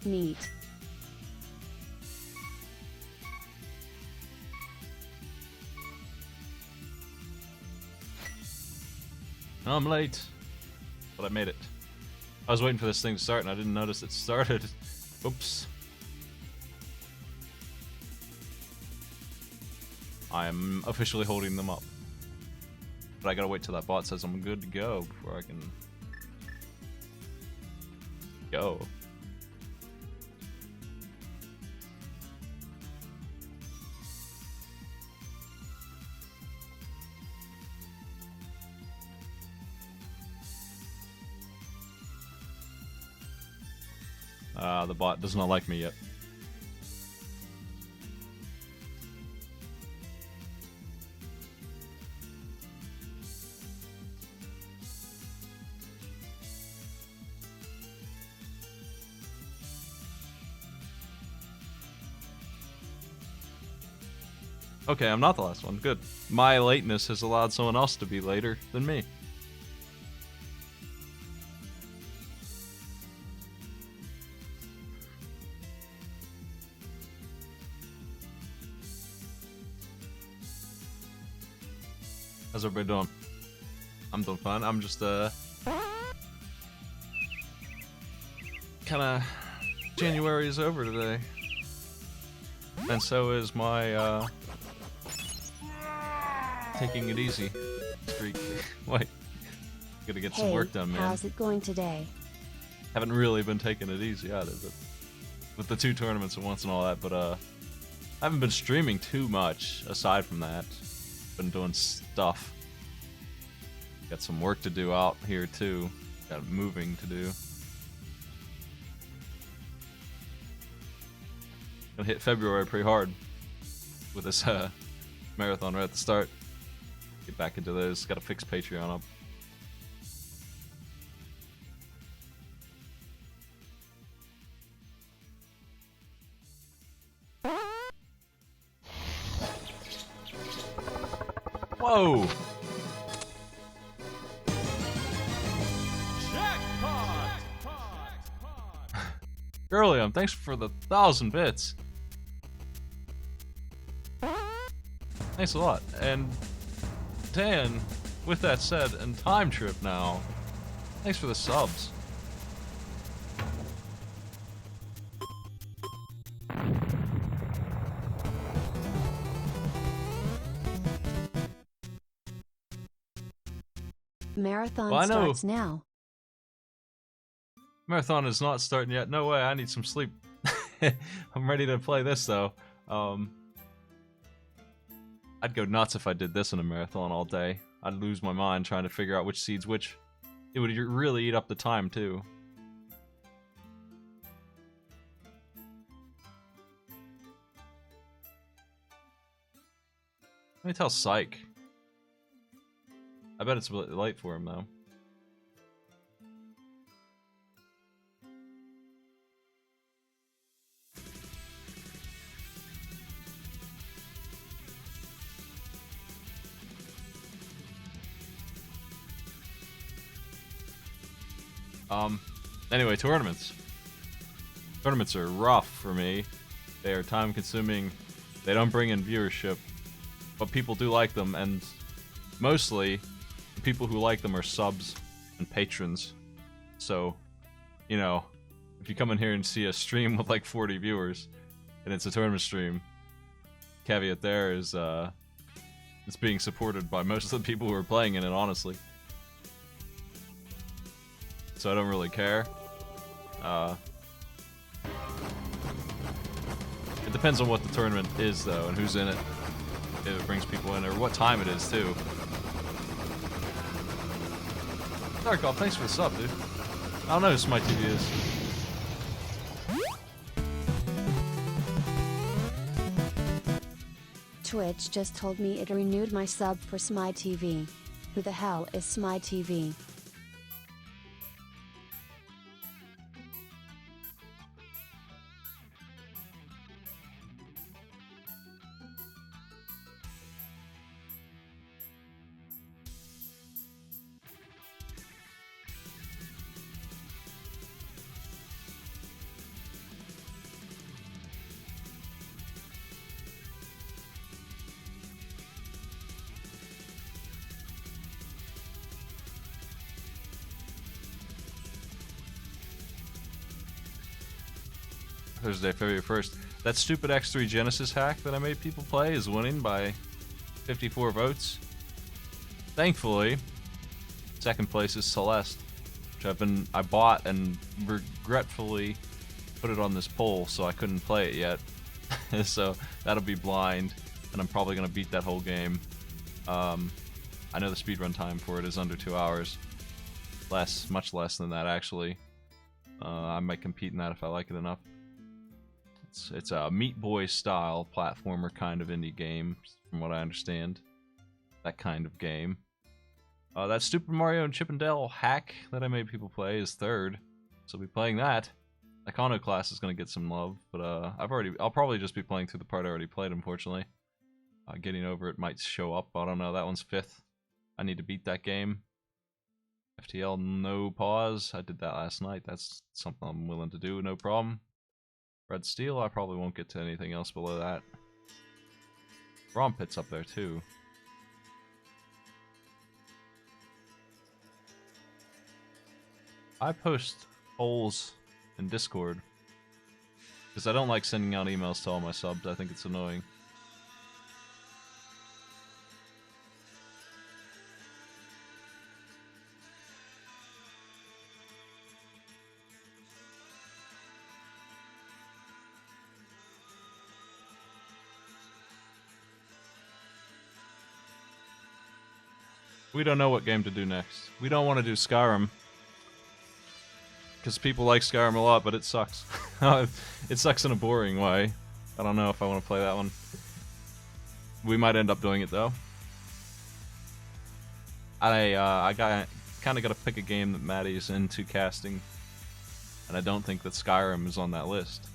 Neat. I'm late, but I made it. I was waiting for this thing to start and I didn't notice it started. Oops. I am officially holding them up. But I gotta wait till that bot says I'm good to go before I can go. The bot does not like me yet. Okay, I'm not the last one. Good. My lateness has allowed someone else to be later than me. How's everybody doing? I'm doing fine. I'm just kinda January is over today. And so is my taking it easy streak. Wait. Gotta get some work done, man. How's it going today? Haven't really been taking it easy either, but with the 2 tournaments at once and all that, but I haven't been streaming too much aside from that. Been doing stuff. Got some work to do out here too. Got moving to do. Gonna hit February pretty hard with this marathon right at the start. Get back into those. Gotta fix Patreon up. Whoa! Girlium, thanks for the 1,000 bits. Thanks a lot. And Dan, with that said, and Time Trip now, thanks for the subs. Marathon starts now. Marathon is not starting yet. No way, I need some sleep. I'm ready to play this though. I'd go nuts if I did this in a marathon all day. I'd lose my mind trying to figure out which seed's which. It would really eat up the time too. Let me tell Psych. I bet it's a bit late for him though. Anyway, tournaments. Tournaments are rough for me. They are time consuming. They don't bring in viewership, but people do like them, and mostly the people who like them are subs and patrons. So, you know, if you come in here and see a stream with like 40 viewers, and it's a tournament stream, caveat there is, it's being supported by most of the people who are playing in it, honestly. So I don't really care. It depends on what the tournament is, though, and who's in it. If it brings people in, or what time it is, too. Darkov, thanks for the sub, dude. I don't know who my TV is. Twitch just told me it renewed my sub for Smy TV. Who the hell is Smy TV? Thursday, February 1st. That stupid X3 Genesis hack that I made people play is winning by 54 votes. Thankfully, second place is Celeste, which I bought and regretfully put it on this poll, so I couldn't play it yet. So that'll be blind, and I'm probably gonna beat that whole game. I know the speedrun time for it is under 2 hours. Much less than that actually. I might compete in that if I like it enough. It's a Meat Boy style platformer kind of indie game, from what I understand. That kind of game. That Super Mario and Chip and Dale hack that I made people play is third, so I'll be playing that. Iconoclast is gonna get some love, but I'll probably just be playing through the part I already played. Unfortunately, getting over it might show up. I don't know. That one's fifth. I need to beat that game. FTL no pause. I did that last night. That's something I'm willing to do. No problem. Red Steel. I probably won't get to anything else below that. Rom Pit's up there too. I post polls in Discord because I don't like sending out emails to all my subs. I think it's annoying. We don't know what game to do next. We don't want to do Skyrim. Because people like Skyrim a lot, but it sucks. It sucks in a boring way. I don't know if I want to play that one. We might end up doing it though. I kind of got to pick a game that Maddie's into casting, and I don't think that Skyrim is on that list.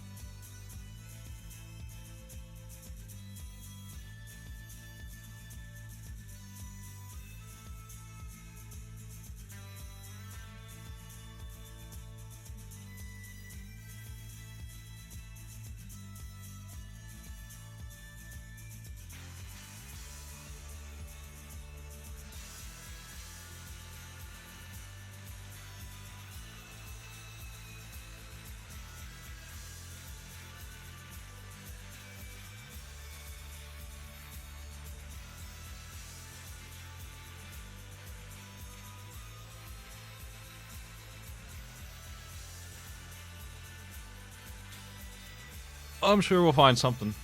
I'm sure we'll find something.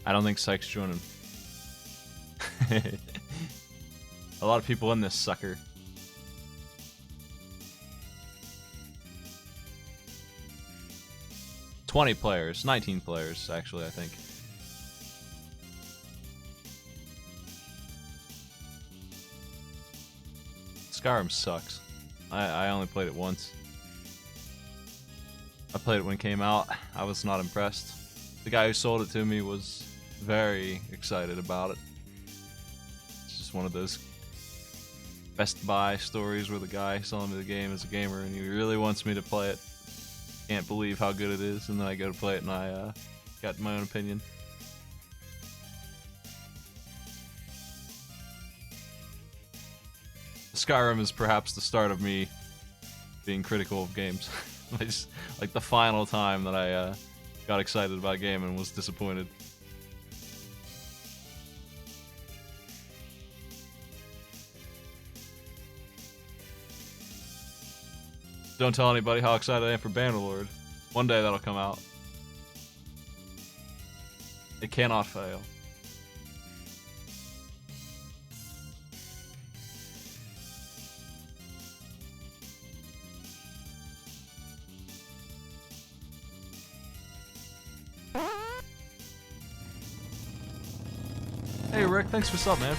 I don't think Sykes joining. A lot of people in this sucker. $20 players, 19 players actually, I think. Skyrim sucks. I only played it once. I played it when it came out. I was not impressed. The guy who sold it to me was very excited about it. It's just one of those Best Buy stories where the guy selling me the game is a gamer and he really wants me to play it. Can't believe how good it is, and then I go to play it and I got my own opinion. Skyrim is perhaps the start of me being critical of games. Like the final time that I got excited about a game and was disappointed. Don't tell anybody how excited I am for Bannerlord. One day that'll come out. It cannot fail. Hey Rick, thanks for sub, man.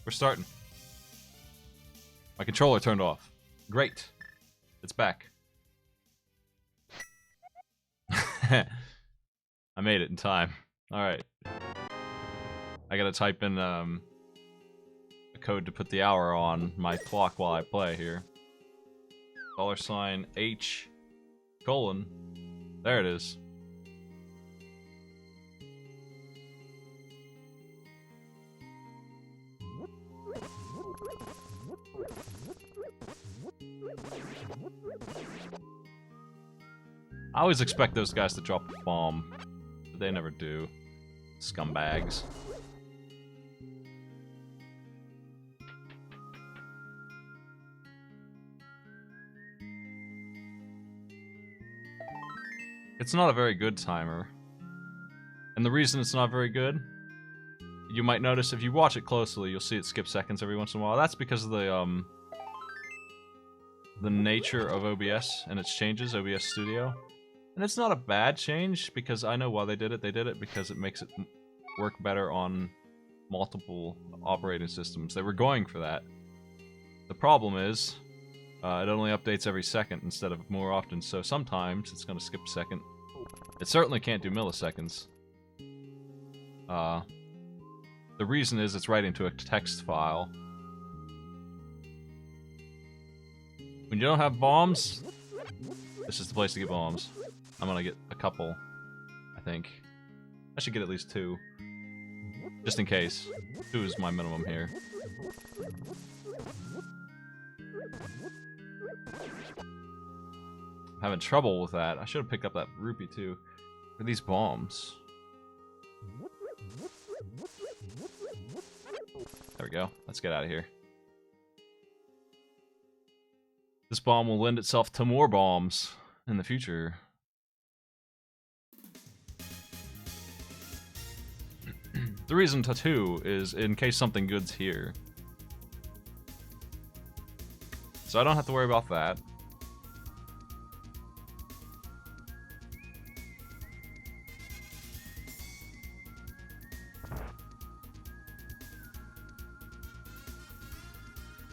We're starting. My controller turned off. Great. It's back. I made it in time. Alright. I gotta type in a code to put the hour on my clock while I play here. $H::. There it is. I always expect those guys to drop a bomb, but they never do. Scumbags. It's not a very good timer. And the reason it's not very good, you might notice if you watch it closely, you'll see it skip seconds every once in a while. That's because of the nature of OBS and its changes, OBS Studio. And it's not a bad change, because I know why they did it. They did it because it makes it work better on multiple operating systems. They were going for that. The problem is, it only updates every second instead of more often, so sometimes it's going to skip a second. It certainly can't do milliseconds. The reason is it's writing to a text file. When you don't have bombs, this is the place to get bombs. I'm gonna get a couple, I think. I should get at least 2. Just in case. 2 is my minimum here. I'm having trouble with that. I should have picked up that rupee too. For these bombs. There we go. Let's get out of here. This bomb will lend itself to more bombs in the future. The reason to 2 is in case something good's here. So I don't have to worry about that.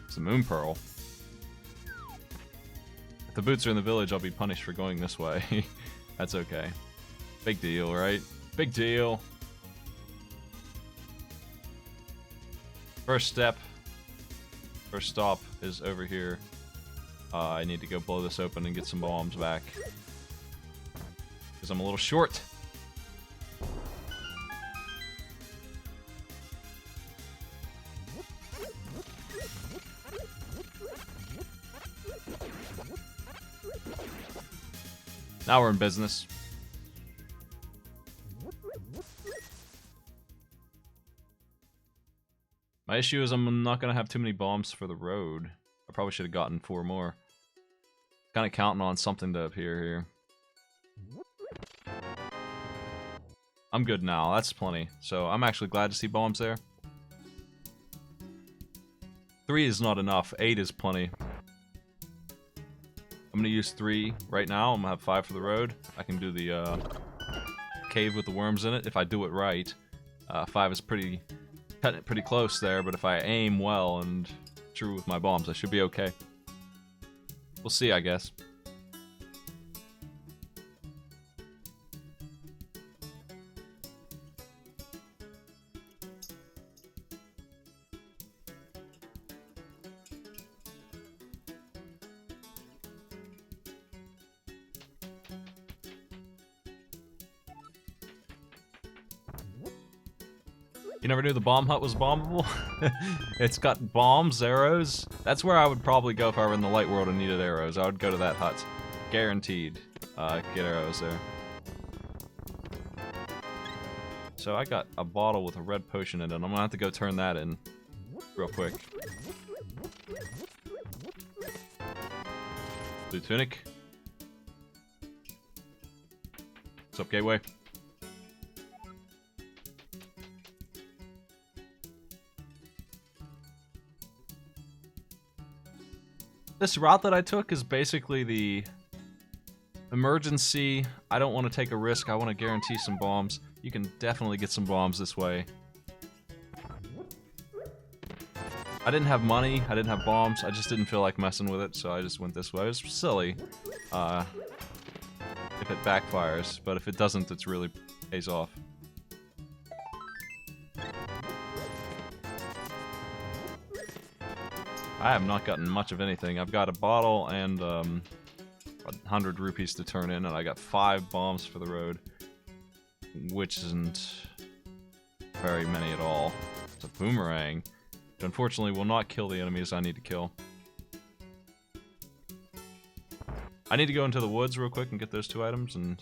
It's a moon pearl. If the boots are in the village, I'll be punished for going this way. That's okay. Big deal, right? Big deal. First step. First stop is over here. I need to go blow this open and get some bombs back. Because I'm a little short. Now we're in business. My issue is I'm not going to have too many bombs for the road. I probably should have gotten 4 more. Kind of counting on something to appear here. I'm good now. That's plenty. So I'm actually glad to see bombs there. 3 is not enough. 8 is plenty. I'm going to use 3 right now. I'm going to have 5 for the road. I can do the cave with the worms in it if I do it right. 5 is pretty close there, but if I aim well and true with my bombs, I should be okay. We'll see, I guess. You never knew the bomb hut was bombable? It's got bombs, arrows. That's where I would probably go if I were in the light world and needed arrows. I would go to that hut. Guaranteed. Get arrows there. So I got a bottle with a red potion in it. I'm gonna have to go turn that in real quick. Blue tunic. What's up, Gateway? This route that I took is basically the emergency. I don't want to take a risk. I want to guarantee some bombs. You can definitely get some bombs this way. I didn't have money, I didn't have bombs, I just didn't feel like messing with it, so I just went this way. It was silly. If it backfires, but if it doesn't, it's really pays off. I have not gotten much of anything. I've got a bottle and 100 rupees to turn in, and I got 5 bombs for the road, which isn't very many at all. It's a boomerang. It unfortunately will not kill the enemies I need to kill. I need to go into the woods real quick and get those 2 items, and...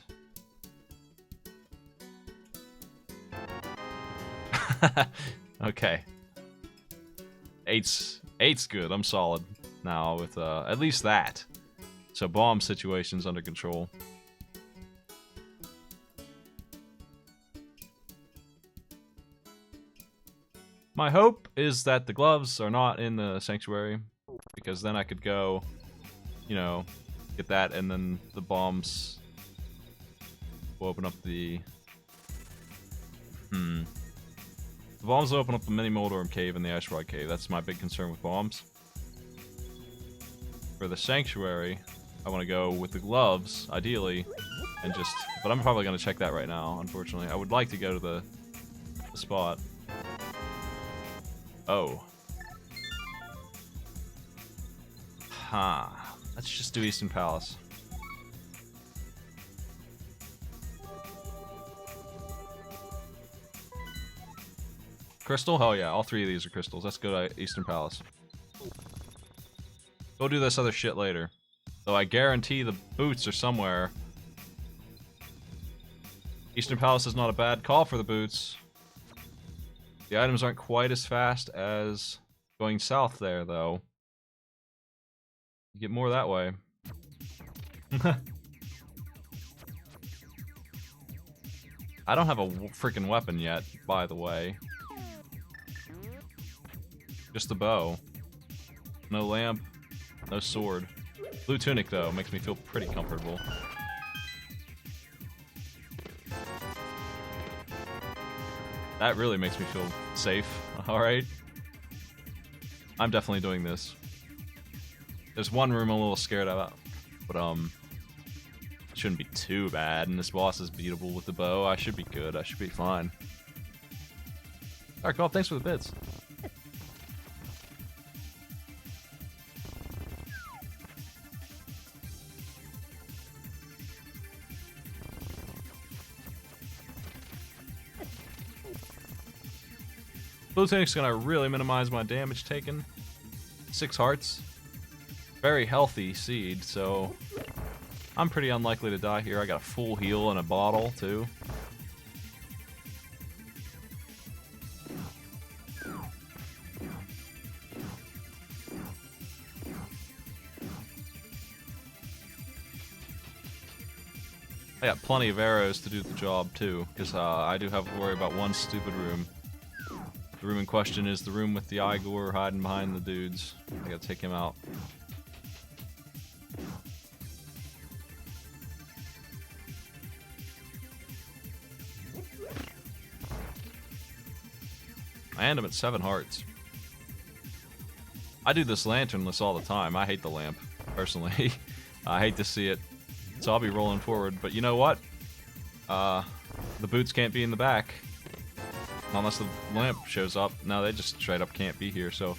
okay. 8's good. I'm solid now with at least that. So bomb situation's under control. My hope is that the gloves are not in the sanctuary, because then I could go, you know, get that, and then the bombs will open up the... The bombs will open up the mini Moldorm cave and the Ice Rod cave. That's my big concern with bombs. For the sanctuary, I want to go with the gloves, ideally, and just... But I'm probably going to check that right now, unfortunately. I would like to go to the spot. Oh. Huh. Let's just do Eastern Palace. Crystal? Hell yeah, all 3 of these are crystals. Let's go to Eastern Palace. Go do this other shit later. Though I guarantee the boots are somewhere. Eastern Palace is not a bad call for the boots. The items aren't quite as fast as going south there, though. You get more that way. I don't have a freaking weapon yet, by the way. Just the bow. No lamp, no sword. Blue tunic, though, makes me feel pretty comfortable. That really makes me feel safe. Alright. I'm definitely doing this. There's one room I'm a little scared about, but it shouldn't be too bad, and this boss is beatable with the bow. I should be good. I should be fine. Alright, Golf, thanks for the bits. Blue Tunic's gonna really minimize my damage taken. 6 hearts. Very healthy seed, so I'm pretty unlikely to die here. I got a full heal and a bottle, too. I got plenty of arrows to do the job, too, because I do have to worry about one stupid room. The room in question is the room with the Igor hiding behind the dudes. I gotta take him out. And I'm at 7 hearts. I do this lanternless all the time. I hate the lamp, personally. I hate to see it. So I'll be rolling forward. But you know what? The boots can't be in the back. Unless the lamp shows up. No, they just straight up can't be here. So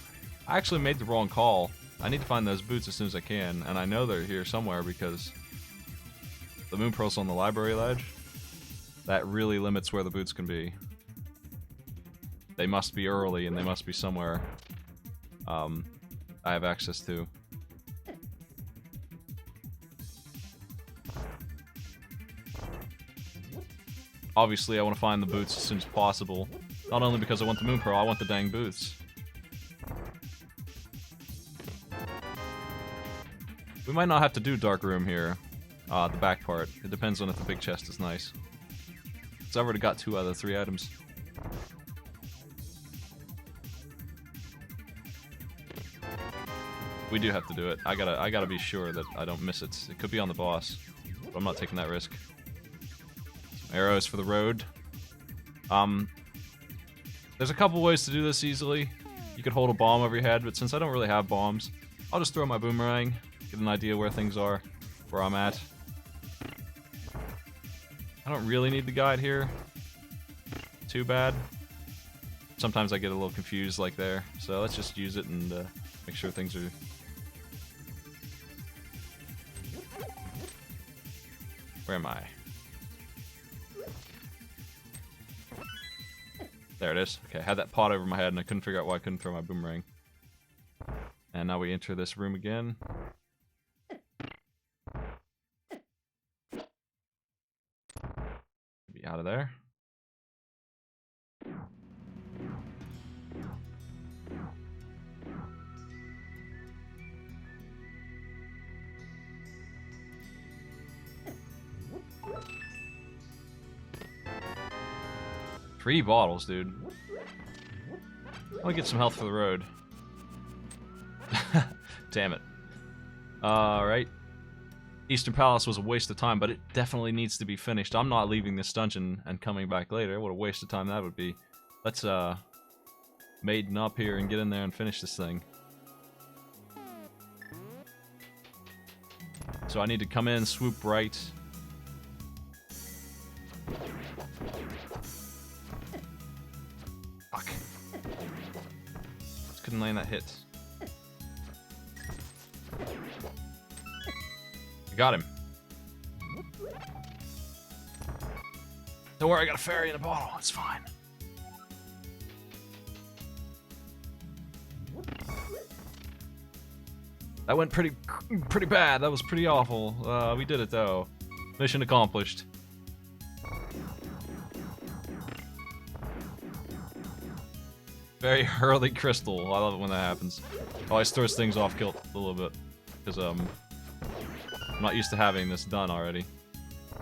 I actually made the wrong call. I need to find those boots as soon as I can. And I know they're here somewhere because the moon pearl's on the library ledge. That really limits where the boots can be. They must be early and they must be somewhere I have access to. Obviously, I want to find the boots as soon as possible. Not only because I want the moon pearl, I want the dang boots. We might not have to do dark room here, the back part. It depends on if the big chest is nice. So I've already got 2 out of the 3 items. We do have to do it. I gotta be sure that I don't miss it. It could be on the boss, but I'm not taking that risk. Arrows for the road. There's a couple ways to do this easily. You could hold a bomb over your head, but since I don't really have bombs, I'll just throw my boomerang, get an idea where things are, where I'm at. I don't really need the guide here. Too bad. Sometimes I get a little confused like there, so let's just use it and make sure things are... Where am I? There it is. Okay, I had that pot over my head and I couldn't figure out why I couldn't throw my boomerang. And now we enter this room again. Be out of there. Three bottles, dude. Let me get some health for the road. Damn it. Alright. Eastern Palace was a waste of time, but it definitely needs to be finished. I'm not leaving this dungeon and coming back later. What a waste of time that would be. Let's, maiden up here and get in there and finish this thing. So I need to come in, swoop right. Fuck. Just couldn't land that hit. I got him. Don't worry, I got a fairy in a bottle. It's fine. That went pretty bad. That was pretty awful. We did it though. Mission accomplished. Very early crystal. I love it when that happens. Always throws things off kilt a little bit because I'm not used to having this done already.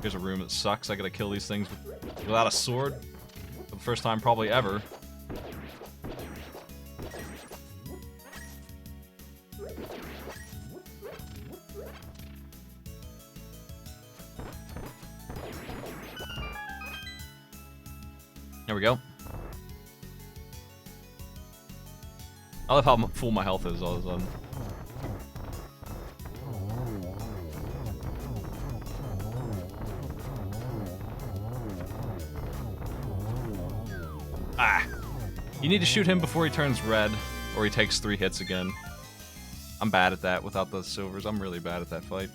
Here's a room that sucks. I gotta kill these things without a sword for the first time probably ever. There we go. I love how full my health is all of a sudden. Ah! You need to shoot him before he turns red, or he takes 3 hits again. I'm bad at that without the silvers. I'm really bad at that fight.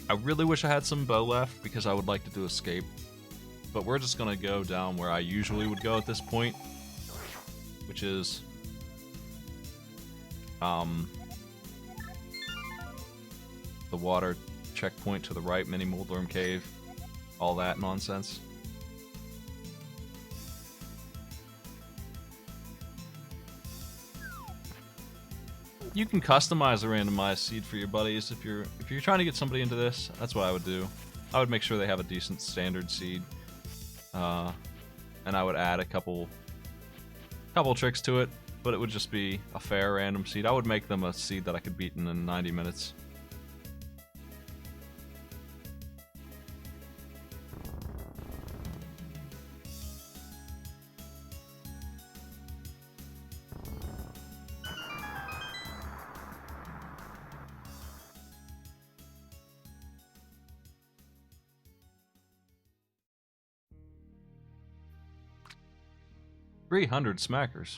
I really wish I had some bow left, because I would like to do escape. But we're just gonna go down where I usually would go at this point. Which is... the water checkpoint to the right, Mini Moldorm Cave. All that nonsense. You can customize a randomized seed for your buddies if you're trying to get somebody into this. That's what I would do. I would make sure they have a decent standard seed, and I would add a couple tricks to it. But it would just be a fair random seed. I would make them a seed that I could beat in 90 minutes. $300 smackers.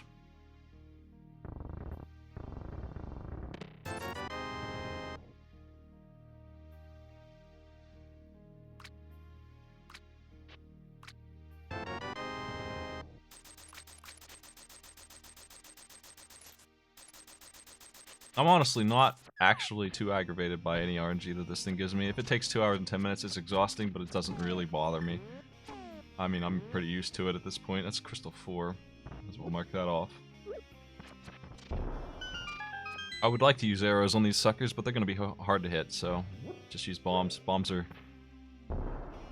I'm honestly not actually too aggravated by any RNG that this thing gives me. If it takes 2 hours and 10 minutes, it's exhausting, but it doesn't really bother me. I mean, I'm pretty used to it at this point. That's Crystal 4. As well mark that off. I would like to use arrows on these suckers, but they're going to be hard to hit, so just use bombs. Bombs are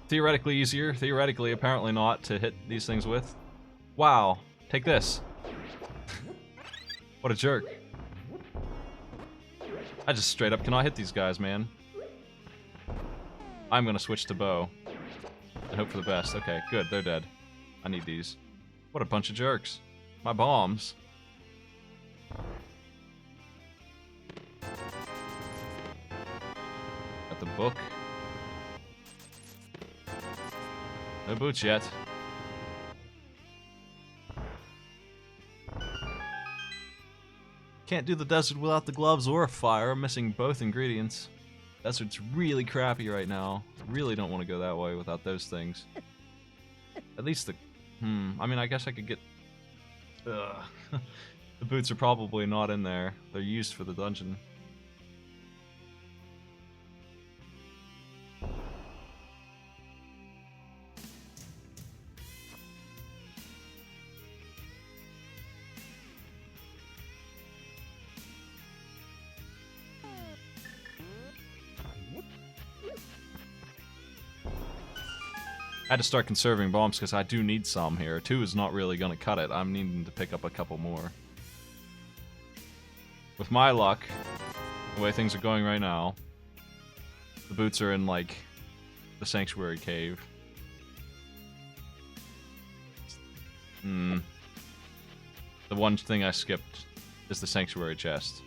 theoretically easier. Theoretically, apparently not, to hit these things with. Wow. Take this. What a jerk. I just straight up cannot hit these guys, man. I'm gonna switch to bow. And hope for the best. Okay, good, they're dead. I need these. What a bunch of jerks. My bombs. Got the book. No boots yet. Can't do the desert without the gloves or a fire. I'm missing both ingredients. Desert's really crappy right now. Really don't want to go that way without those things. At least the... I mean, I guess I could get... Ugh. The boots are probably not in there. They're used for the dungeon. I had to start conserving bombs because I do need some here. 2 is not really going to cut it. I'm needing to pick up a couple more. With my luck, the way things are going right now, the boots are in, like, the Sanctuary Cave. The one thing I skipped is the Sanctuary Chest,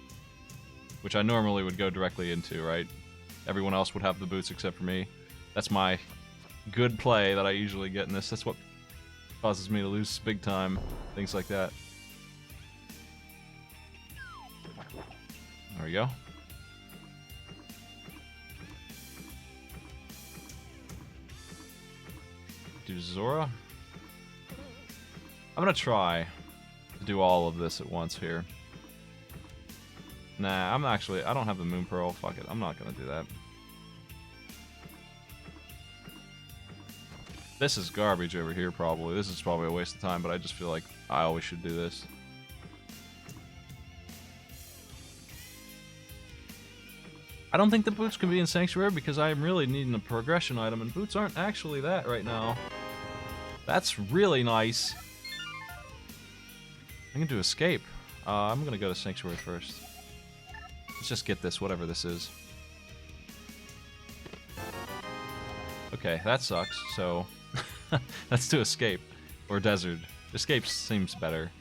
which I normally would go directly into, right? Everyone else would have the boots except for me. That's my good play that I usually get in this. That's what causes me to lose big time. Things like that. There we go. Do Zora. I'm gonna try to do all of this at once here. Nah, I don't have the Moon Pearl. Fuck it. I'm not gonna do that. This is garbage over here, probably. This is probably a waste of time, but I just feel like I always should do this. I don't think the boots can be in Sanctuary because I am really needing a progression item, and boots aren't actually that right now. That's really nice. I can do Escape. I'm gonna go to Sanctuary first. Let's just get this, whatever this is. Okay, that sucks, so... Let's do Escape. Or Desert. Escape seems better.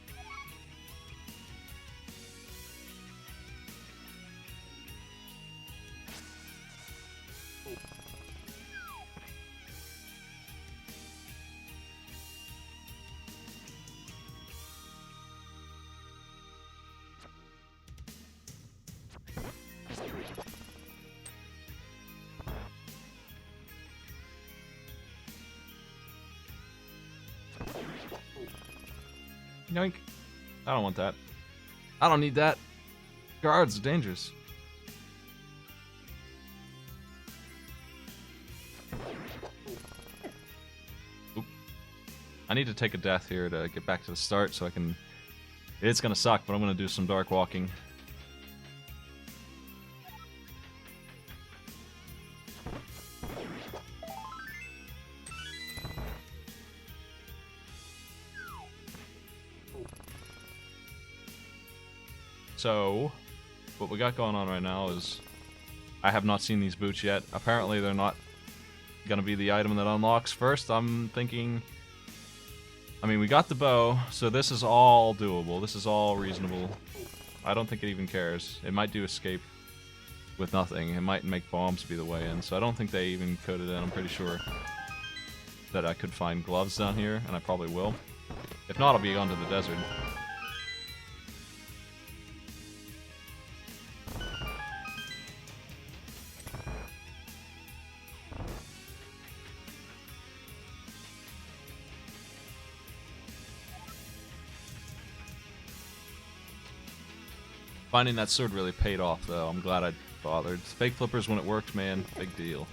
Yoink. I don't want that. I don't need that. Guards are dangerous. Oop. I need to take a death here to get back to the start so I can... It's gonna suck, but I'm gonna do some dark walking. So, what we got going on right now is I have not seen these boots yet. Apparently they're not gonna be the item that unlocks first. I'm thinking... I mean, we got the bow, so this is all doable. This is all reasonable. I don't think it even cares. It might do Escape with nothing. It might make bombs be the way in, so I don't think they even coded in. I'm pretty sure that I could find gloves down here, and I probably will. If not, I'll be on to the desert. Finding that sword really paid off, though. I'm glad I bothered. Fake flippers when it worked, man. Big deal.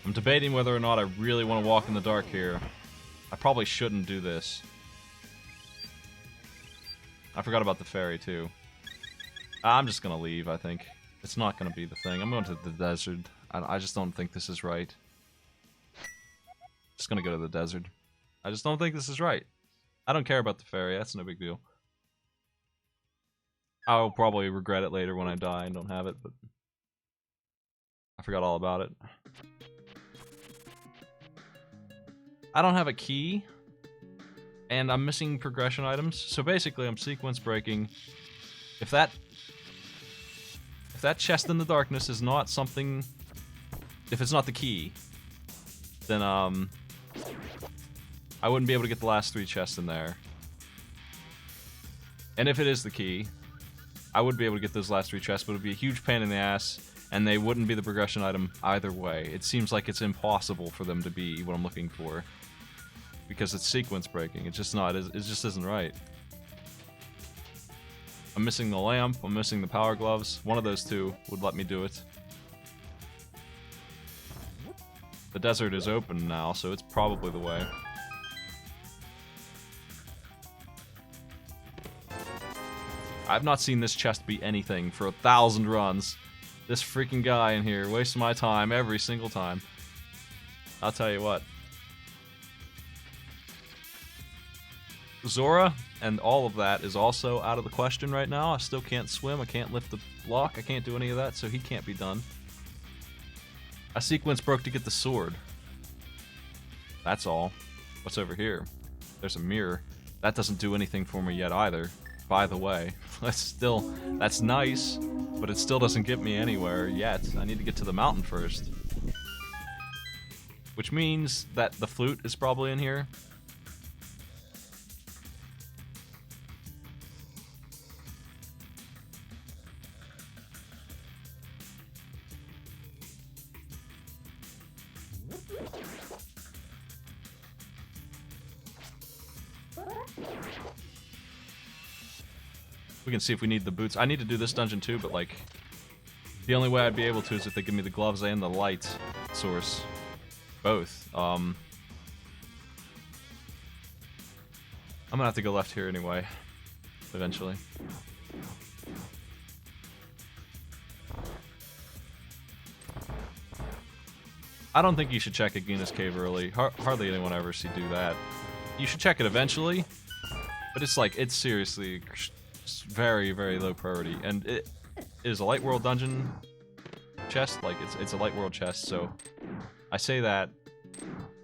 I'm debating whether or not I really want to walk in the dark here. I probably shouldn't do this. I forgot about the ferry, too. I'm just gonna leave, I think. It's not gonna be the thing. I'm going to the desert. I just don't think this is right. Just gonna go to the desert. I just don't think this is right. I don't care about the fairy. That's no big deal. I'll probably regret it later when I die and don't have it, but I forgot all about it. I don't have a key, and I'm missing progression items. So basically, I'm sequence breaking. If that chest in the darkness is not something, if it's not the key, then I wouldn't be able to get the last 3 chests in there. And if it is the key, I would be able to get those last 3 chests, but it would be a huge pain in the ass, and they wouldn't be the progression item either way. It seems like it's impossible for them to be what I'm looking for, because it's sequence breaking. It's just not. It just isn't right. I'm missing the lamp. I'm missing the power gloves. One of those 2 would let me do it. The desert is open now, so it's probably the way. I've not seen this chest be anything for 1,000 runs. This freaking guy in here wastes my time every single time. I'll tell you what. Zora and all of that is also out of the question right now. I still can't swim. I can't lift the block. I can't do any of that, so he can't be done. A sequence broke to get the sword. That's all. What's over here? There's a mirror. That doesn't do anything for me yet either. By the way, that's nice, but it still doesn't get me anywhere yet. I need to get to the mountain first. Which means that the flute is probably in here. We can see if we need the boots. I need to do this dungeon too, but like, the only way I'd be able to is if they give me the gloves and the light source. Both. I'm gonna have to go left here anyway, eventually. I don't think you should check Agina's cave early. Hardly anyone ever see do that. You should check it eventually, but it's like, it's seriously very, very low priority, and it is a light world dungeon chest. Like, it's a light world chest, so I say that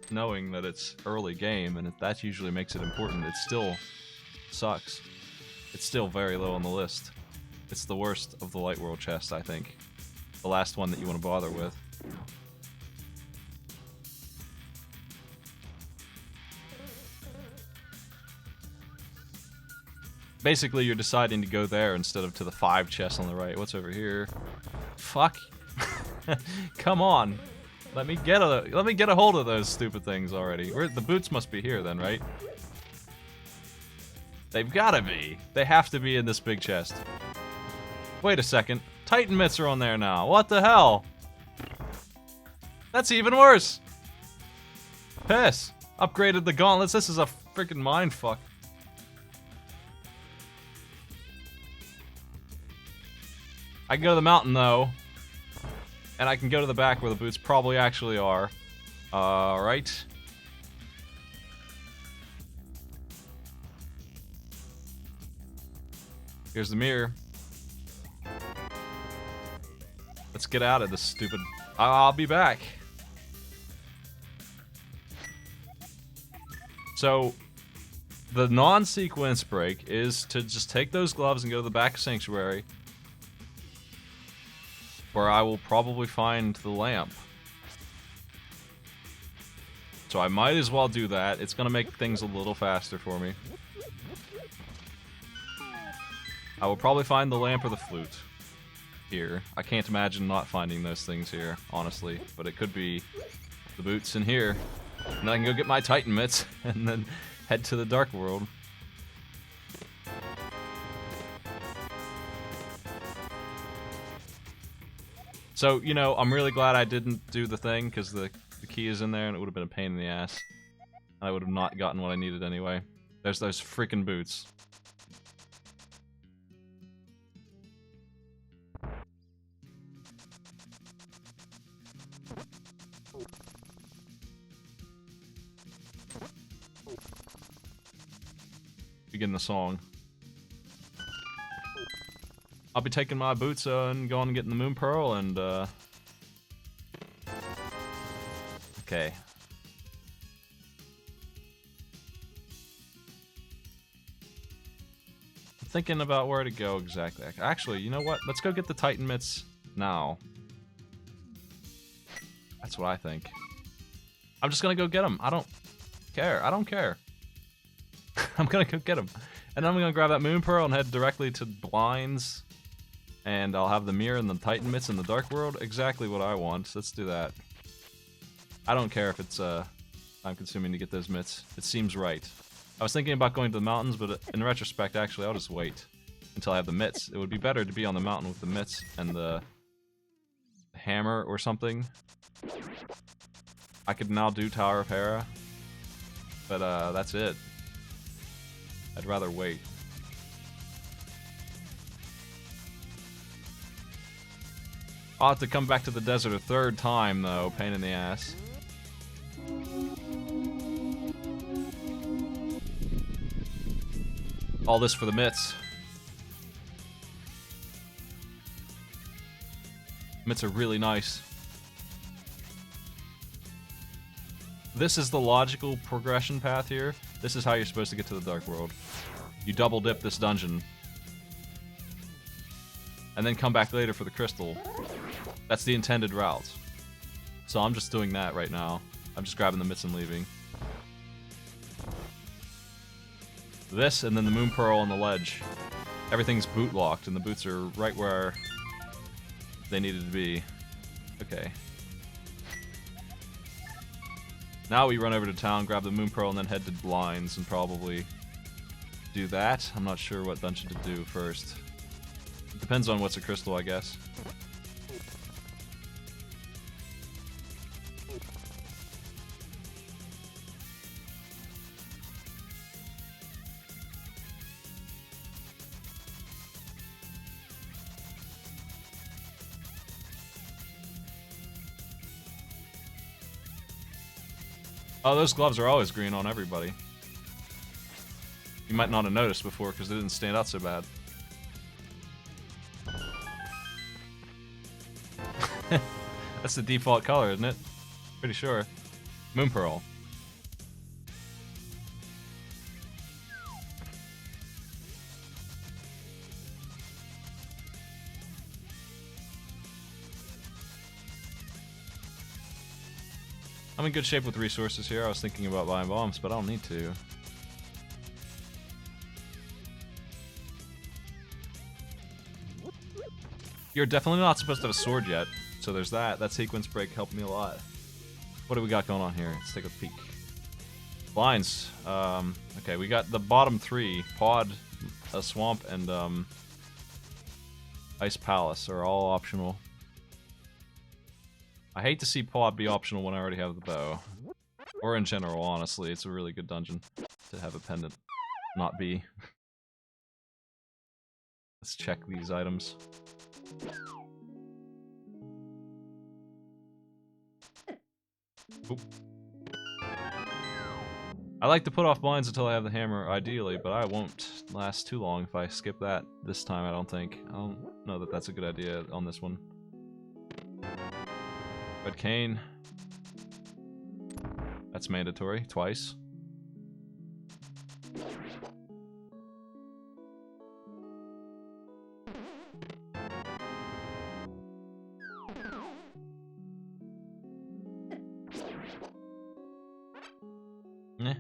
knowing that it's early game, and that usually makes it important. It still sucks. It's still very low on the list. It's the worst of the light world chests, I think. The last one that you want to bother with. Basically, you're deciding to go there instead of to the 5 chests on the right. What's over here? Fuck. Come on. Let me get a hold of those stupid things already. The boots must be here then, right? They've gotta be. They have to be in this big chest. Wait a second. Titan mitts are on there now. What the hell? That's even worse. Piss. Upgraded the gauntlets. This is a freaking mindfuck. I can go to the mountain, though. And I can go to the back where the boots probably actually are. Right. Here's the mirror. Let's get out of this stupid... I'll be back. So, the non-sequence break is to just take those gloves and go to the back of Sanctuary, where I will probably find the lamp. So I might as well do that. It's gonna make things a little faster for me. I will probably find the lamp or the flute here. I can't imagine not finding those things here, honestly. But it could be the boots in here. And then I can go get my Titan mitts and then head to the Dark World. So, you know, I'm really glad I didn't do the thing, because the key is in there and it would have been a pain in the ass. I would have not gotten what I needed anyway. There's those freaking boots. begin the song. I'll be taking my boots and going and getting the Moon Pearl and okay. I'm thinking about where to go exactly. Actually, you know what? Let's go get the Titan Mitts now. That's what I think. I'm just gonna go get them. I don't care. I don't care. I'm gonna go get them. And then I'm gonna grab that Moon Pearl and head directly to Blinds. And I'll have the mirror and the Titan Mitts in the Dark World. Exactly what I want. Let's do that. I don't care if it's time consuming to get those mitts. It seems right. I was thinking about going to the mountains, but in retrospect, actually, I'll just wait until I have the mitts. It would be better to be on the mountain with the mitts and the hammer or something. I could now do Tower of Hera, but that's it. I'd rather wait. I'll have to come back to the desert a third time, though. Pain in the ass. All this for the mitts. Mitts are really nice. This is the logical progression path here. This is how you're supposed to get to the Dark World. You double dip this dungeon. And then come back later for the crystal. That's the intended route. So I'm just doing that right now. I'm just grabbing the mitts and leaving. This, and then the Moon Pearl on the ledge. Everything's boot locked, and the boots are right where they needed to be. Okay. Now we run over to town, grab the Moon Pearl, and then head to Blinds, and probably do that. I'm not sure what dungeon to do first. It depends on what's a crystal, I guess. Oh, those gloves are always green on everybody. You might not have noticed before because they didn't stand out so bad. That's the default color, isn't it? Pretty sure. Moon Pearl. I'm in good shape with resources here. I was thinking about buying bombs, but I don't need to. You're definitely not supposed to have a sword yet, so there's that. That sequence break helped me a lot. What do we got going on here? Let's take a peek. Blinds. Okay, we got the bottom three. Pod, a swamp, and Ice Palace are all optional. I hate to see Pod be optional when I already have the bow. Or in general, honestly. It's a really good dungeon to have a pendant not be. Let's check these items. Oop. I like to put off blinds until I have the hammer, ideally, but I won't last too long if I skip that this time, I don't think. I don't know that that's a good idea on this one. Red cane. That's mandatory, twice. Eh.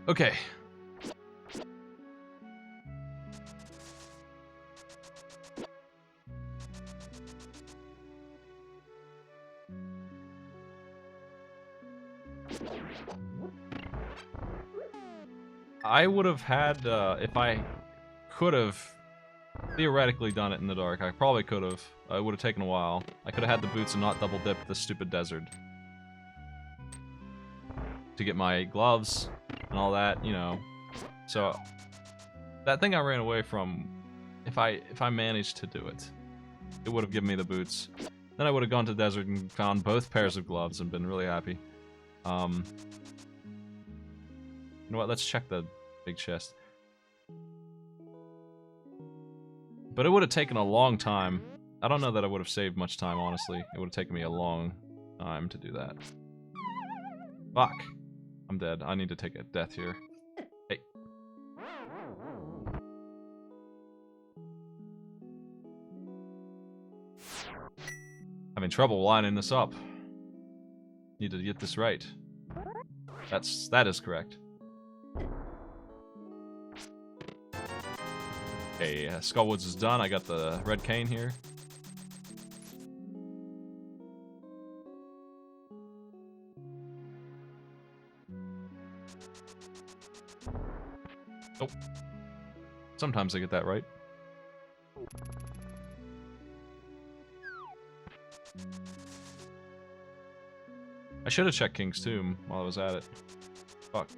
Okay. I would have had, if I could have theoretically done it in the dark, I probably could have. It would have taken a while. I could have had the boots and not double dipped the stupid desert. To get my gloves and all that, you know. So, that thing I ran away from, if I managed to do it, it would have given me the boots. Then I would have gone to the desert and found both pairs of gloves and been really happy. You know what? Let's check the big chest. But it would have taken a long time. I don't know that I would have saved much time, honestly. It would have taken me a long time to do that. Fuck. I'm dead. I need to take a death here. Hey. Having trouble lining this up. Need to get this right. That is correct. Okay, Skullwoods is done. I got the red cane here. Oh. Sometimes I get that right. I should have checked King's Tomb while I was at it. Fuck.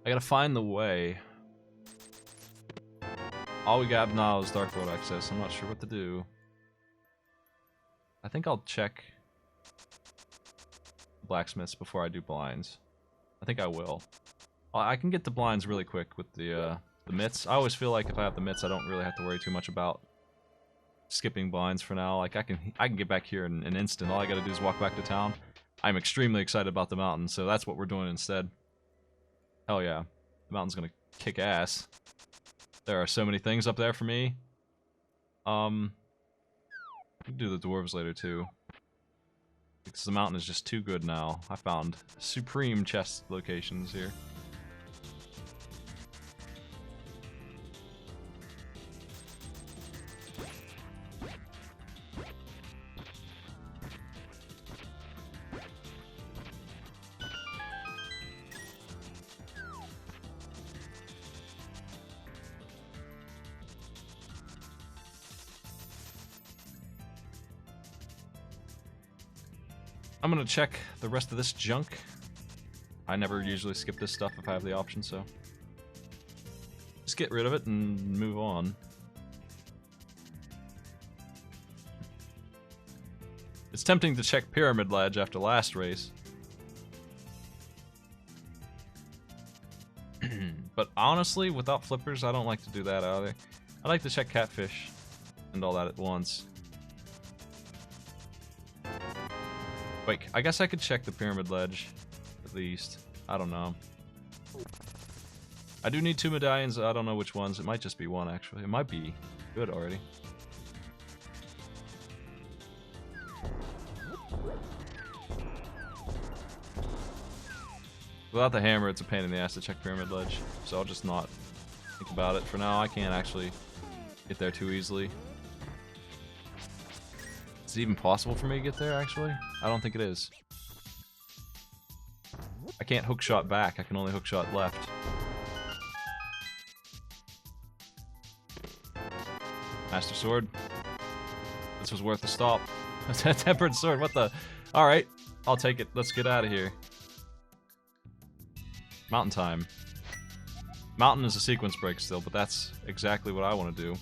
I gotta find the way. All we got now is Dark World access. I'm not sure what to do. I think I'll check blacksmiths before I do blinds. I think I will. I can get the blinds really quick with the mitts. I always feel like if I have the mitts, I don't really have to worry too much about skipping blinds for now. Like I can get back here in an instant. All I gotta do is walk back to town. I'm extremely excited about the mountain, so that's what we're doing instead. Hell yeah. The mountain's gonna kick ass. There are so many things up there for me. We can do the dwarves later too. Because the mountain is just too good now. I found supreme chest locations here. I'm gonna check the rest of this junk. I never usually skip this stuff if I have the option, so just get rid of it and move on. It's tempting to check Pyramid Ledge after last race. But honestly, without flippers, I don't like to do that either. I like to check Catfish and all that at once. Wait, I guess I could check the Pyramid Ledge, at least. I don't know. I do need 2 medallions, I don't know which ones. It might just be 1, actually. It might be good already. Without the hammer, it's a pain in the ass to check Pyramid Ledge, so I'll just not think about it for now. I can't actually get there too easily. Is it even possible for me to get there, actually? I don't think it is. I can't hookshot back, I can only hookshot left. Master Sword. This was worth a stop. Tempered Sword, what the? Alright, I'll take it. Let's get out of here. Mountain time. Mountain is a sequence break still, but that's exactly what I want to do.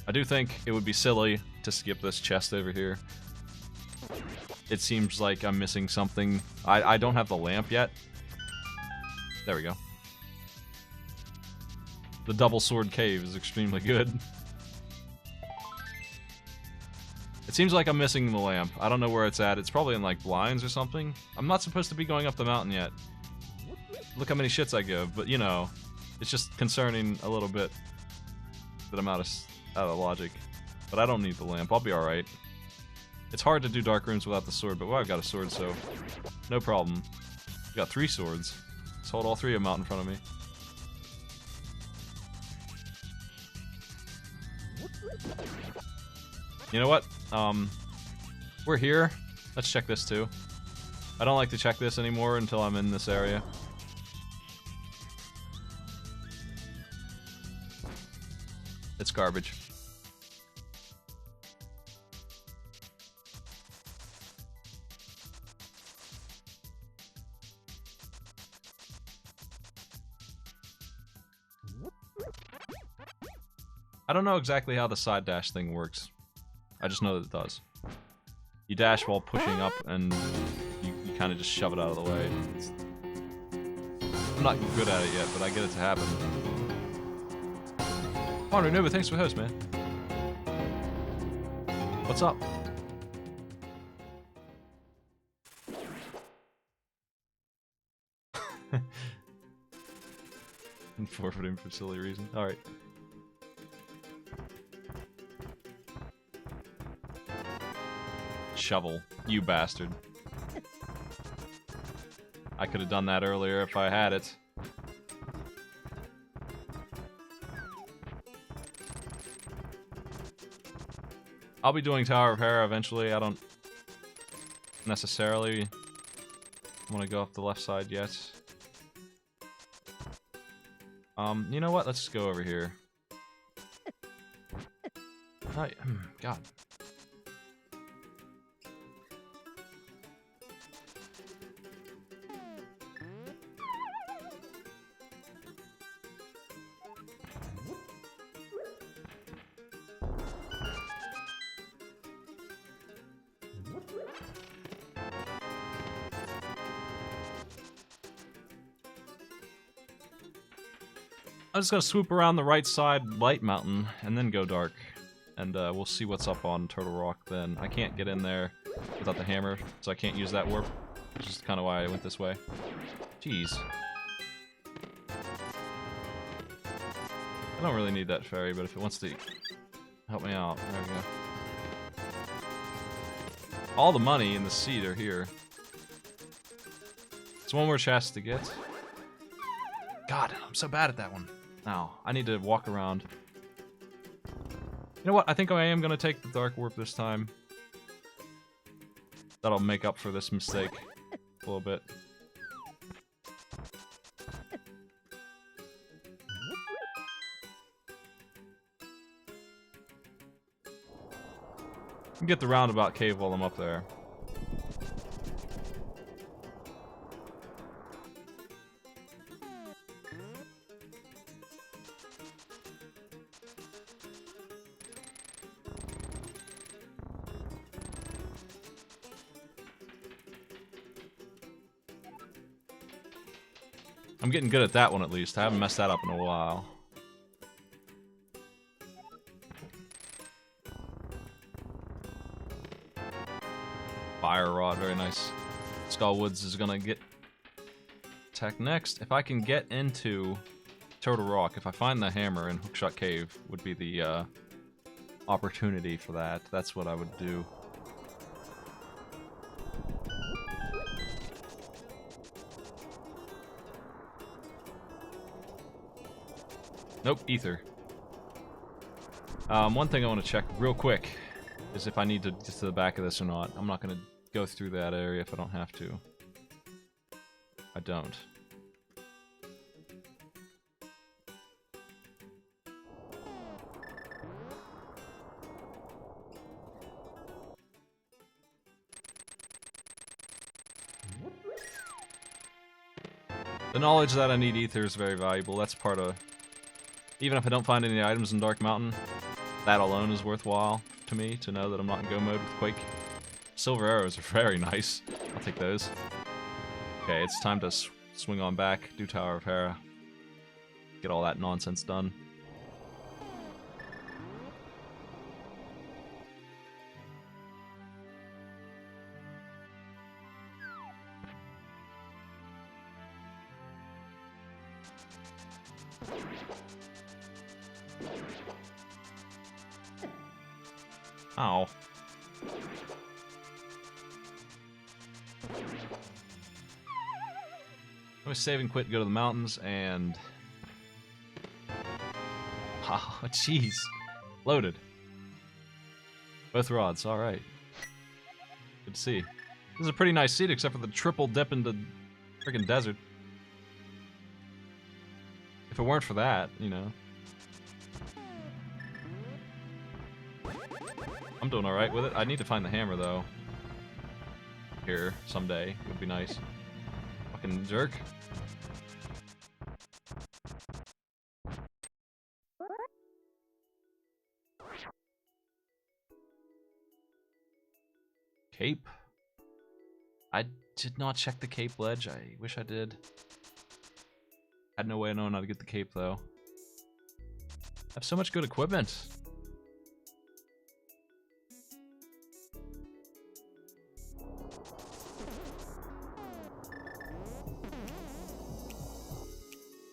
I do think it would be silly to skip this chest over here. It seems like I'm missing something. I don't have the lamp yet. There we go. The double sword cave is extremely good. It seems like I'm missing the lamp. I don't know where it's at. It's probably in like blinds or something. I'm not supposed to be going up the mountain yet. Look how many shits I give, but you know, it's just concerning a little bit that I'm out of logic. But I don't need the lamp. I'll be alright. It's hard to do dark rooms without the sword, but well, I've got a sword, so no problem. I've got 3 swords. Let's hold all 3 of them out in front of me. You know what? We're here. Let's check this too. I don't like to check this anymore until I'm in this area. It's garbage. I don't know exactly how the side dash thing works. I just know that it does. You dash while pushing up, and you kind of just shove it out of the way. I'm not good at it yet, but I get it to happen. Honor Nova, thanks for the host, man. What's up? And forfeiting for silly reason. Alright. Shovel, you bastard. I could have done that earlier if I had it. I'll be doing Tower of Hera eventually. I don't necessarily want to go up the left side yet. You know what? Let's just go over here. Right. God. I'm just gonna swoop around the right side light mountain and then go dark. And we'll see what's up on Turtle Rock then. I can't get in there without the hammer, so I can't use that warp. Which is kind of why I went this way. Jeez. I don't really need that fairy, but if it wants to help me out, there we go. All the money in the seed are here. It's one more chest to get. God, I'm so bad at that one. Now, I need to walk around. You know what? I think I am going to take the Dark Warp this time. That'll make up for this mistake a little bit. I can get the roundabout cave while I'm up there. I'm getting good at that one at least. I haven't messed that up in a while. Fire Rod, very nice. Skull Woods is gonna get attacked next. If I can get into Turtle Rock, if I find the hammer in Hookshot Cave, would be the opportunity for that. That's what I would do. Nope, ether. One thing I want to check real quick is if I need to get to the back of this or not. I'm not going to go through that area if I don't have to. I don't. The knowledge that I need ether is very valuable. That's part of... Even if I don't find any items in Dark Mountain, that alone is worthwhile to me, to know that I'm not in go mode with Quake. Silver arrows are very nice. I'll take those. Okay, it's time to swing on back, do Tower of Hera. Get all that nonsense done. Ow. I was save and quit, go to the mountains, and... Oh, jeez. Loaded. Both rods, alright. Good to see. This is a pretty nice seat, except for the triple dip into friggin' desert. If it weren't for that, you know. I'm doing alright with it. I need to find the hammer, though. Here, someday. Would be nice. Fucking jerk. Cape. I did not check the cape ledge. I wish I did. Had no way of knowing how to get the cape, though. I have so much good equipment.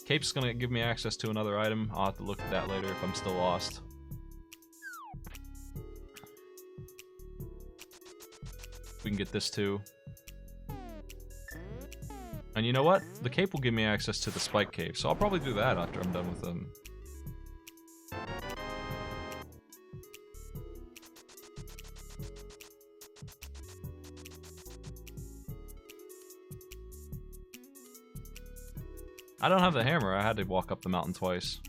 Cape's gonna give me access to another item. I'll have to look at that later if I'm still lost. We can get this too. And you know what? The cape will give me access to the spike cave, so I'll probably do that after I'm done with them. I don't have the hammer. I had to walk up the mountain twice.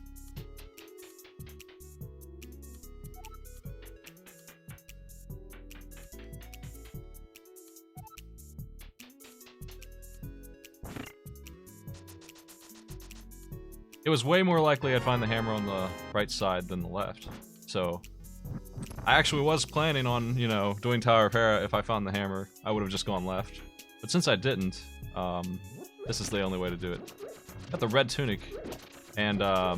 It was way more likely I'd find the hammer on the right side than the left. So, I actually was planning on, you know, doing Tower of Hera. If I found the hammer, I would have just gone left. But since I didn't, this is the only way to do it. Got the red tunic, and I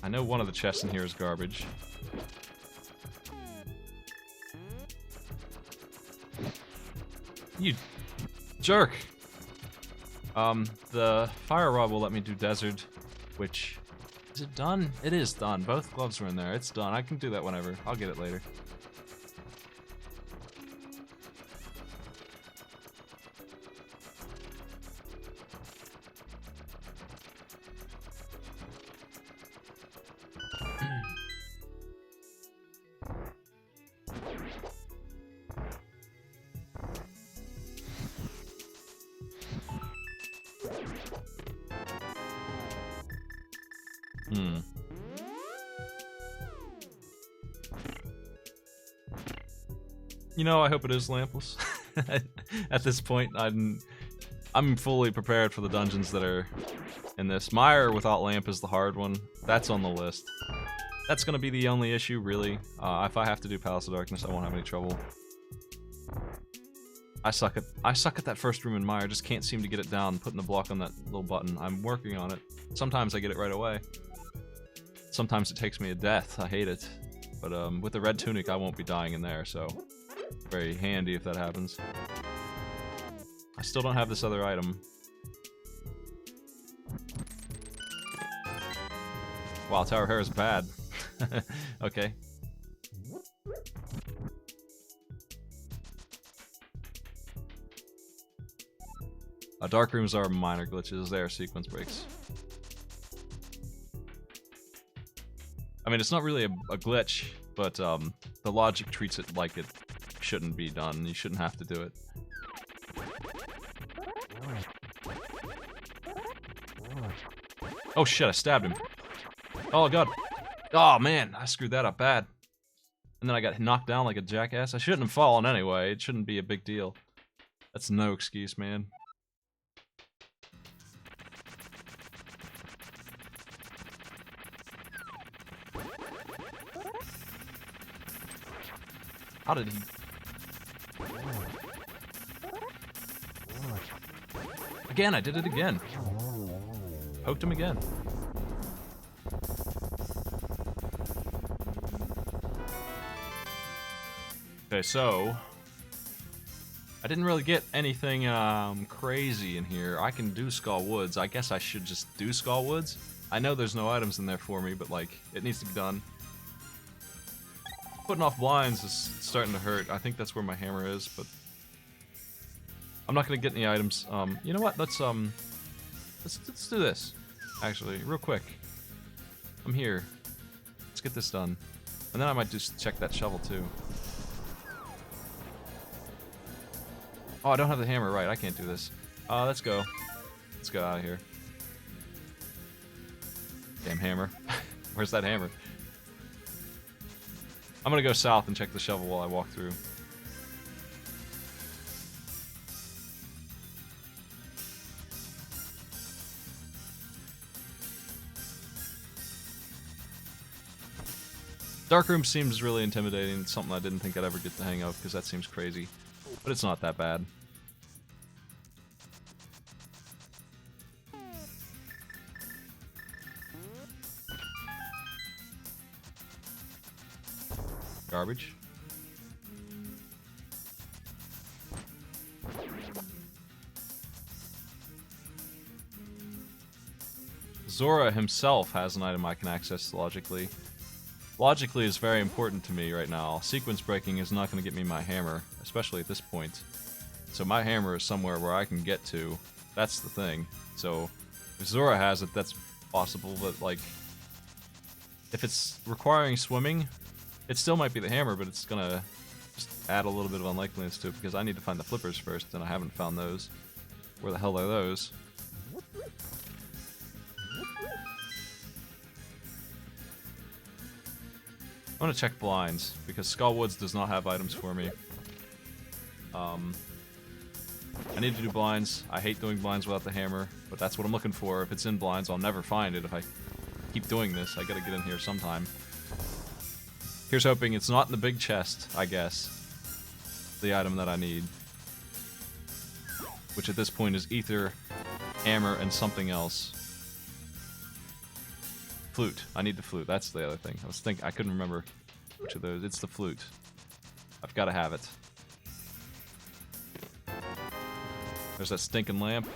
know one of the chests in here is garbage. You jerk! The fire rod will let me do desert, which... Is it done? It is done. Both gloves are in there. It's done. I can do that whenever. I'll get it later. You know, I hope it is lampless. At this point, I'm fully prepared for the dungeons that are in this. Mire without lamp is the hard one. That's on the list. That's gonna be the only issue, really. If I have to do Palace of Darkness, I won't have any trouble. I suck at that first room in Mire. Just can't seem to get it down, putting the block on that little button. I'm working on it. Sometimes I get it right away. Sometimes it takes me a death. I hate it. But with the red tunic, I won't be dying in there, so very handy if that happens. I still don't have this other item. Wow, Tower of Hera is bad. Okay. Dark rooms are minor glitches. They are sequence breaks. I mean, it's not really a glitch, but the logic treats it like it shouldn't be done. You shouldn't have to do it. Oh shit, I stabbed him. Oh god. Oh man, I screwed that up bad. And then I got knocked down like a jackass. I shouldn't have fallen anyway. It shouldn't be a big deal. That's no excuse, man. How did he... Again, I did it again. Poked him again. Okay, so... I didn't really get anything crazy in here. I can do Skull Woods. I guess I should just do Skull Woods. I know there's no items in there for me, but like, it needs to be done. Putting off blinds is starting to hurt. I think that's where my hammer is, but I'm not gonna get any items. You know what? Let's do this. Actually, real quick. I'm here. Let's get this done, and then I might just check that shovel too. Oh, I don't have the hammer. Right, I can't do this. Let's go. Let's go out of here. Damn hammer. Where's that hammer? I'm gonna go south and check the shovel while I walk through. Darkroom seems really intimidating. It's something I didn't think I'd ever get the hang of, because that seems crazy. But it's not that bad. Garbage. Zora himself has an item I can access logically. Logically is very important to me right now. Sequence breaking is not going to get me my hammer, especially at this point. So my hammer is somewhere where I can get to. That's the thing. So if Zora has it, that's possible, but like, if it's requiring swimming, it still might be the hammer, but it's gonna just add a little bit of unlikeliness to it, because I need to find the flippers first, and I haven't found those. Where the hell are those? I'm gonna check blinds, because Skullwoods does not have items for me. I need to do blinds. I hate doing blinds without the hammer, but that's what I'm looking for. If it's in blinds, I'll never find it. If I keep doing this, I gotta get in here sometime. Here's hoping it's not in the big chest, I guess. The item that I need. Which at this point is ether, hammer, and something else. Flute. I need the flute. That's the other thing. I couldn't remember which of those. It's the flute. I've got to have it. There's that stinking lamp.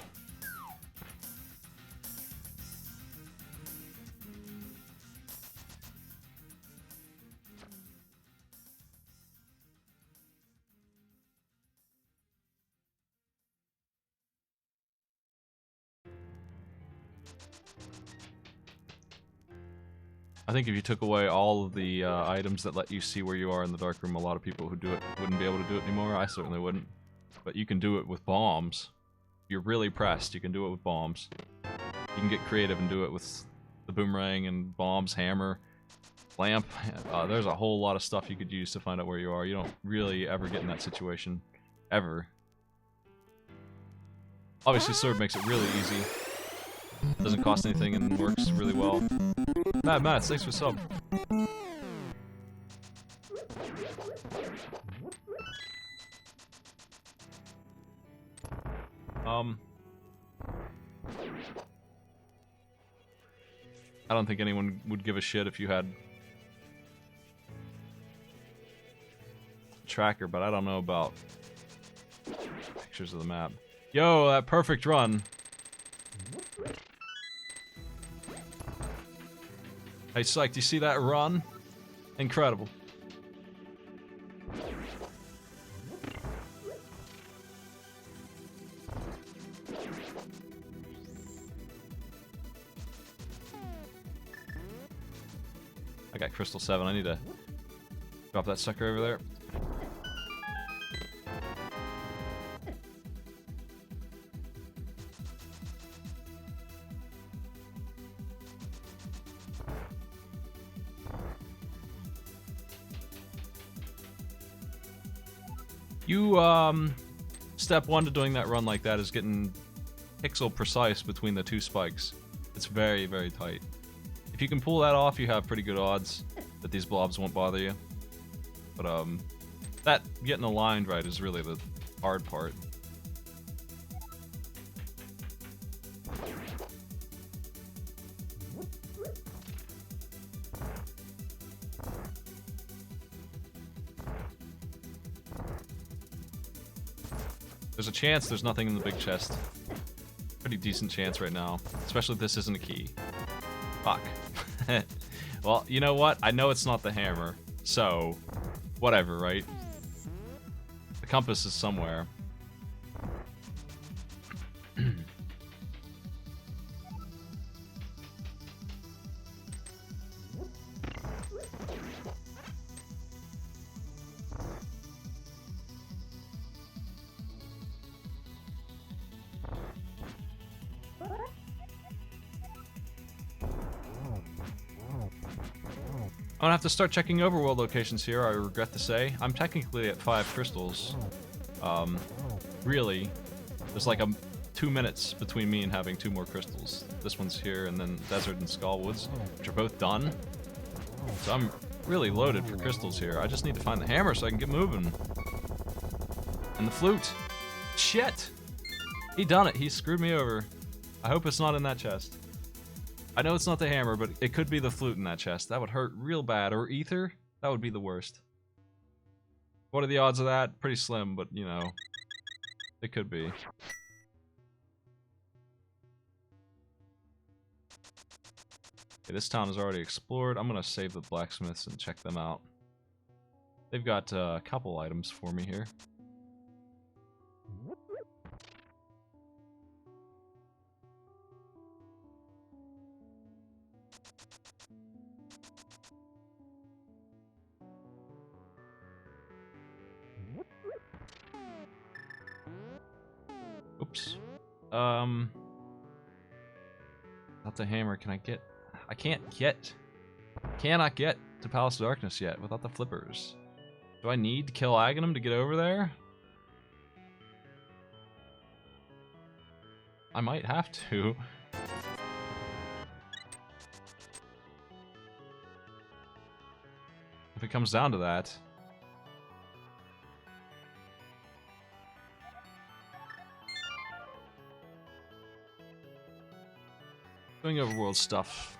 I think if you took away all of the items that let you see where you are in the darkroom, a lot of people who do it wouldn't be able to do it anymore. I certainly wouldn't. But you can do it with bombs. If you're really pressed, you can do it with bombs. You can get creative and do it with the boomerang and bombs, hammer, lamp. There's a whole lot of stuff you could use to find out where you are. You don't really ever get in that situation. Ever. Obviously, sword makes it really easy. Doesn't cost anything and works really well. Matt, thanks for sub. I don't think anyone would give a shit if you had a tracker, but I don't know about pictures of the map. Yo, that perfect run. Hey, Psych, do you see that run? Incredible. I got Crystal 7. I need to drop that sucker over there. Step 1 to doing that run like that is getting pixel precise between the two spikes. It's very, very tight. If you can pull that off, you have pretty good odds that these blobs won't bother you. But, that getting aligned right is really the hard part. There's a chance there's nothing in the big chest. Pretty decent chance right now. Especially if this isn't a key. Fuck. Well, you know what? I know it's not the hammer. So, whatever, right? The compass is somewhere. I'm gonna have to start checking overworld locations here, I regret to say. I'm technically at 5 crystals. Really, there's like 2 minutes between me and having 2 more crystals. This one's here, and then Desert and Skull Woods, which are both done. So I'm really loaded for crystals here. I just need to find the hammer so I can get moving. And the flute. Shit! He done it. He screwed me over. I hope it's not in that chest. I know it's not the hammer, but it could be the flute in that chest. That would hurt real bad. Or ether? That would be the worst. What are the odds of that? Pretty slim, but you know, it could be. Okay, this town is already explored. I'm gonna save the blacksmiths and check them out. They've got a couple items for me here. Oops. Not the hammer. Can I get... I cannot get to Palace of Darkness yet without the flippers. Do I need to kill Aghanim to get over there? I might have to. If it comes down to that. Doing overworld stuff.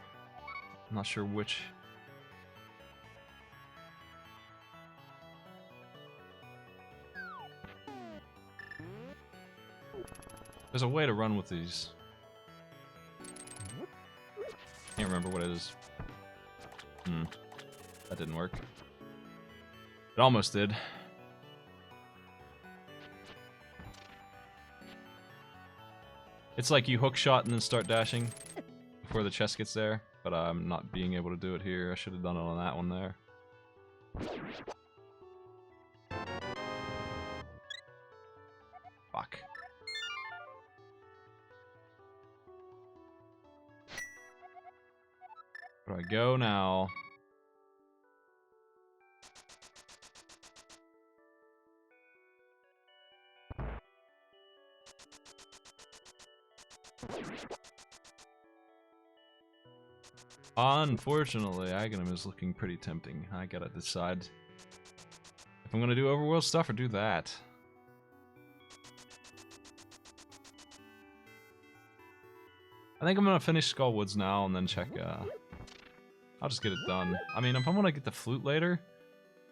I'm not sure which. There's a way to run with these. Can't remember what it is. That didn't work. It almost did. It's like you hook shot and then start dashing before the chest gets there, but I'm not being able to do it here. I should have done it on that one there. Fuck. Where do I go now? Unfortunately, Aghanim is looking pretty tempting. I gotta decide if I'm gonna do overworld stuff or do that. I think I'm gonna finish Skullwoods now and then check, I'll just get it done. I mean, if I'm gonna get the flute later,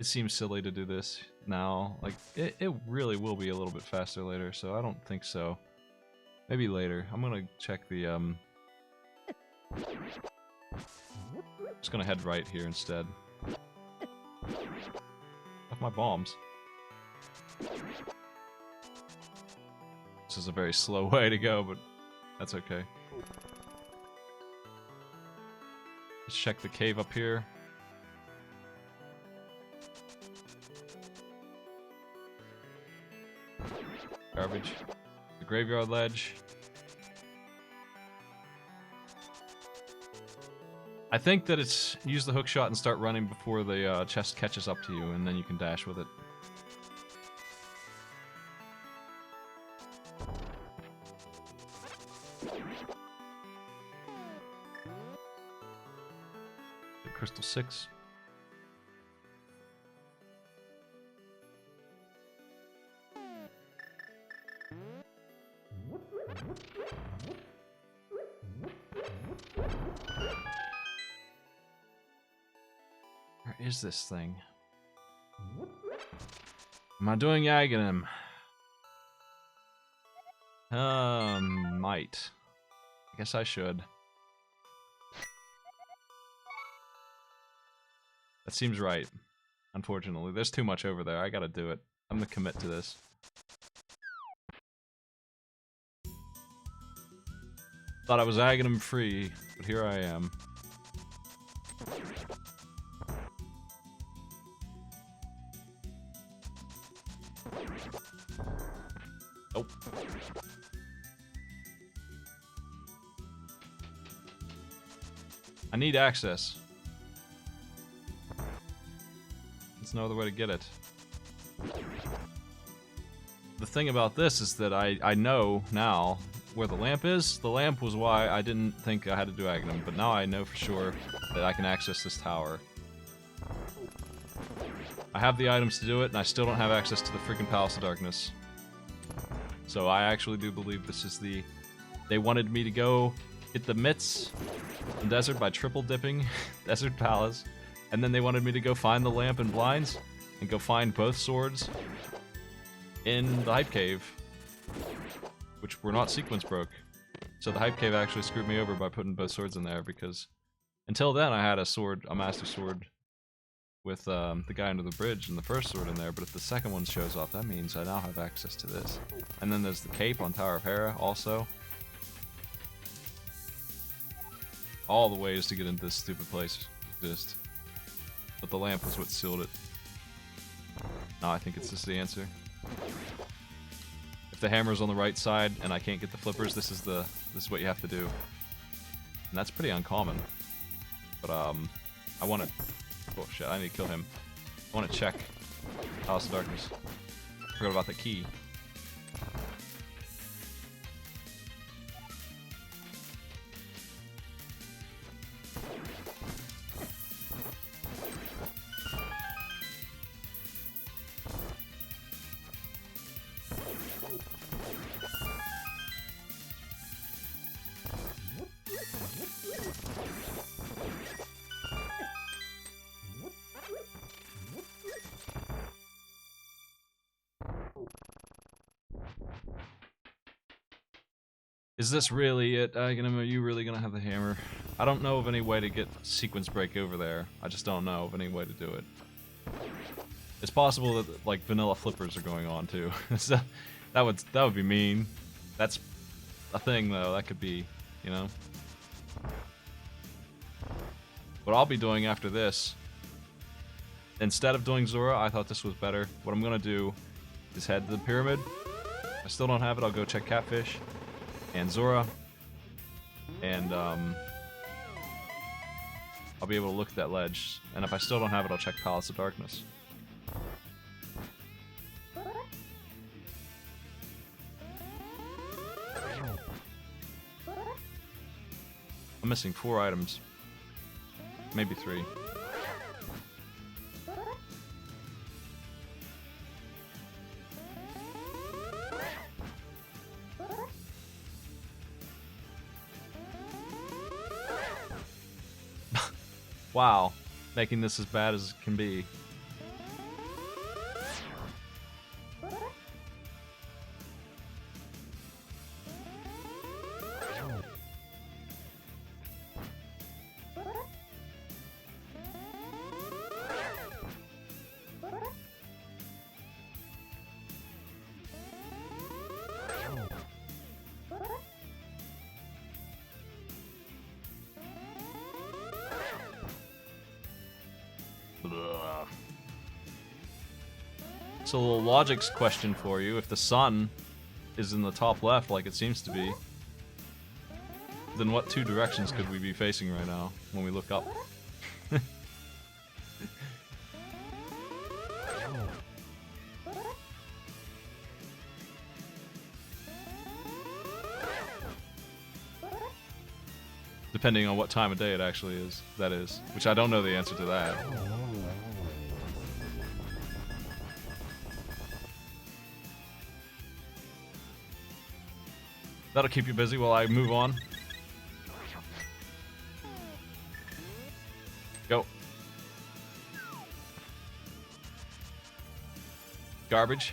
it seems silly to do this now. Like, it really will be a little bit faster later, so I don't think so. Maybe later. I'm gonna check the, just gonna head right here instead. Of my bombs. This is a very slow way to go, but that's okay. Let's check the cave up here. Garbage. The graveyard ledge. I think that it's use the hook shot and start running before the chest catches up to you, and then you can dash with it. Crystal 6. Where is this thing? Am I doing Aghanim? Might. I guess I should. That seems right. Unfortunately, there's too much over there. I gotta do it. I'm gonna commit to this. Thought I was Aghanim free, but here I am. Nope. I need access. no other way to get it. The thing about this is that I know now where the lamp is. The lamp was why I didn't think I had to do Aghanim, but now I know for sure that I can access this tower. I have the items to do it, and I still don't have access to the freaking Palace of Darkness. So I actually do believe this is the... They wanted me to go get the mitts in the desert by triple dipping Desert Palace, and then they wanted me to go find the lamp and blinds, and go find both swords in the Hype Cave, which were not sequence broke. So the Hype Cave actually screwed me over by putting both swords in there, because until then I had a sword, a Master Sword, with the guy under the bridge and the first sword in there, but if the second one shows off, that means I now have access to this. And then there's the cape on Tower of Hera also. All the ways to get into this stupid place exist. But the lamp was what sealed it. No, I think it's just the answer. If the hammer's on the right side and I can't get the flippers, this is what you have to do. And that's pretty uncommon. But I want to... Oh shit, I need to kill him. I want to check Palace of Darkness. Forgot about the key. Is this really it? Are you really gonna have the hammer? I don't know of any way to get sequence break over there. I just don't know of any way to do it. It's possible that like vanilla flippers are going on too. So that would be mean. That's a thing though. That could be, you know. What I'll be doing after this, instead of doing Zora, I thought this was better. What I'm gonna do is head to the pyramid. I still don't have it. I'll go check Catfish and Zora, and I'll be able to look at that ledge, and if I still don't have it, I'll check Palace of Darkness. I'm missing 4 items, maybe 3. Wow, making this as bad as it can be. So a little logics question for you. If the sun is in the top left like it seems to be, then what 2 directions could we be facing right now when we look up? Depending on what time of day it actually is, that is. Which I don't know the answer to that. That'll keep you busy while I move on. Go. Garbage.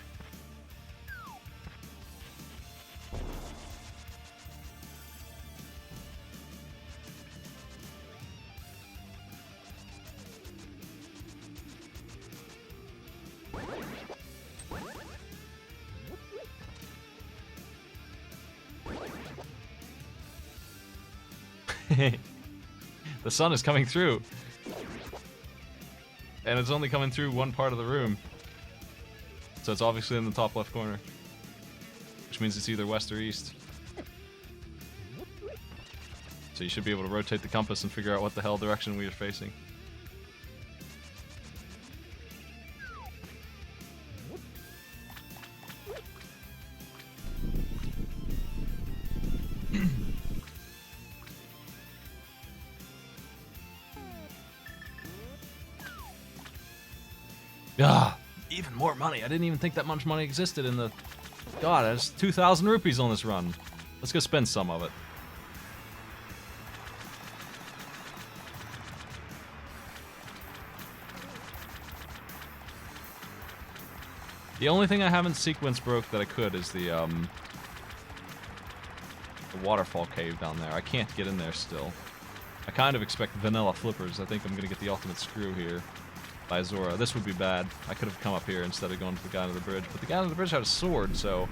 The sun is coming through. And it's only coming through one part of the room. So it's obviously in the top left corner. Which means it's either west or east. So you should be able to rotate the compass and figure out what the hell direction we are facing. Ah, even more money. I didn't even think that much money existed in the... God, there's 2,000 rupees on this run. Let's go spend some of it. The only thing I haven't sequence broke that I could is the waterfall cave down there. I can't get in there still. I kind of expect vanilla flippers. I think I'm gonna get the ultimate screw here by Zora. This would be bad. I could have come up here instead of going to the guy under the bridge, but the guy under the bridge had a sword, so...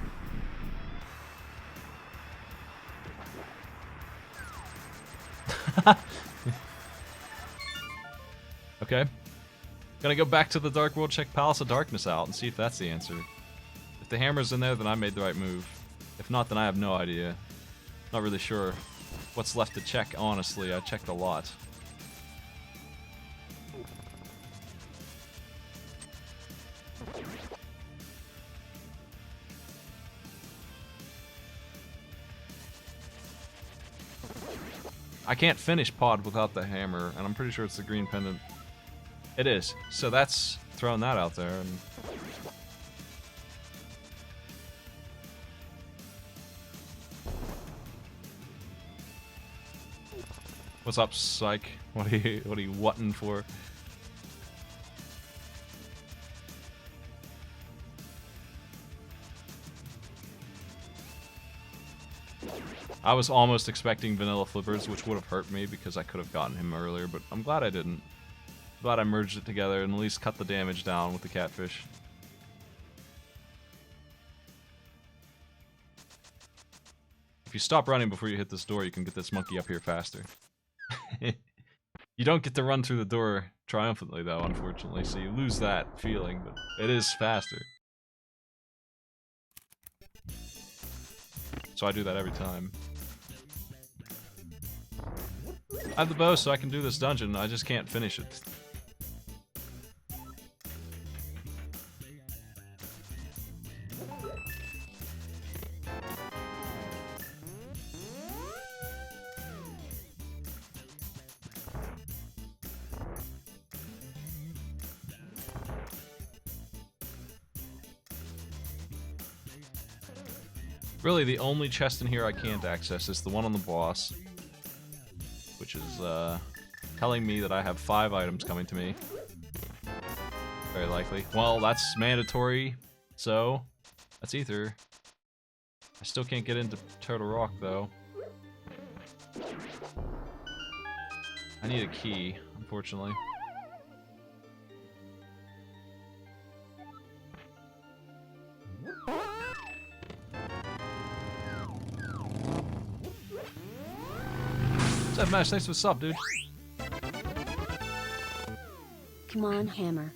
Okay. Gonna go back to the Dark World, check Palace of Darkness out, and see if that's the answer. If the hammer's in there, then I made the right move. If not, then I have no idea. Not really sure what's left to check, honestly. I checked a lot. I can't finish Pod without the hammer, and I'm pretty sure it's the green pendant. It is. So that's throwing that out there. And what's up, Psych? What are you whatting for? I was almost expecting vanilla flippers, which would have hurt me because I could have gotten him earlier, but I'm glad I didn't. Glad I merged it together and at least cut the damage down with the catfish. If you stop running before you hit this door, you can get this monkey up here faster. You don't get to run through the door triumphantly, though, unfortunately, so you lose that feeling, but it is faster. So I do that every time. I have the bow, so I can do this dungeon, I just can't finish it. Really, the only chest in here I can't access is the one on the boss, which is telling me that I have 5 items coming to me. Very likely. Well, that's mandatory, so that's ether. I still can't get into Turtle Rock, though. I need a key, unfortunately. What's up, Mash? Thanks for the sub, dude. Come on, hammer.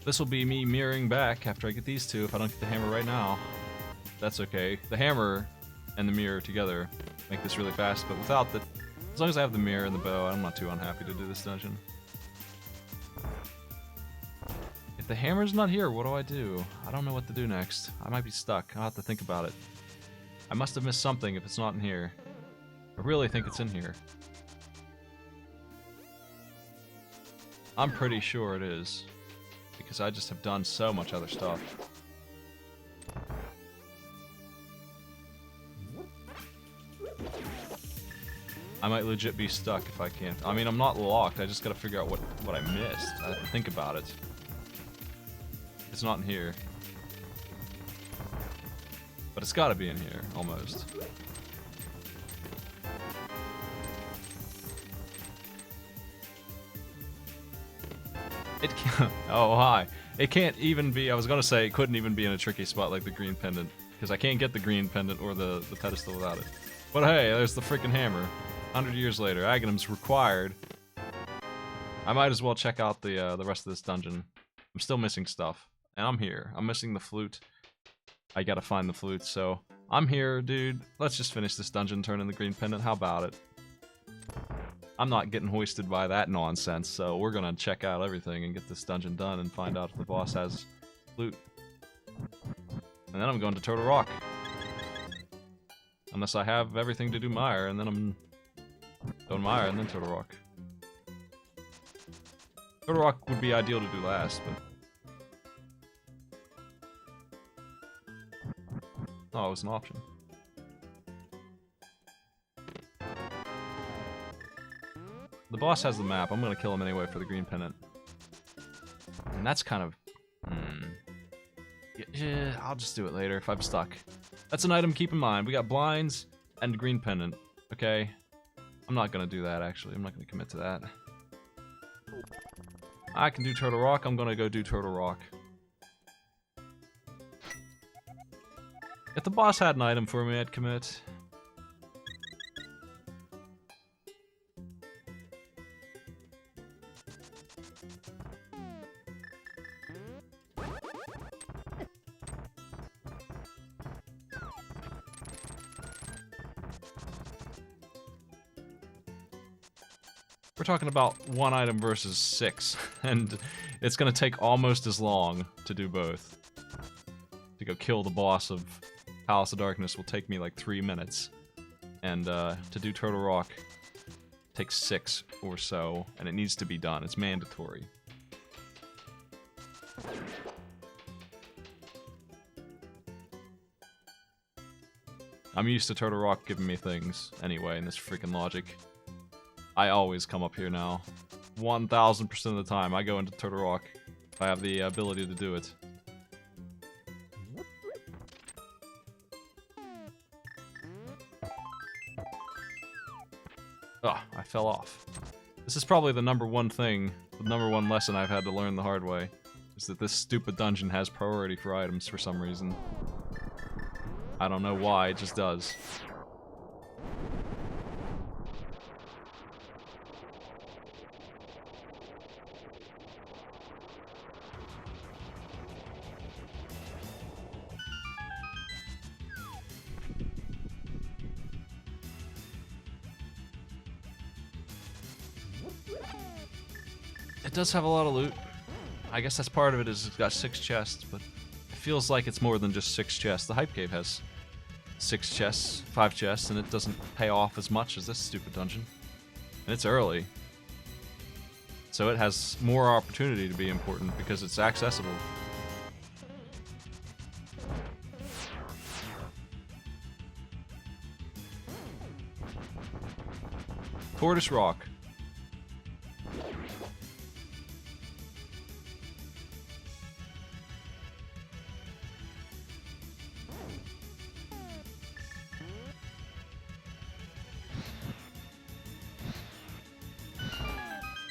This will be me mirroring back after I get these two if I don't get the hammer right now. That's okay. The hammer and the mirror together make this really fast, but without the... As long as I have the mirror and the bow, I'm not too unhappy to do this dungeon. If the hammer's not here, what do I do? I don't know what to do next. I might be stuck. I'll have to think about it. I must have missed something if it's not in here. I really think it's in here. I'm pretty sure it is, because I just have done so much other stuff. I might legit be stuck if I can't. I mean, I'm not locked, I just gotta figure out what I missed. I have to think about it. It's not in here. But it's gotta be in here, almost. It can't. Oh, hi. It can't even be. I was gonna say it couldn't even be in a tricky spot like the green pendant, because I can't get the green pendant or the pedestal without it. But hey, there's the freaking hammer. 100 years later, Aghanim's required. I might as well check out the rest of this dungeon. I'm still missing stuff. And I'm here. I'm missing the flute. I gotta find the flute, so... I'm here, dude. Let's just finish this dungeon, turn in the green pendant. How about it? I'm not getting hoisted by that nonsense, so we're gonna check out everything and get this dungeon done and find out if the boss has flute. And then I'm going to Turtle Rock. Unless I have everything to do Mire, and then I'm doing Mire and then Turtle Rock. Turtle Rock would be ideal to do last, but... Oh, it was an option. The boss has the map. I'm gonna kill him anyway for the green pendant. And that's kind of... Yeah, I'll just do it later if I'm stuck. That's an item to keep in mind. We got blinds and green pendant. Okay? I'm not gonna do that, actually. I'm not gonna commit to that. I can do Turtle Rock. I'm gonna go do Turtle Rock. If the boss had an item for me, I'd commit. We're talking about one item versus 6, and it's gonna take almost as long to do both. To go kill the boss of Palace of Darkness will take me like 3 minutes, and to do Turtle Rock takes 6 or so, and it needs to be done. It's mandatory. I'm used to Turtle Rock giving me things anyway in this freaking logic. I always come up here now. 1000% of the time I go into Turtle Rock if I have the ability to do it. Ugh, I fell off. This is probably the #1 thing, the #1 lesson I've had to learn the hard way, is that this stupid dungeon has priority for items for some reason. I don't know why, it just does. It does have a lot of loot. I guess that's part of it, is it's got 6 chests, but it feels like it's more than just 6 chests. The Hype Cave has 6 chests, 5 chests, and it doesn't pay off as much as this stupid dungeon. And it's early. So it has more opportunity to be important because it's accessible. Tortoise Rock.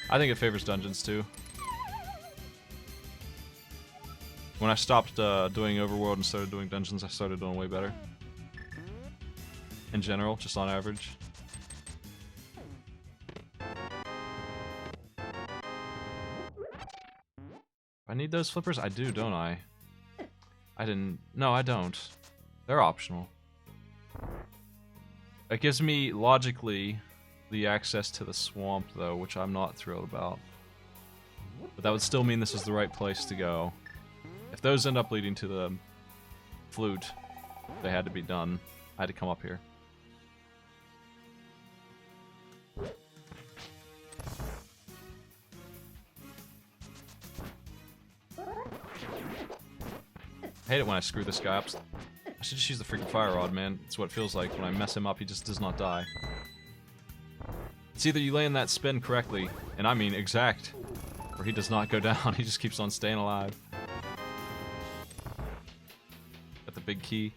I think it favors dungeons too. When I stopped doing Overworld and started doing dungeons, I started doing way better. In general, just on average. I need those flippers? I do, don't I? I didn't... No, I don't. They're optional. It gives me, logically, the access to the swamp, though, which I'm not thrilled about. But that would still mean this is the right place to go. If those end up leading to the flute, they had to be done. I had to come up here. I hate it when I screw this guy up. I should just use the freaking fire rod, man. It's what it feels like. When I mess him up, he just does not die. It's either you land that spin correctly, and I mean exact, or he does not go down. He just keeps on staying alive. Got the big key.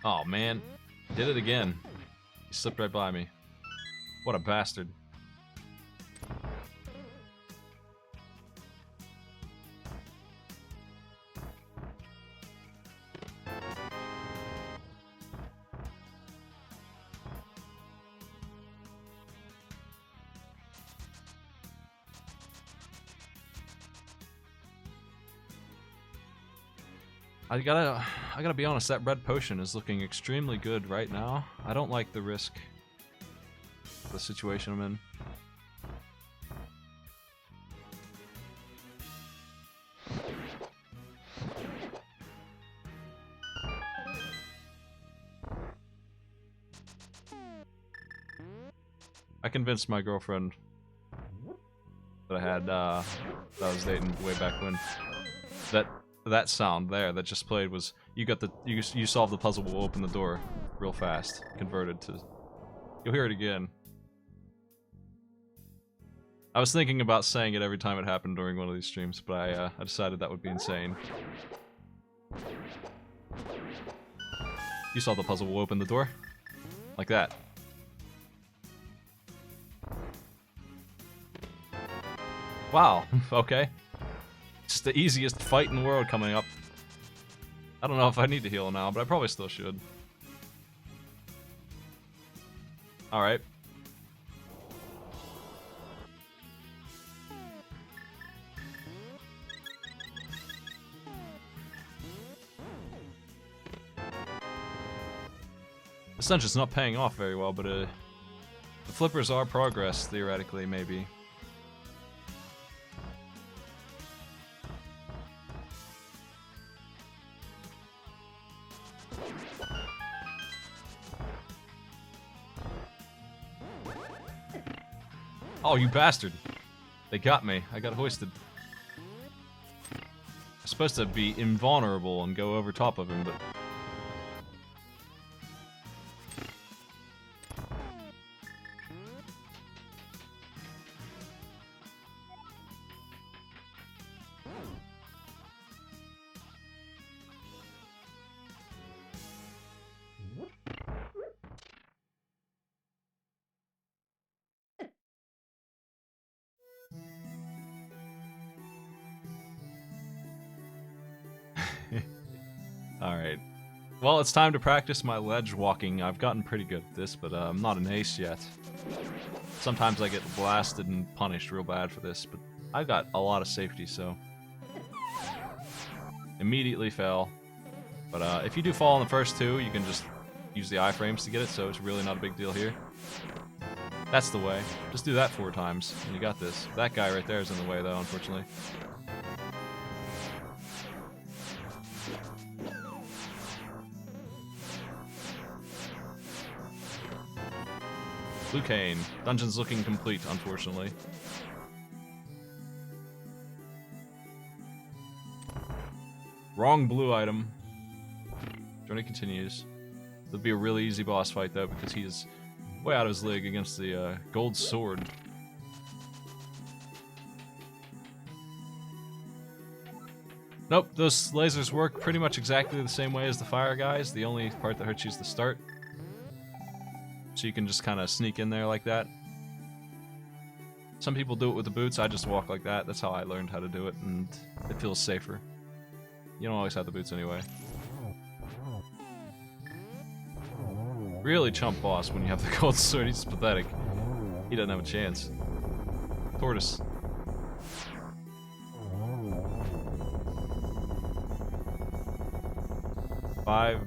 Oh man, did it again. He slipped right by me. What a bastard. I gotta be honest, that red potion is looking extremely good right now. I don't like the risk, the situation I'm in. I convinced my girlfriend that I had, that I was dating way back when, that sound there that just played was, you solve the puzzle, we'll open the door real fast, converted to, you'll hear it again. I was thinking about saying it every time it happened during one of these streams, but I decided that would be insane. You solve the puzzle, we'll open the door. Like that. Wow, okay. It's the easiest fight in the world coming up. I don't know if I need to heal now, but I probably still should. Alright. This dungeon's not paying off very well, but the flippers are progress, theoretically, maybe. Oh, you bastard. They got me. I got hoisted. I'm supposed to be invulnerable and go over top of him, but... Alright. Well, it's time to practice my ledge walking. I've gotten pretty good at this, but I'm not an ace yet. Sometimes I get blasted and punished real bad for this, but I've got a lot of safety, so... Immediately fell. But if you do fall on the first two, you can just use the iframes to get it, so it's really not a big deal here. That's the way. Just do that 4 times, and you got this. That guy right there is in the way, though, unfortunately. Blue cane. Dungeon's looking complete, unfortunately. Wrong blue item. Journey continues. It'll be a really easy boss fight, though, because he is way out of his league against the gold sword. Nope, those lasers work pretty much exactly the same way as the fire guys. The only part that hurts you is the start. So you can just kind of sneak in there like that. Some people do it with the boots, I just walk like that. That's how I learned how to do it, and it feels safer. You don't always have the boots anyway. Really chump boss when you have the gold sword, he's pathetic. He doesn't have a chance. Tortoise. Five,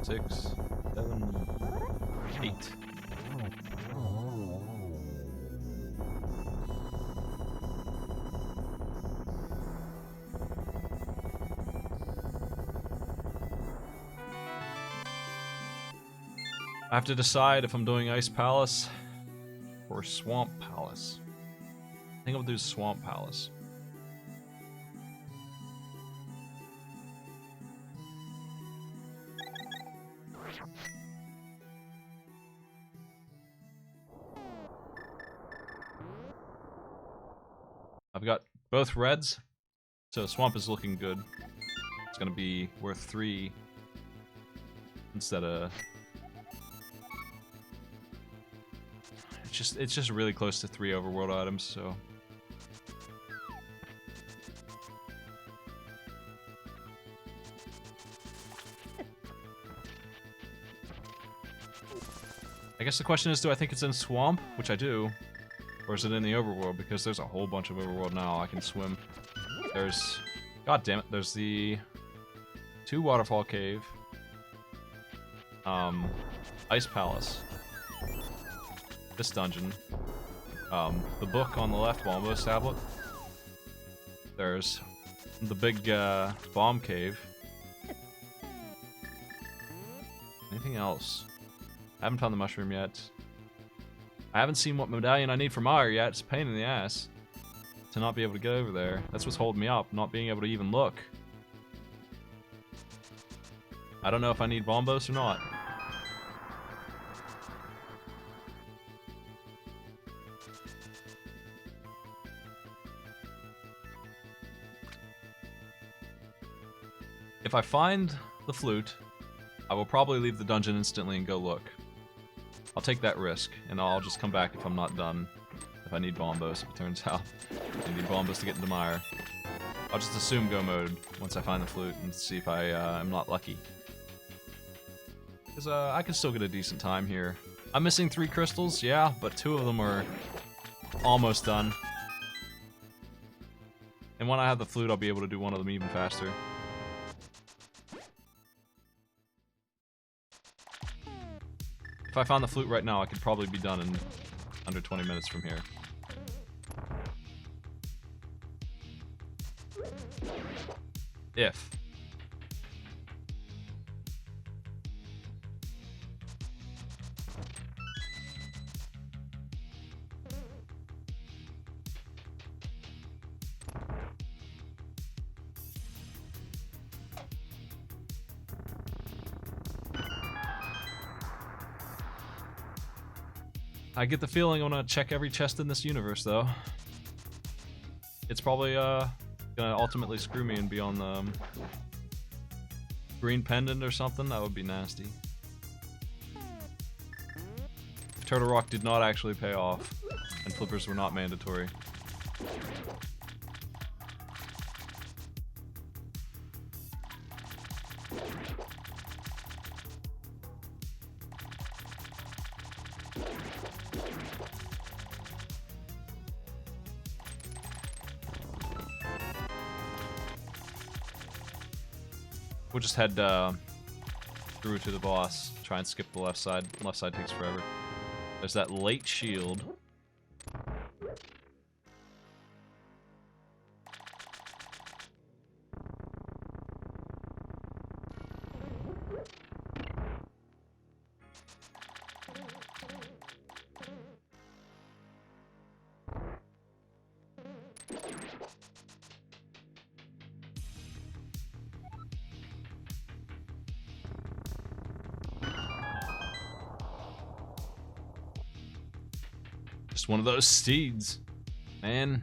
6, 7, 8. I have to decide if I'm doing Ice Palace or Swamp Palace. I think I'll do Swamp Palace. I've got both reds, so Swamp is looking good. It's gonna be worth 3 instead of... It's just really close to 3 overworld items, so... I guess the question is, do I think it's in Swamp? Which I do. Or is it in the overworld? Because there's a whole bunch of overworld now I can swim. There's... God damn it, there's the... 2 Waterfall Cave. Ice Palace. This dungeon. The book on the left, Wombo's Tablet. There's the big bomb cave. Anything else? I haven't found the mushroom yet. I haven't seen what medallion I need for Meyer yet. It's a pain in the ass to not be able to get over there. That's what's holding me up, not being able to even look. I don't know if I need Bombos or not. If I find the flute, I will probably leave the dungeon instantly and go look. I'll take that risk, and I'll just come back if I'm not done. If I need Bombos, if it turns out I need Bombos to get into Mire. I'll just assume go mode once I find the flute and see if I am not lucky. Because I can still get a decent time here. I'm missing 3 crystals, yeah, but 2 of them are almost done. And when I have the flute, I'll be able to do one of them even faster. If I found the flute right now, I could probably be done in under 20 minutes from here. If. I get the feeling I'm gonna check every chest in this universe, though. It's probably gonna ultimately screw me and be on the green pendant or something. That would be nasty. If Turtle Rock did not actually pay off, and flippers were not mandatory. We'll just head through to the boss, try and skip the left side. Left side takes forever. There's that late shield. Just one of those steeds, man.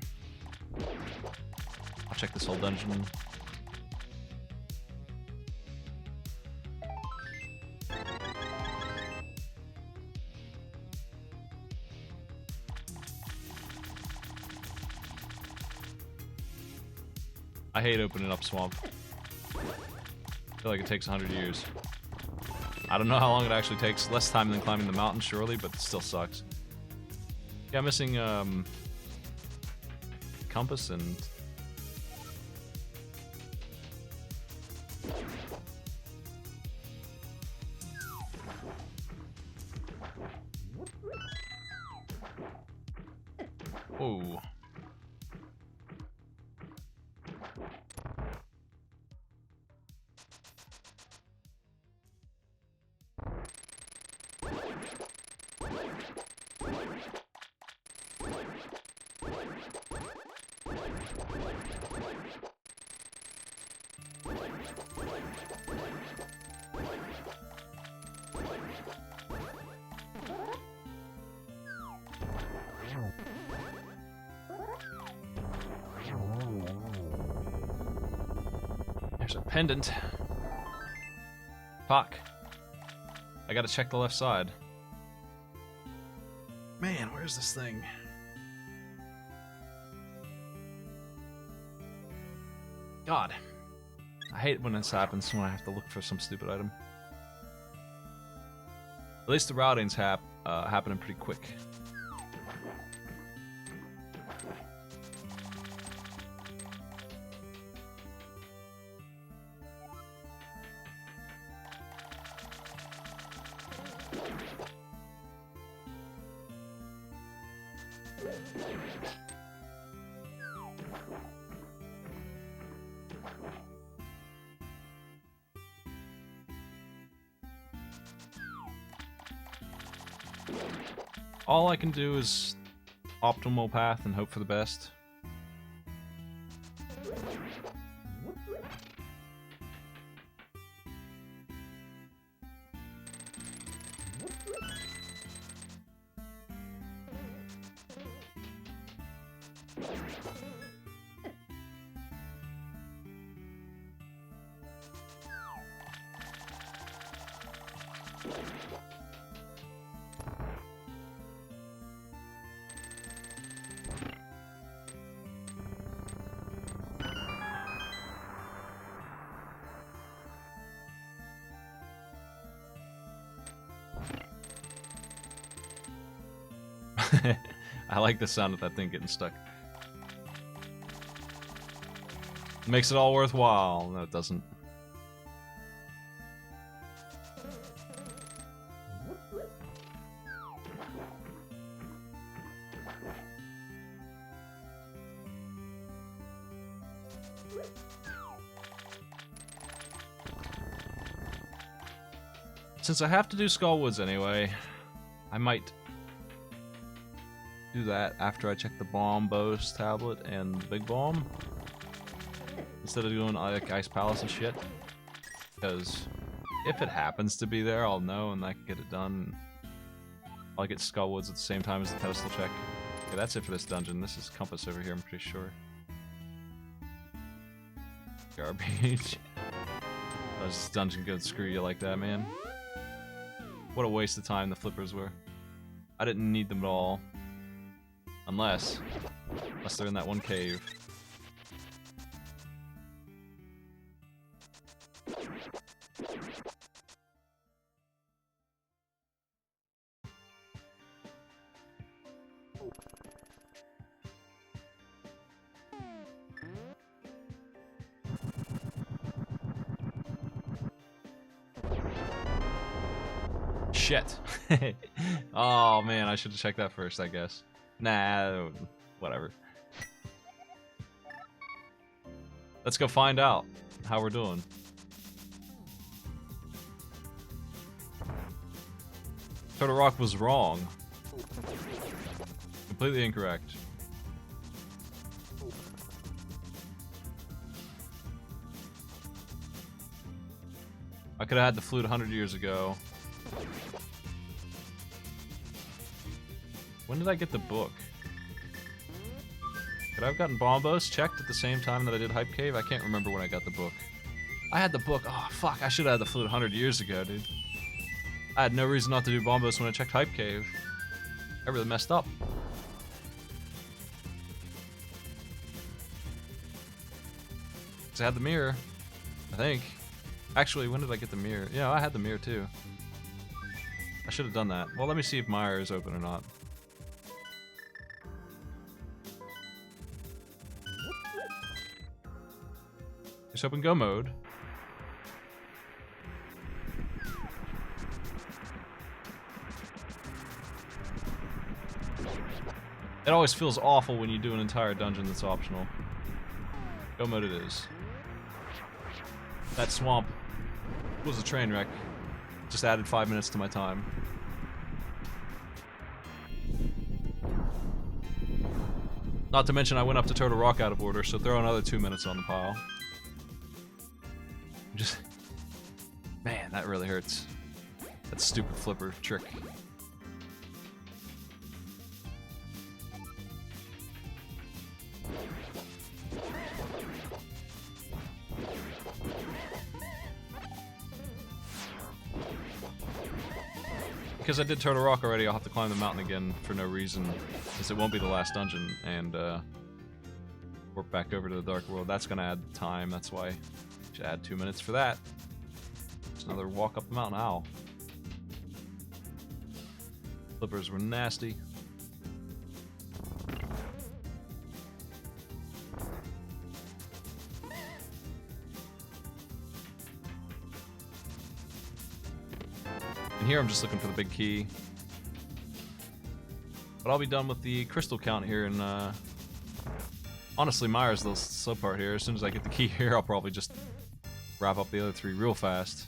I'll check this whole dungeon. I hate opening up Swamp. I feel like it takes 100 years. I don't know how long it actually takes. Less time than climbing the mountain, surely, but it still sucks. Yeah, I'm missing compass and whoa. There's a pendant. Fuck. I gotta check the left side. Man, where's this thing? God. I hate when this happens, when I have to look for some stupid item. At least the routing's happening pretty quick. All I can do is optimal path and hope for the best. I like the sound of that thing getting stuck. Makes it all worthwhile. No, it doesn't. Since I have to do Skullwoods anyway, I might do that after I check the Bombos tablet and the Big Bomb, instead of doing like Ice Palace and shit. Because if it happens to be there, I'll know and I can get it done. I'll get Skullwoods at the same time as the pedestal check. Okay, that's it for this dungeon. This is Compass over here, I'm pretty sure. Garbage. Oh, this dungeon could screw you like that, man. What a waste of time the flippers were. I didn't need them at all. Unless they're in that one cave. Shit. Oh man, I should have checked that first, I guess. Nah, whatever. Let's go find out how we're doing. Turtle Rock was wrong. Completely incorrect. I could have had the flute 100 years ago. When did I get the book? Could I have gotten Bombos checked at the same time that I did Hype Cave? I can't remember when I got the book. I had the book. Oh, fuck. I should have had the flute 100 years ago, dude. I had no reason not to do Bombos when I checked Hype Cave. I really messed up. Because I had the mirror, I think. Actually, when did I get the mirror? Yeah, I had the mirror too. I should have done that. Well, let me see if Meyer is open or not. Just open go mode. It always feels awful when you do an entire dungeon that's optional. Go mode it is. That swamp was a train wreck. Just added 5 minutes to my time. Not to mention I went up to Turtle Rock out of order, so throw another 2 minutes on the pile. Just... Man, that really hurts. That stupid flipper trick. because I did Turtle Rock already, I'll have to climb the mountain again for no reason, since it won't be the last dungeon, and warp back over to the Dark World. That's gonna add time, that's why I should add 2 minutes for that. It's another walk up the mountain. Ow. Flippers were nasty. And here I'm just looking for the big key. But I'll be done with the crystal count here, and honestly, Myra's the slow part here. As soon as I get the key here, I'll probably just wrap up the other 3 real fast.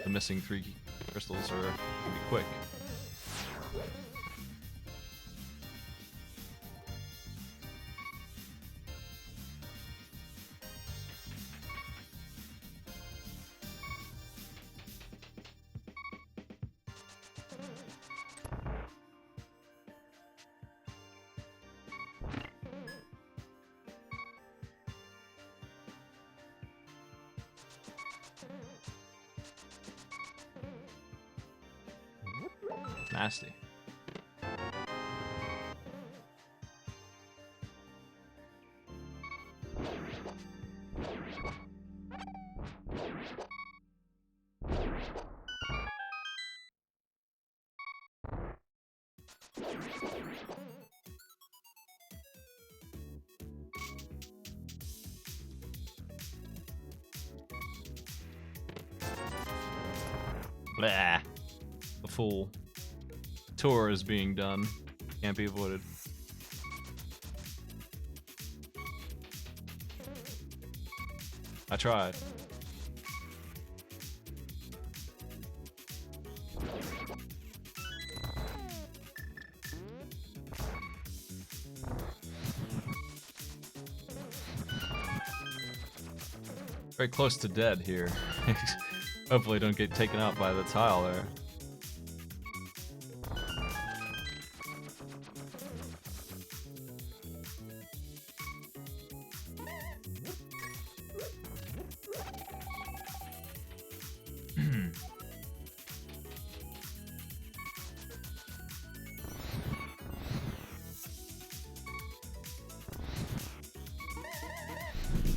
The missing 3 crystals are gonna be quick. Nasty. Blah. The fool. Tour is being done. Can't be avoided. I tried. Very close to dead here. Hopefully don't get taken out by the tile there.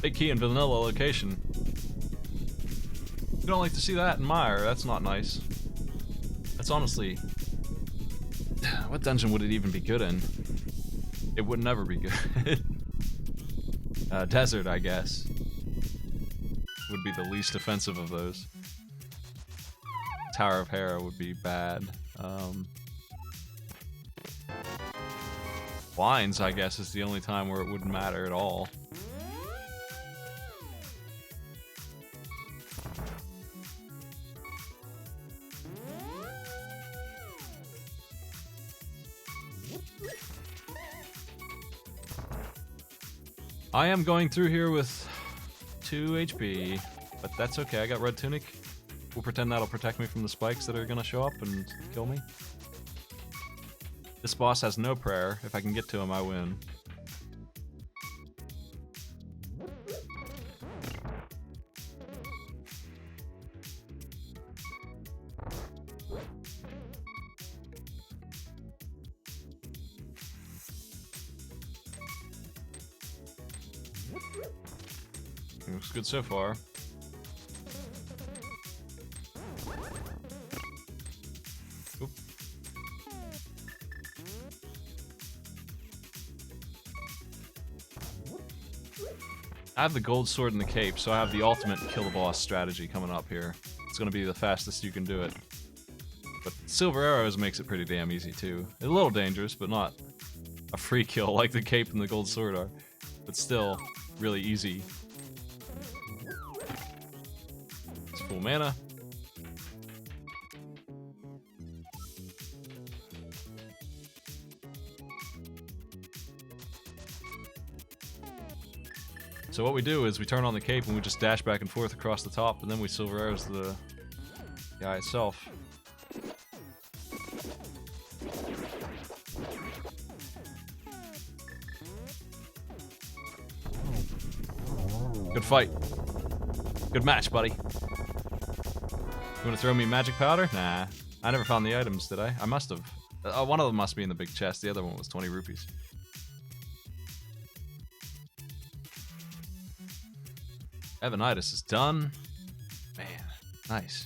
Big key in vanilla location. You don't like to see that in Mire. That's not nice. That's honestly... What dungeon would it even be good in? It would never be good. Desert, I guess. Would be the least offensive of those. Tower of Hera would be bad. Lines, I guess, is the only time where it wouldn't matter at all. I am going through here with 2 HP, but that's okay. I got Red Tunic. We'll pretend that'll protect me from the spikes that are gonna show up and kill me. This boss has no prayer. If I can get to him, I win. Looks good so far. Oop. I have the gold sword and the cape, so I have the ultimate kill the boss strategy coming up here. It's gonna be the fastest you can do it. But silver arrows makes it pretty damn easy too. It's a little dangerous, but not a free kill like the cape and the gold sword are. But still, really easy. It's full mana. So what we do is we turn on the cape and we just dash back and forth across the top, and then we silver arrows the guy itself. Good fight. Good match, buddy. You want to throw me magic powder? Nah. I never found the items, did I? I must have. One of them must be in the big chest. The other one was 20 rupees. Evanitis is done. Man, nice.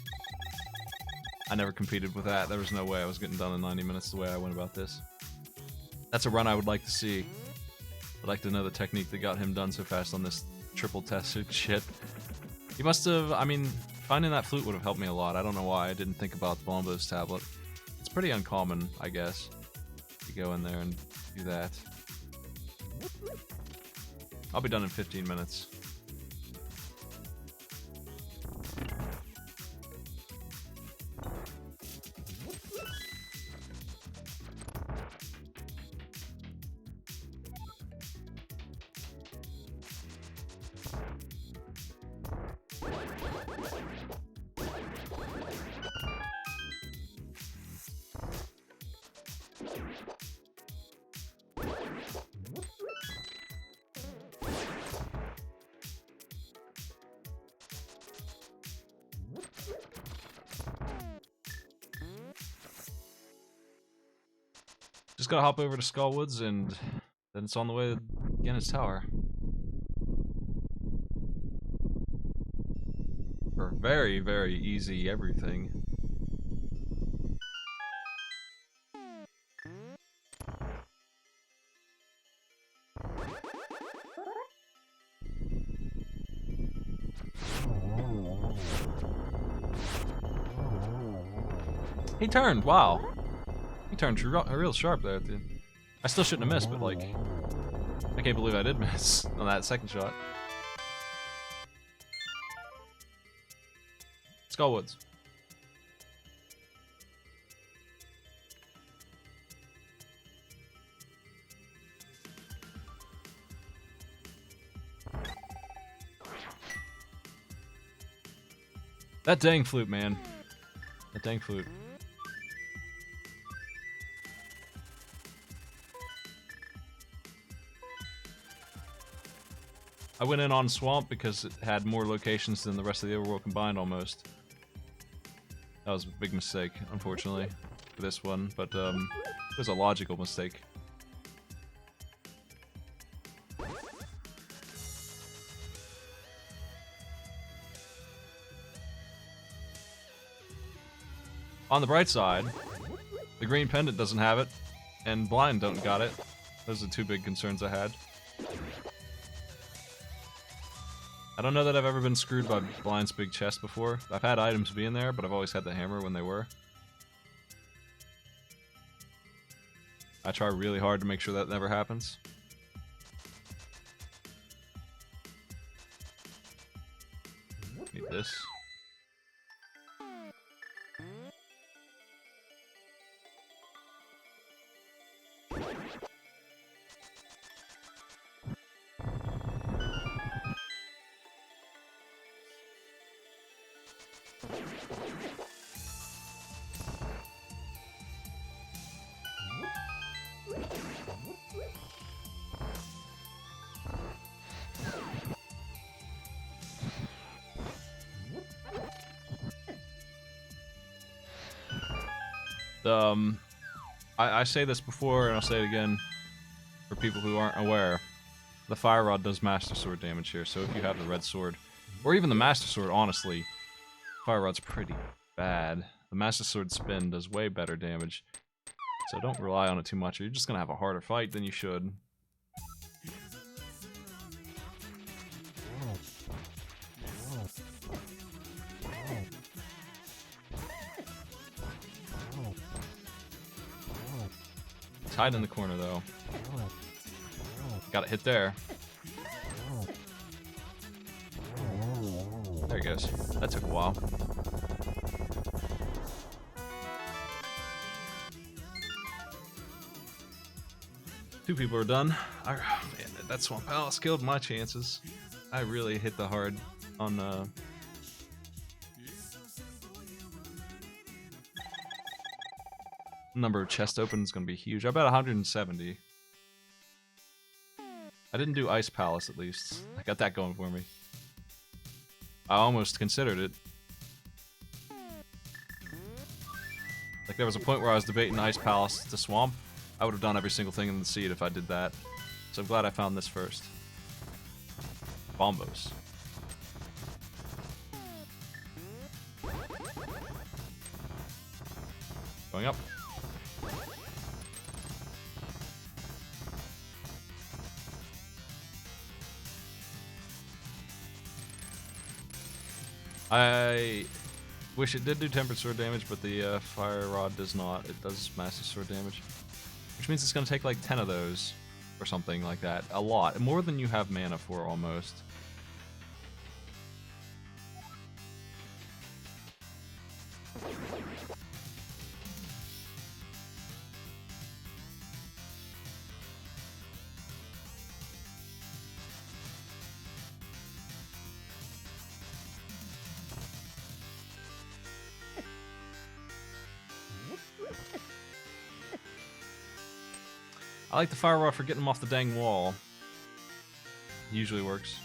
I never competed with that. There was no way I was getting done in 90 minutes the way I went about this. That's a run I would like to see. I'd like to know the technique that got him done so fast on this triple tested shit. He must have, I mean, finding that flute would have helped me a lot. I don't know why I didn't think about the Blombo's tablet. It's pretty uncommon, I guess. You go in there and do that. I'll be done in 15 minutes. Just gotta hop over to Skullwoods and then it's on the way to Ganon's Tower. For very, very easy everything. He turned, wow. He turned real sharp there at the end. I still shouldn't have missed, but like, I can't believe I did miss on that second shot. Skullwoods. That dang flute, man. That dang flute. I went in on Swamp because it had more locations than the rest of the overworld combined almost. That was a big mistake, unfortunately, for this one, but it was a logical mistake. On the bright side, the green pendant doesn't have it, and blind don't got it. Those are two big concerns I had. I don't know that I've ever been screwed by blind's big chest before. I've had items be in there, but I've always had the hammer when they were. I try really hard to make sure that never happens. Need this. I say this before and I'll say it again for people who aren't aware. The Fire Rod does Master Sword damage here, so if you have the Red Sword, or even the Master Sword, honestly, Fire Rod's pretty bad. The Master Sword spin does way better damage, so don't rely on it too much or you're just gonna have a harder fight than you should. It's hide in the corner though. Got it hit there. There he goes. That took a while. Two people are done. Man, that Swamp Palace killed my chances. I really hit the hard on number of chest opens is going to be huge. I bet 170. I didn't do Ice Palace at least. I got that going for me. I almost considered it. Like, there was a point where I was debating Ice Palace to Swamp. I would have done every single thing in the seed if I did that. So I'm glad I found this first. Bombos. Going up. I wish it did do tempered sword damage, but the fire rod does not. It does massive sword damage. Which means it's going to take like 10 of those or something like that. A lot. More than you have mana for almost. I like the fire rod for getting him off the dang wall. Usually works.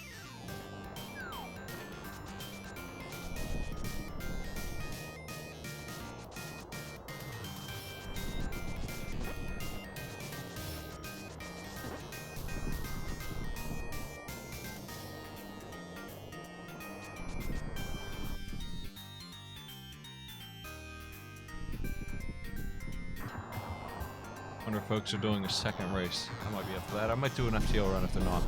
Wonder if folks are doing a second race. I might be up for that. I might do an FTL run if they're not.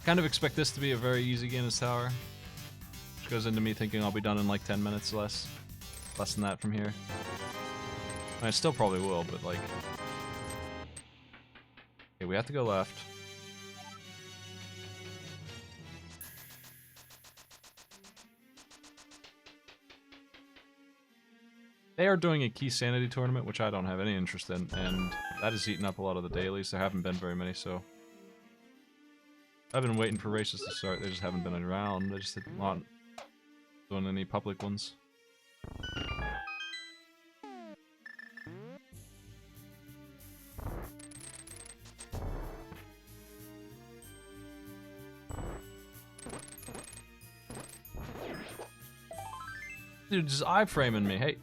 Kind of expect this to be a very easy Ganon's Tower. Which goes into me thinking I'll be done in like 10 minutes less. Less than that from here. I still probably will, but like... Okay, we have to go left. They are doing a key sanity tournament, which I don't have any interest in, and that has eaten up a lot of the dailies. There haven't been very many, so... I've been waiting for races to start, they just haven't been around. They just not doing any public ones. Dude, just iframing me, hey.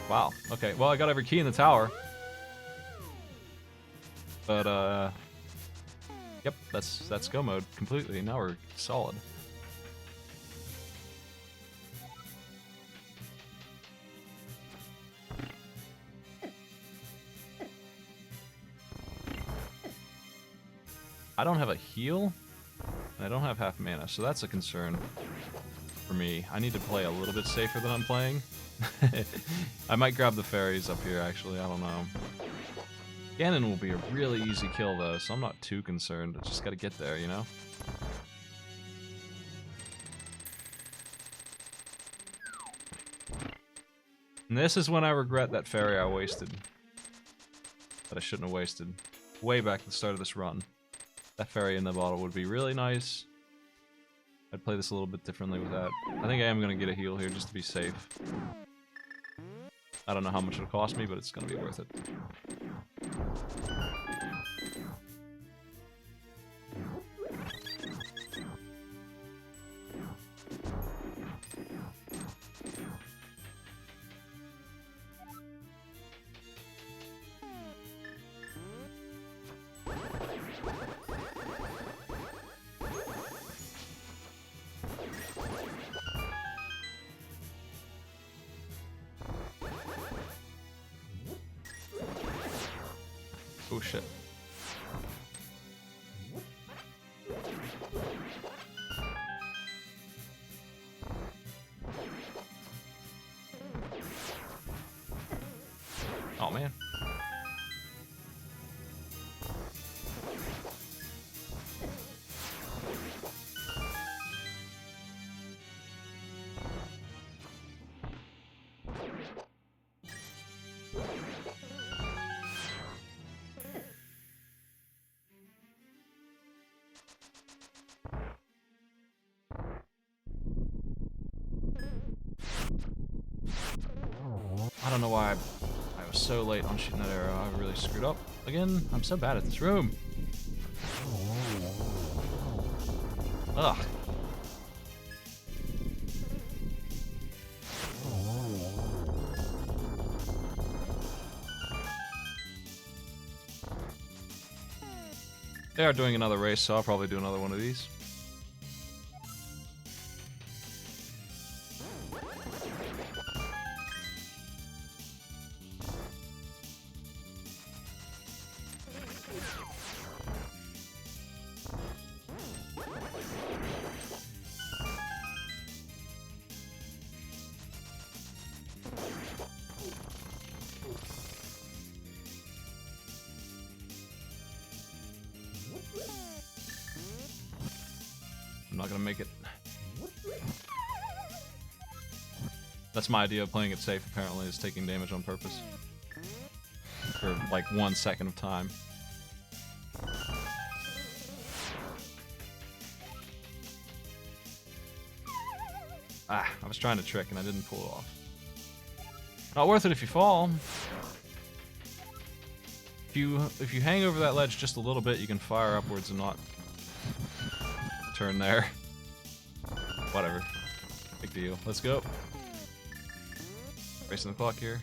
Wow, okay, well I got every key in the tower. But, yep, that's go mode completely. Now we're solid. I don't have a heal, and I don't have half mana, so that's a concern for me. I need to play a little bit safer than I'm playing. I might grab the fairies up here, actually, I don't know. Ganon will be a really easy kill, though, so I'm not too concerned. I just gotta get there, you know? And this is when I regret that fairy I wasted. That I shouldn't have wasted. Way back at the start of this run. That fairy in the bottle would be really nice. I'd play this a little bit differently with that. I think I am gonna get a heal here just to be safe. I don't know how much it'll cost me, but it's gonna be worth it. Oh shit. Oh man. I don't know why I was so late on shooting that arrow. I really screwed up. Again, I'm so bad at this room. Ugh. They are doing another race, so I'll probably do another one of these. I'm not gonna make it. That's my idea of playing it safe, apparently, is taking damage on purpose. For like 1 second of time. Ah, I was trying to trick and I didn't pull it off. Not worth it if you fall. If you hang over that ledge just a little bit, you can fire upwards and not turn there. Whatever. Big deal. Let's go. Racing the clock here.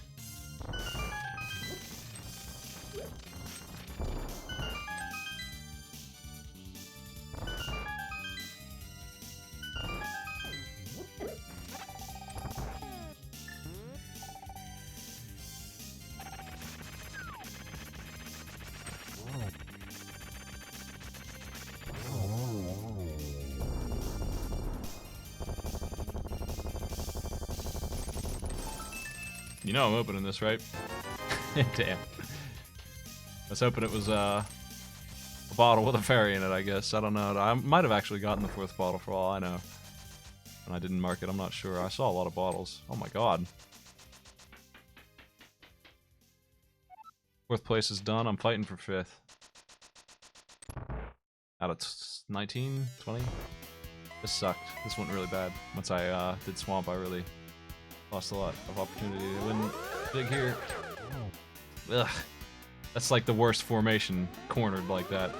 You know I'm opening this, right? Damn. Let's hoping it was a bottle with a fairy in it, I guess. I don't know. I might have actually gotten the 4th bottle for all I know. And I didn't mark it, I'm not sure. I saw a lot of bottles. Oh my god. 4th place is done. I'm fighting for 5th. Out of 19, 20? This sucked. This went really bad. Once I did Swamp, I really lost a lot of opportunity to win big here. Ugh. That's like the worst formation, cornered like that.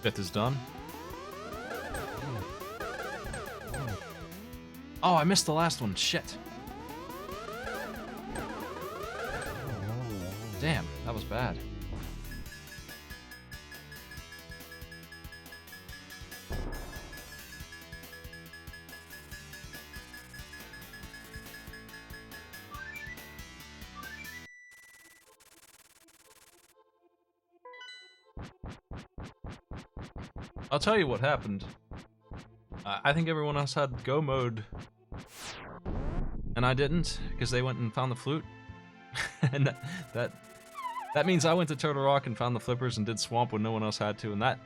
5th is done. Oh, I missed the last one. Shit. Damn, that was bad. I'll tell you what happened. I think everyone else had go mode, and I didn't, because they went and found the flute. And that means I went to Turtle Rock and found the flippers and did Swamp when no one else had to, and that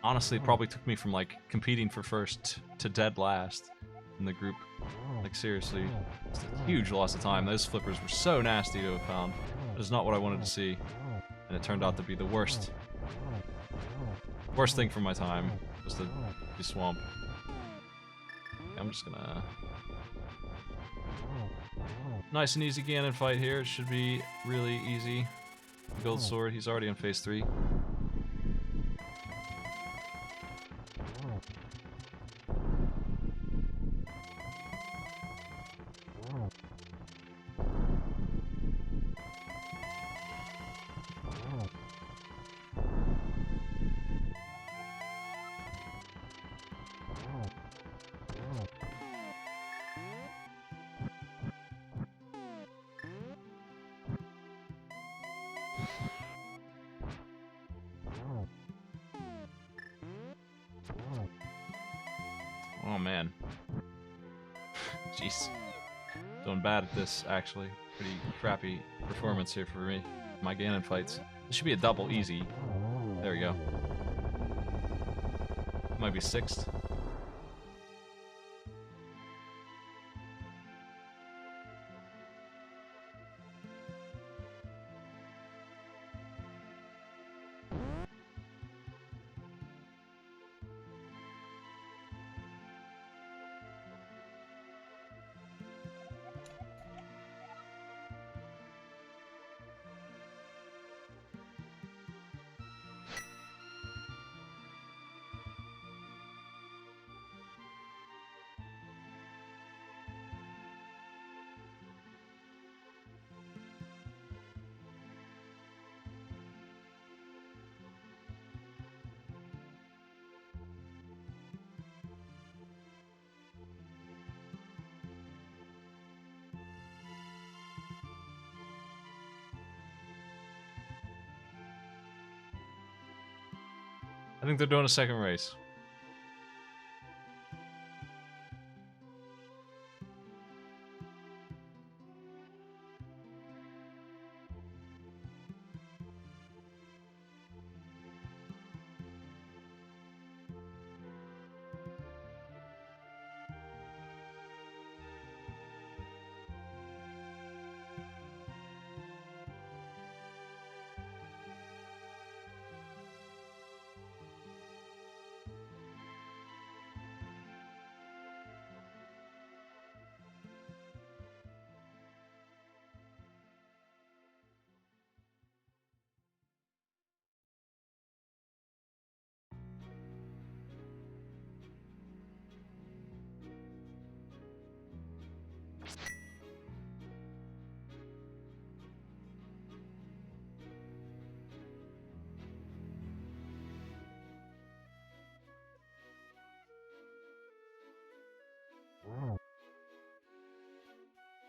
honestly probably took me from like competing for first to dead last in the group. Like seriously, it's a huge loss of time. Those flippers were so nasty to have found. That is not what I wanted to see, and it turned out to be the worst. Worst thing for my time was to do Swamp. I'm just gonna... Nice and easy Ganon fight here. It should be really easy. Build sword. He's already in phase 3. Oh man. Jeez. Doing bad at this, actually. Pretty crappy performance here for me. My Ganon fights. This should be a double easy. There we go. Might be 6th. I think they're doing a second race.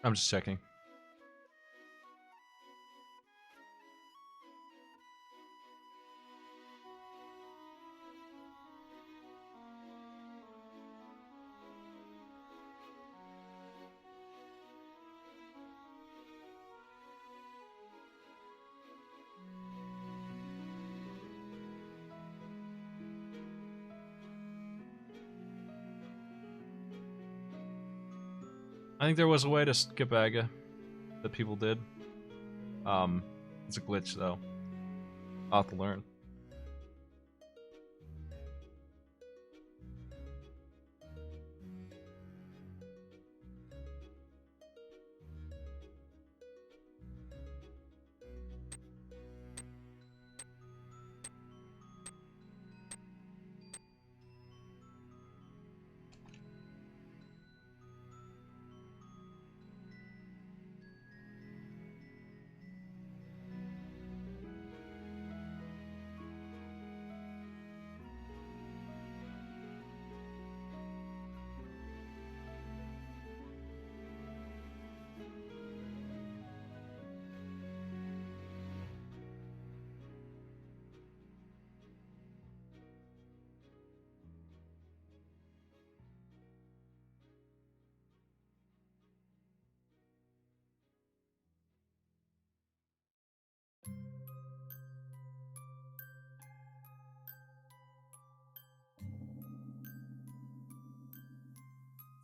I'm just checking. I think there was a way to skip Aga that people did. It's a glitch though. I'll have to learn.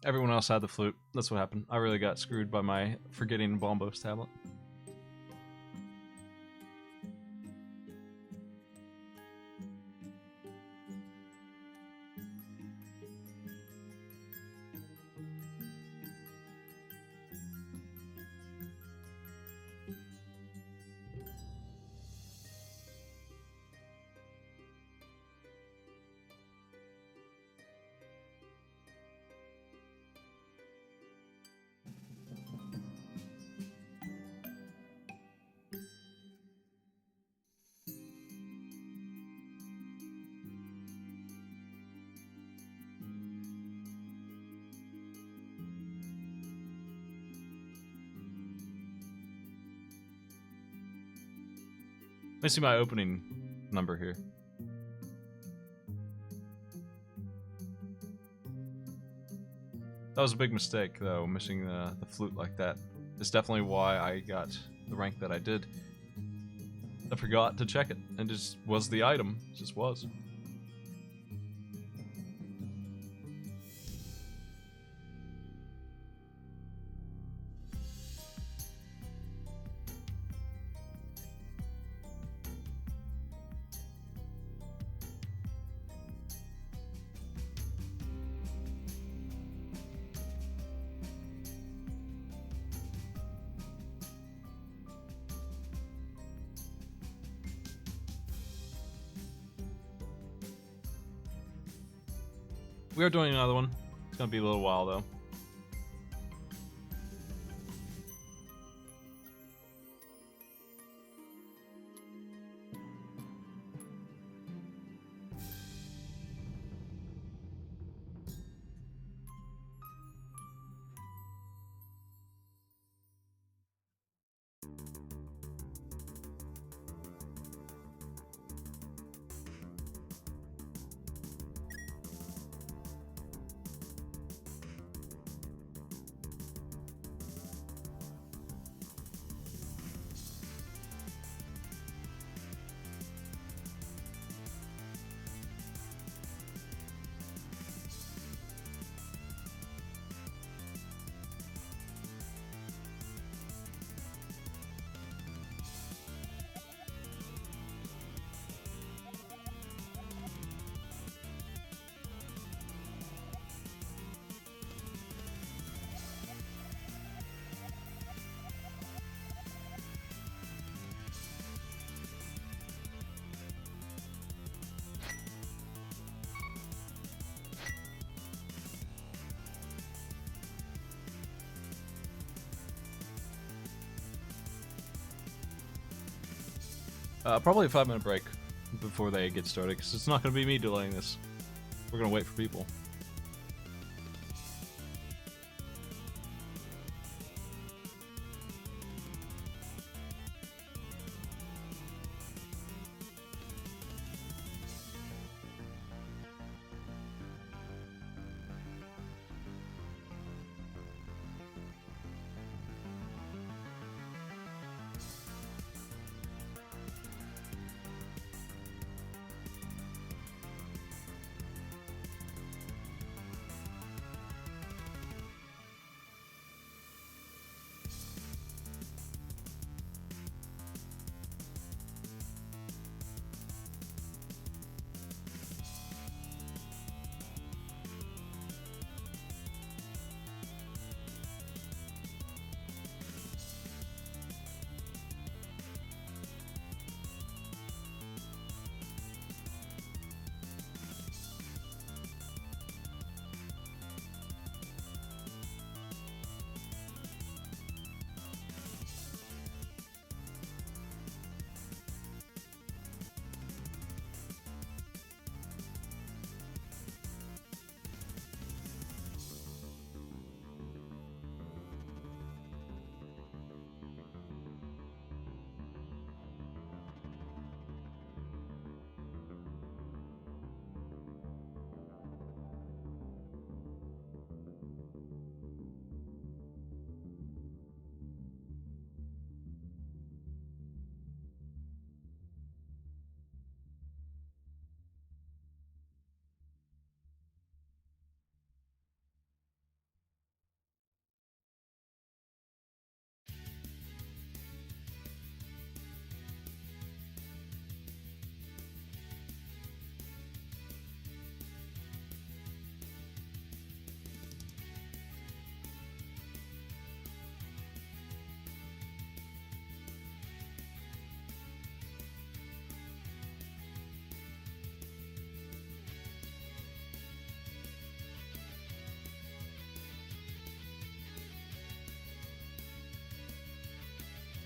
Everyone else had the flute. That's what happened. I really got screwed by my forgetting Bombos tablet. Let me see my opening number here. That was a big mistake, though, missing the flute like that. It's definitely why I got the rank that I did. I forgot to check it, and it just was the item. It just was. We are doing another one. It's gonna be a little while though. Probably a 5-minute break before they get started, because it's not going to be me delaying this. We're going to wait for people.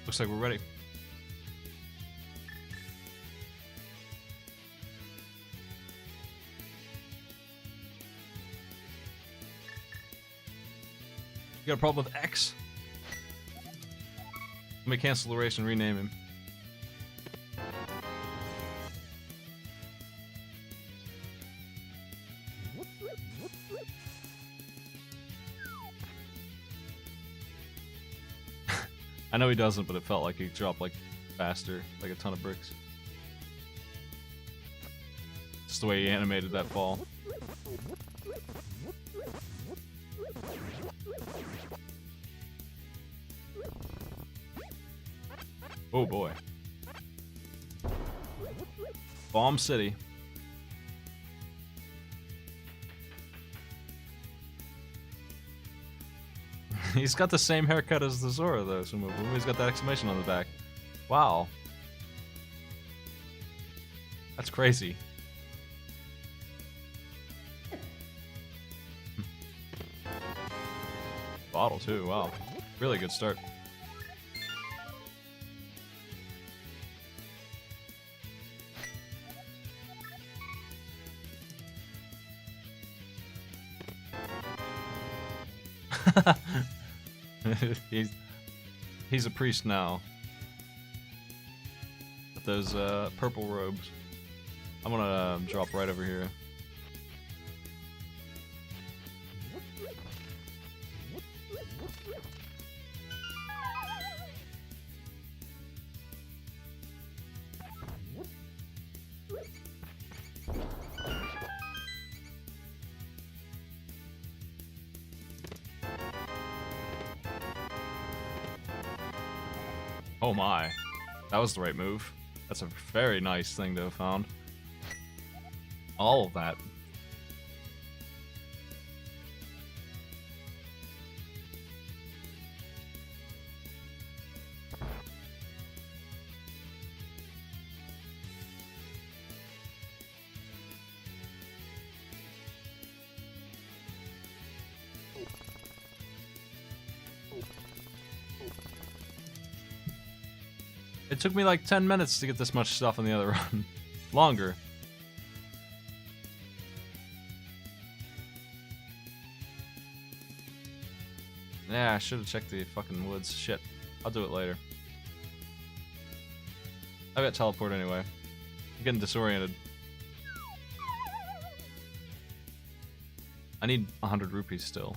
Looks like we're ready. You got a problem with X? Let me cancel the race and rename him. I know he doesn't, but it felt like he dropped like faster, like a ton of bricks. Just the way he animated that fall. Oh boy. Bomb City. He's got the same haircut as the Zora though, Sumo. He's got that exclamation on the back. Wow. That's crazy. Bottle too, wow. Really good start. He's a priest now. With those purple robes. I'm gonna drop right over here. Oh my, that was the right move. That's a very nice thing to have found. All of that. It took me like 10 minutes to get this much stuff on the other run. Longer. Yeah, I should have checked the fucking woods. Shit. I'll do it later. I got teleport anyway. I'm getting disoriented. I need 100 rupees still.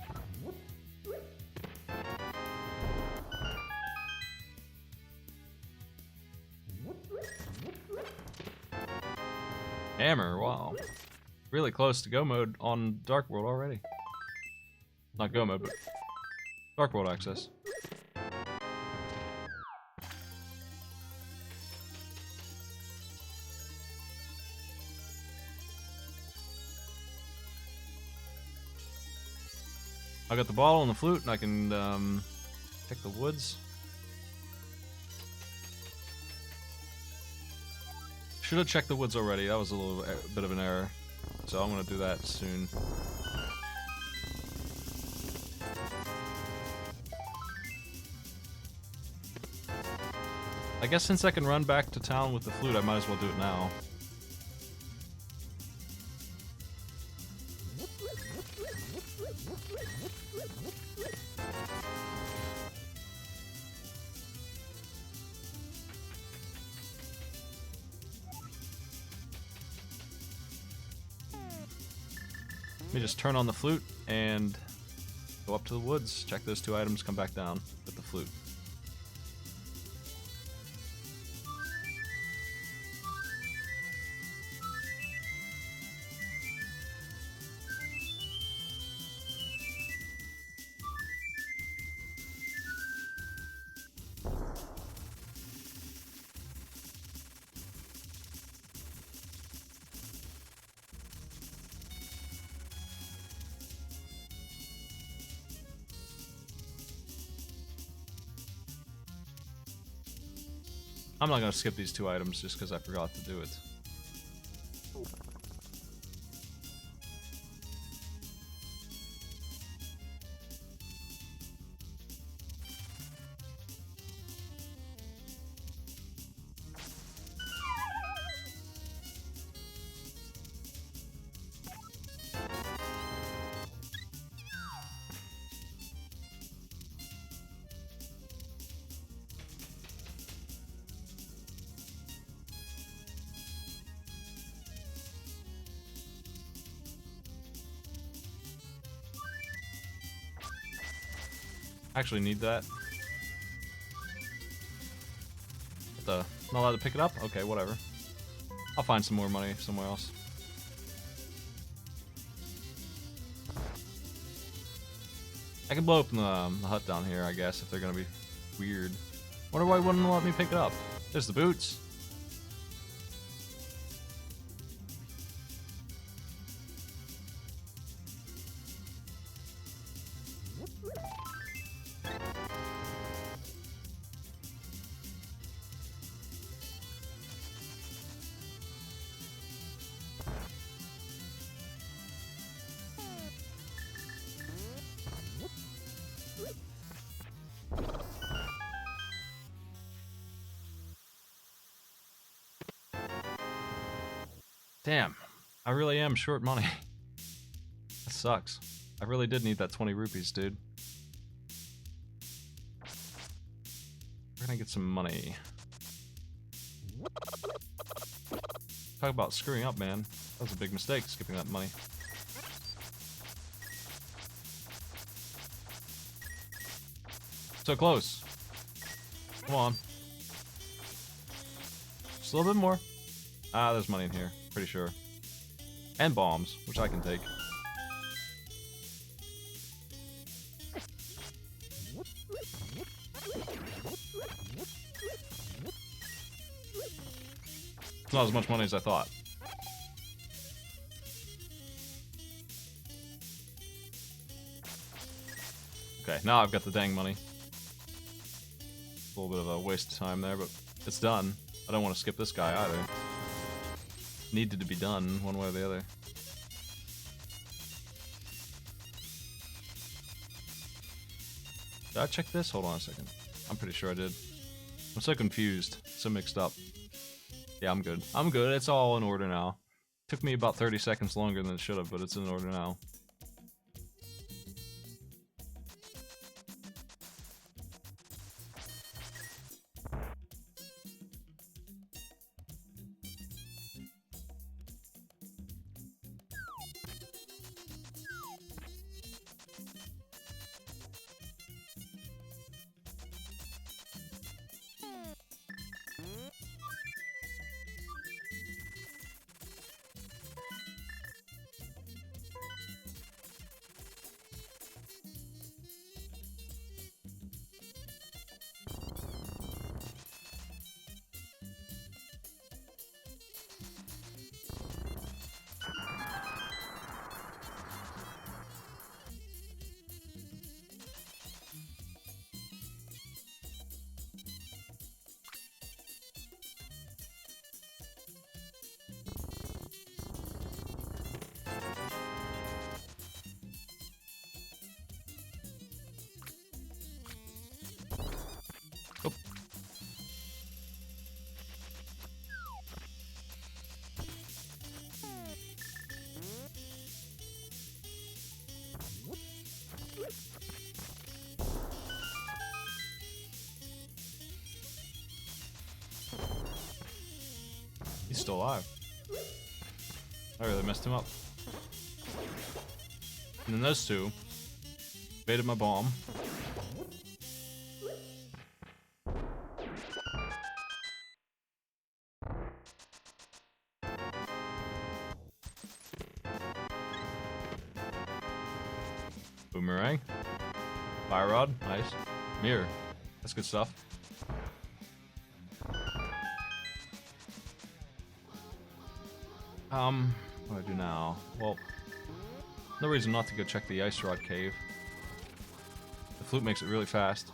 Hammer, wow. Really close to go mode on Dark World already. Not go mode, but Dark World access. I got the bottle and the flute, and I can check the woods. Should have checked the woods already. That was a little bit of an error. So I'm gonna do that soon. I guess since I can run back to town with the flute, I might as well do it now. Let me just turn on the flute and go up to the woods, check those 2 items, come back down with the flute. I'm not gonna skip these 2 items just because I forgot to do it. Actually need that. What the? Not allowed to pick it up? Okay, whatever. I'll find some more money somewhere else. I can blow open the hut down here, I guess, if they're gonna be weird. Wonder why it wouldn't let me pick it up. There's the boots. Damn, I really am short money. That sucks. I really did need that 20 rupees, dude. We're gonna get some money. Talk about screwing up, man. That was a big mistake, skipping that money. So close. Come on. Just a little bit more. Ah, there's money in here. Pretty sure. And bombs, which I can take. It's not as much money as I thought. Okay, now I've got the dang money. A little bit of a waste of time there, but it's done. I don't want to skip this guy either. Needed to be done one way or the other. Did I check this? Hold on a second. I'm pretty sure I did. I'm so confused. so mixed up. Yeah, I'm good. I'm good. It's all in order now. Took me about 30 seconds longer than it should have, but it's in order now. Oh. He's still alive. I really messed him up. And then those two baited my bomb. Boomerang. Fire rod. Nice. Mirror. That's good stuff. What do I do now? Well, no reason not to go check the ice rod cave. The flute makes it really fast.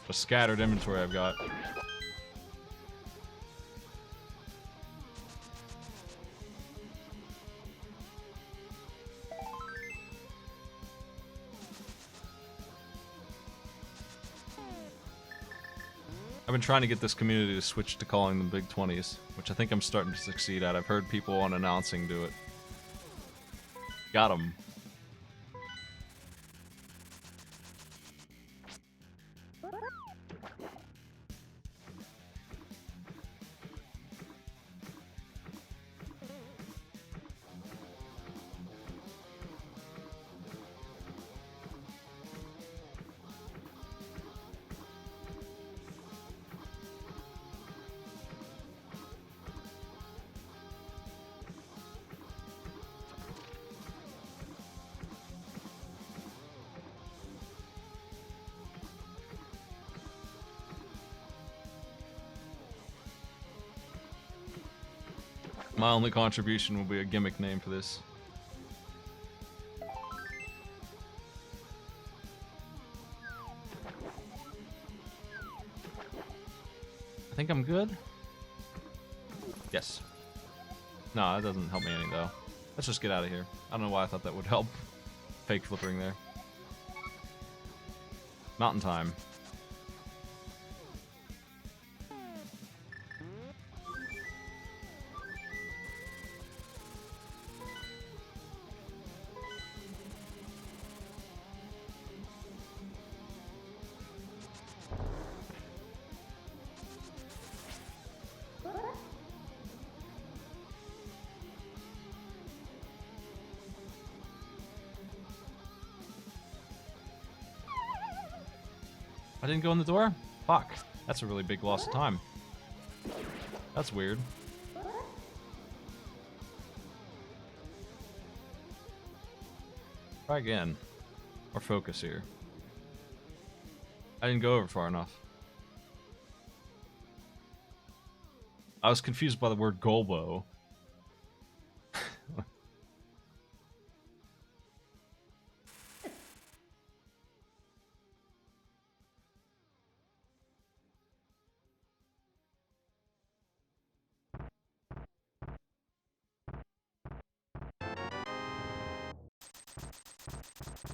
A scattered inventory I've got. I've been trying to get this community to switch to calling them Big 20s, which I think I'm starting to succeed at. I've heard people on announcing do it. Got 'em. My only contribution will be a gimmick name for this. I think I'm good? Yes. No, that doesn't help me any though. Let's just get out of here. I don't know why I thought that would help. Fake flipping there. Mountain time. I didn't go in the door? Fuck. That's a really big loss of time. That's weird. Try again. Or focus here. I didn't go over far enough. I was confused by the word Golbo.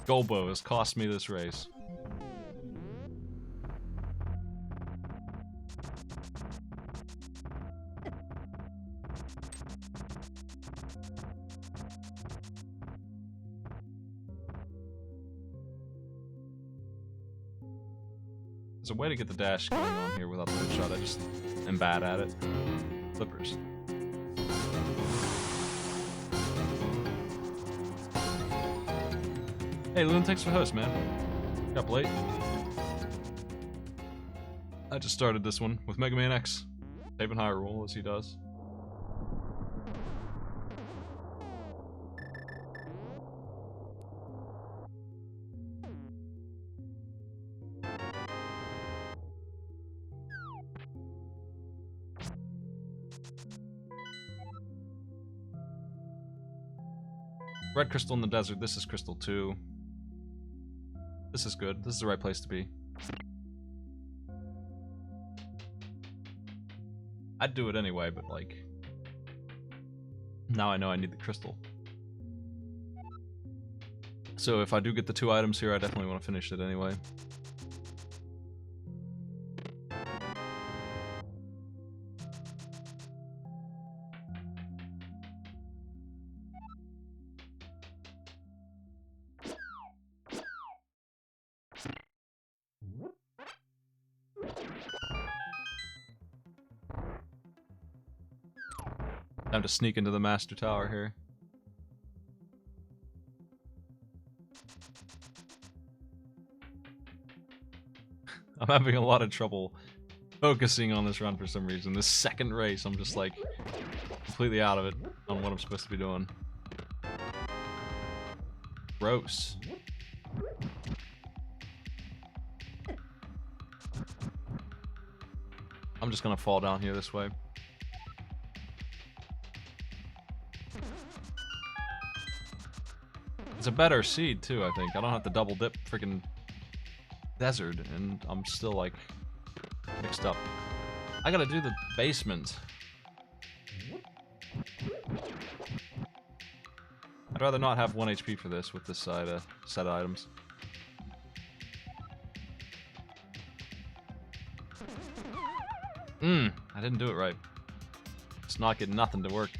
Golbo has cost me this race. There's a way to get the dash going on here without the headshot. I just am bad at it. Flippers. Hey, Loon, thanks for the host, man. Got up late. I just started this one with Mega Man X. Saving high roll as he does. Red crystal in the desert. This is crystal 2. This is good. This is the right place to be. I'd do it anyway, but like... now I know I need the crystal. So if I do get the 2 items here, I definitely want to finish it anyway. Time to sneak into the master tower here. I'm having a lot of trouble focusing on this run for some reason. This second race, I'm just like completely out of it on what I'm supposed to be doing. Gross. I'm just gonna fall down here this way. It's a better seed too, I think. I don't have to double dip freaking desert, and I'm still like mixed up. I gotta do the basement. I'd rather not have 1 HP for this with this side set of items. I didn't do it right. It's not getting nothing to work.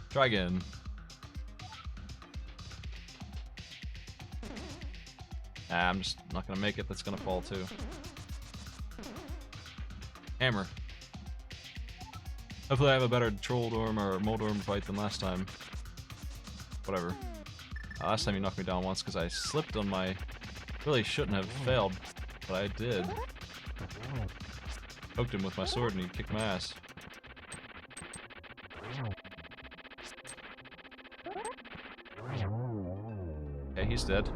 Try again. Nah, I'm just not gonna make it. That's gonna fall too. Hammer. Hopefully I have a better Troll Dorm or Moldorm fight than last time. Whatever. Last time you knocked me down once because I slipped on my... Really shouldn't have failed, but I did. Poked him with my sword and he kicked my ass. Okay, he's dead.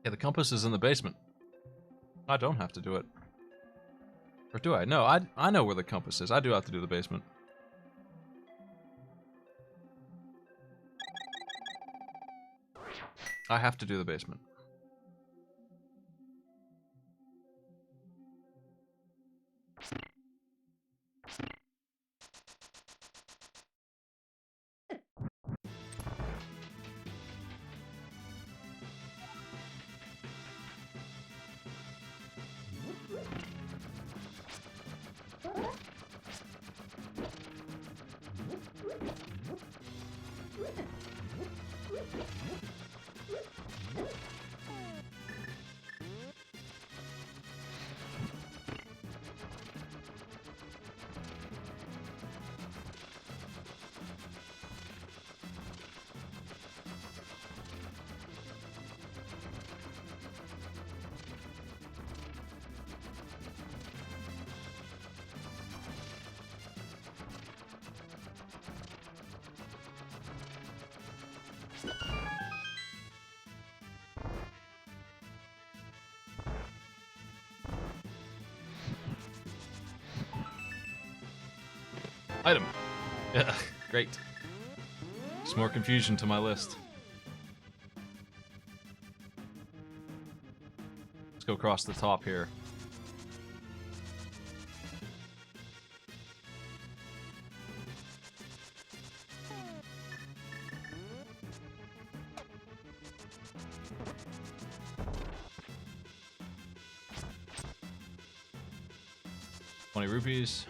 Yeah, the compass is in the basement. I don't have to do it. Or do I? No, I know where the compass is. I do have to do the basement. I have to do the basement. Item. Yeah, great. Just more confusion to my list. go across the top here. ₹20.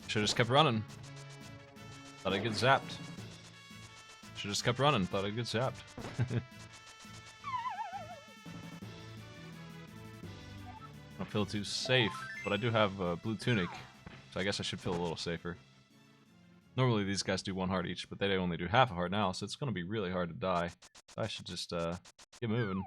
Should've just kept running. Thought I'd get zapped. Should've just kept running. Thought I'd get zapped. I don't feel too safe, but I do have a blue tunic, so I guess I should feel a little safer. Normally these guys do 1 heart each, but they only do half a heart now, so it's gonna be really hard to die. So I should just get moving.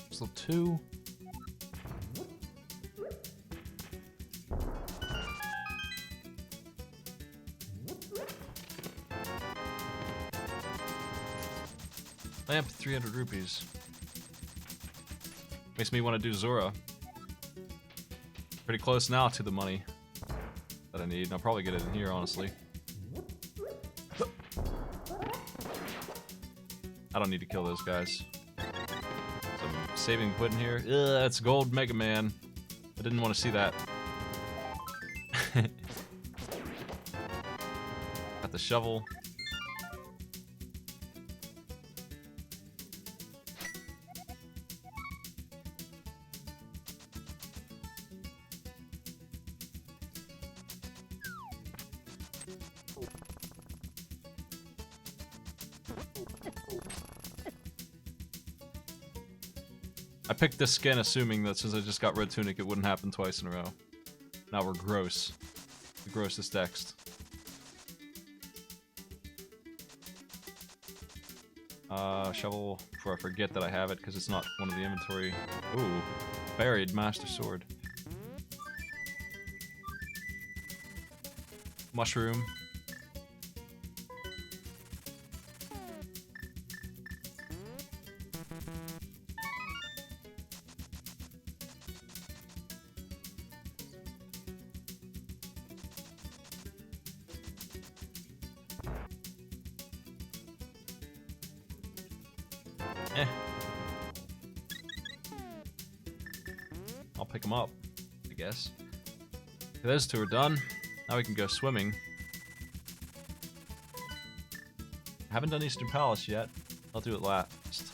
Still 2. Lamp, ₹300. Makes me want to do Zora. Pretty close now to the money that I need, and I'll probably get it in here, honestly. I don't need to kill those guys. Some saving put in here. Ugh, that's gold Mega Man. I didn't want to see that. Got the shovel. I picked this skin assuming that since I just got red tunic it wouldn't happen twice in a row. Now we're gross. The grossest next. Shovel before I forget that I have it because it's not one of the inventory. Ooh, buried master sword. Mushroom. Eh. I'll pick them up, I guess. Okay, those 2 are done. Now we can go swimming. Haven't done Eastern Palace yet. I'll do it last.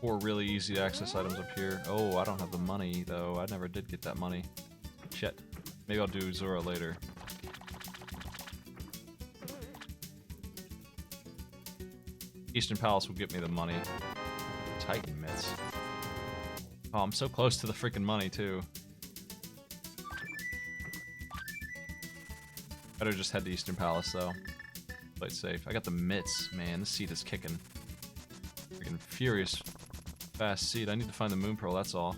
4 really easy access items up here. Oh, I don't have the money, though. I never did get that money. Shit. Maybe I'll do Zora later. Eastern Palace will get me the money. Titan mitts. Oh, I'm so close to the freaking money, too. Better just head to Eastern Palace, though. Play it safe. I got the mitts. Man, this seed is kicking. Freaking furious. Fast seed. I need to find the moon pearl, that's all.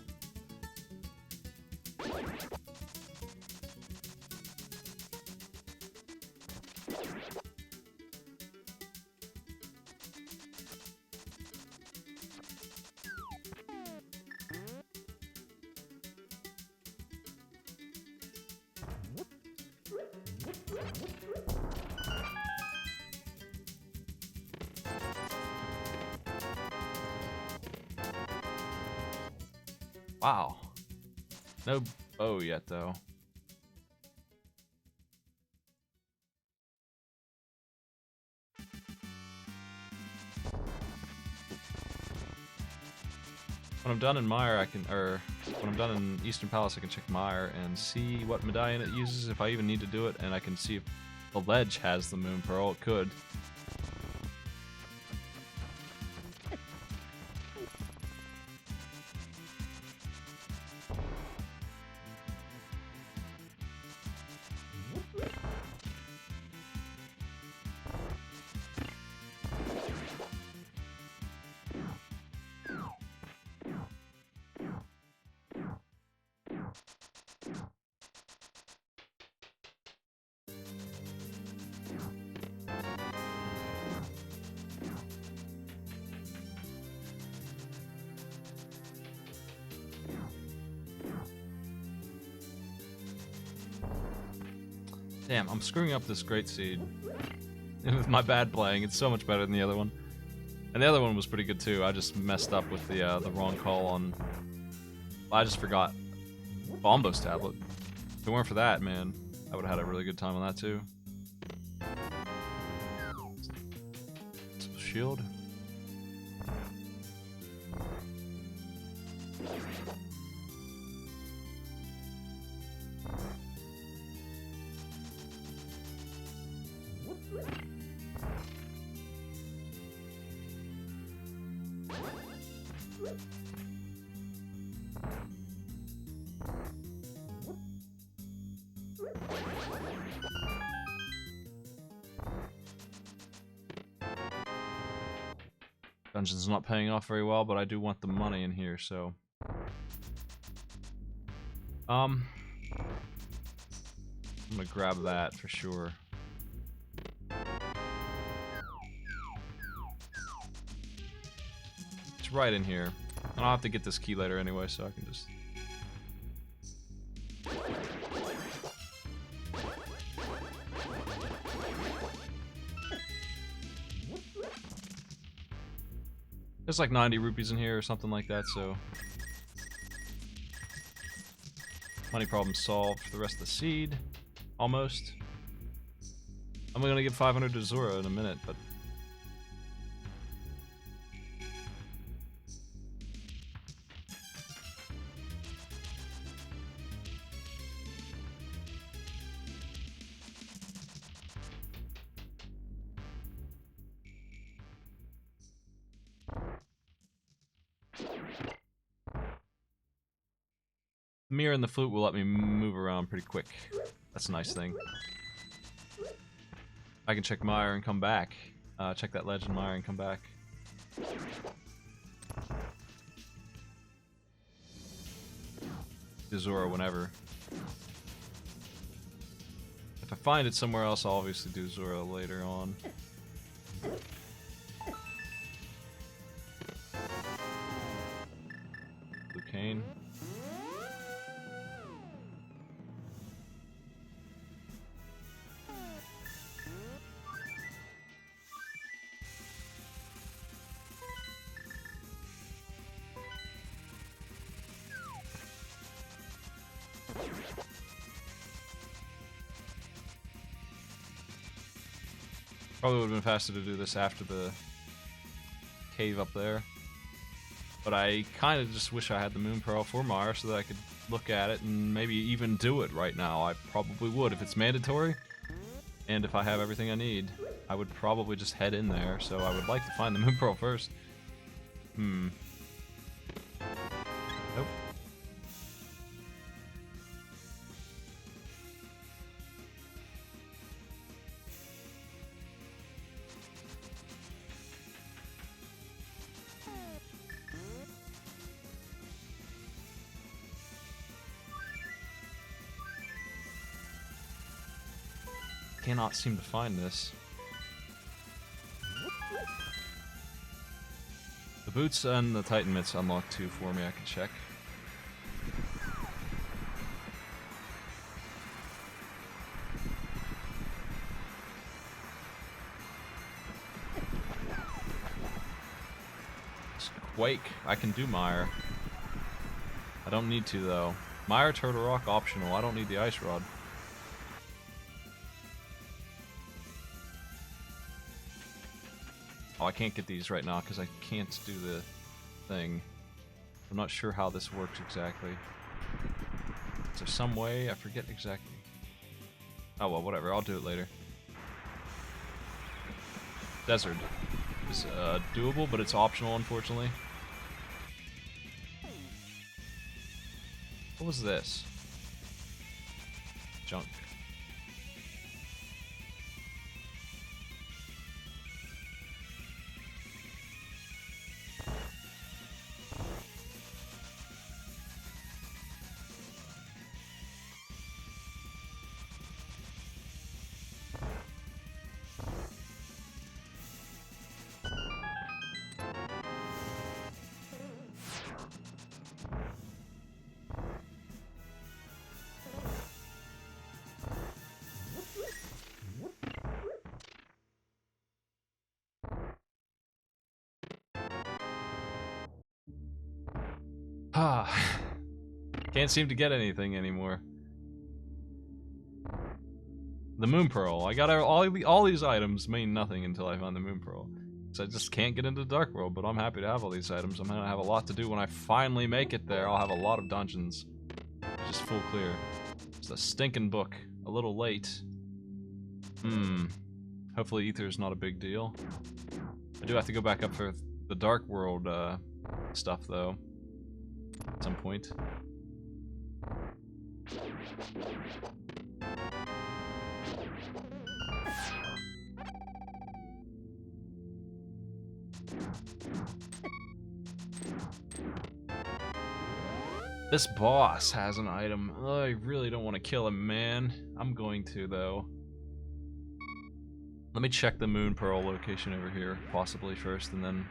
Wow. No bow yet, though. When I'm done in Mire, I can, when I'm done in Eastern Palace, I can check Mire and see what medallion it uses, if I even need to do it, and I can see if the ledge has the moon pearl. It could. Damn, I'm screwing up this Great Seed. With my bad playing, it's so much better than the other one. And the other one was pretty good too. I just messed up with the wrong call on... I just forgot Bombos Tablet. If it weren't for that, man, I would have had a really good time on that too. Shield. Dungeon's not paying off very well, but I do want the money in here, so... I'm gonna grab that for sure. It's right in here. And I'll have to get this key later anyway, so I can just... There's like 90 rupees in here or something like that, so... Money problem solved for the rest of the seed. Almost. I'm gonna give 500 to Zora in a minute, but... The mirror and the flute will let me move around pretty quick. That's a nice thing. I can check Meyer and come back. Check that legend Meyer and come back. Do Zora whenever. If I find it somewhere else, I'll obviously do Zora later on. Blue cane. Probably would have been faster to do this after the cave up there. But I kind of just wish I had the Moon Pearl for Mara so that I could look at it and maybe even do it right now. I probably would if it's mandatory. And if I have everything I need, I would probably just head in there. So I would like to find the Moon Pearl first. Nope. Cannot seem to find this. The boots and the Titan mitts unlocked too for me, I can check. Quake, I can do Mire. I don't need to though. Mire, Turtle Rock, optional. I don't need the Ice Rod. Oh, I can't get these right now because I can't do the thing. I'm not sure how this works exactly. Is there some way? I forget exactly. Oh well, whatever. I'll do it later. Desert is doable, but it's optional, unfortunately. What was this? Junk. Ah, can't seem to get anything anymore. The Moon Pearl. I got all these items mean nothing until I find the Moon Pearl. So I just can't get into the Dark World, but I'm happy to have all these items. I'm gonna have a lot to do when I finally make it there. I'll have a lot of dungeons. Just full clear. It's a stinking book. A little late. Hopefully Ether's not a big deal. I do have to go back up for the Dark World stuff, though. At some point. This boss has an item. Oh, I really don't want to kill him, man. I'm going to, though. Let me check the Moon Pearl location over here, possibly first, and then...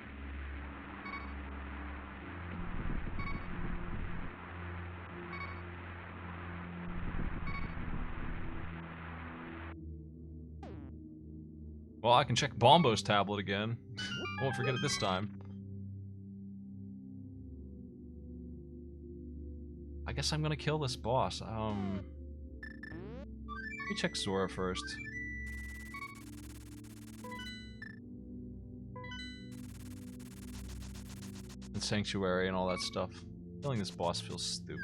Well, I can check Bombo's tablet again. Won't forget it this time. I guess I'm gonna kill this boss. Let me check Zora first. And Sanctuary and all that stuff. Killing this boss feels stupid.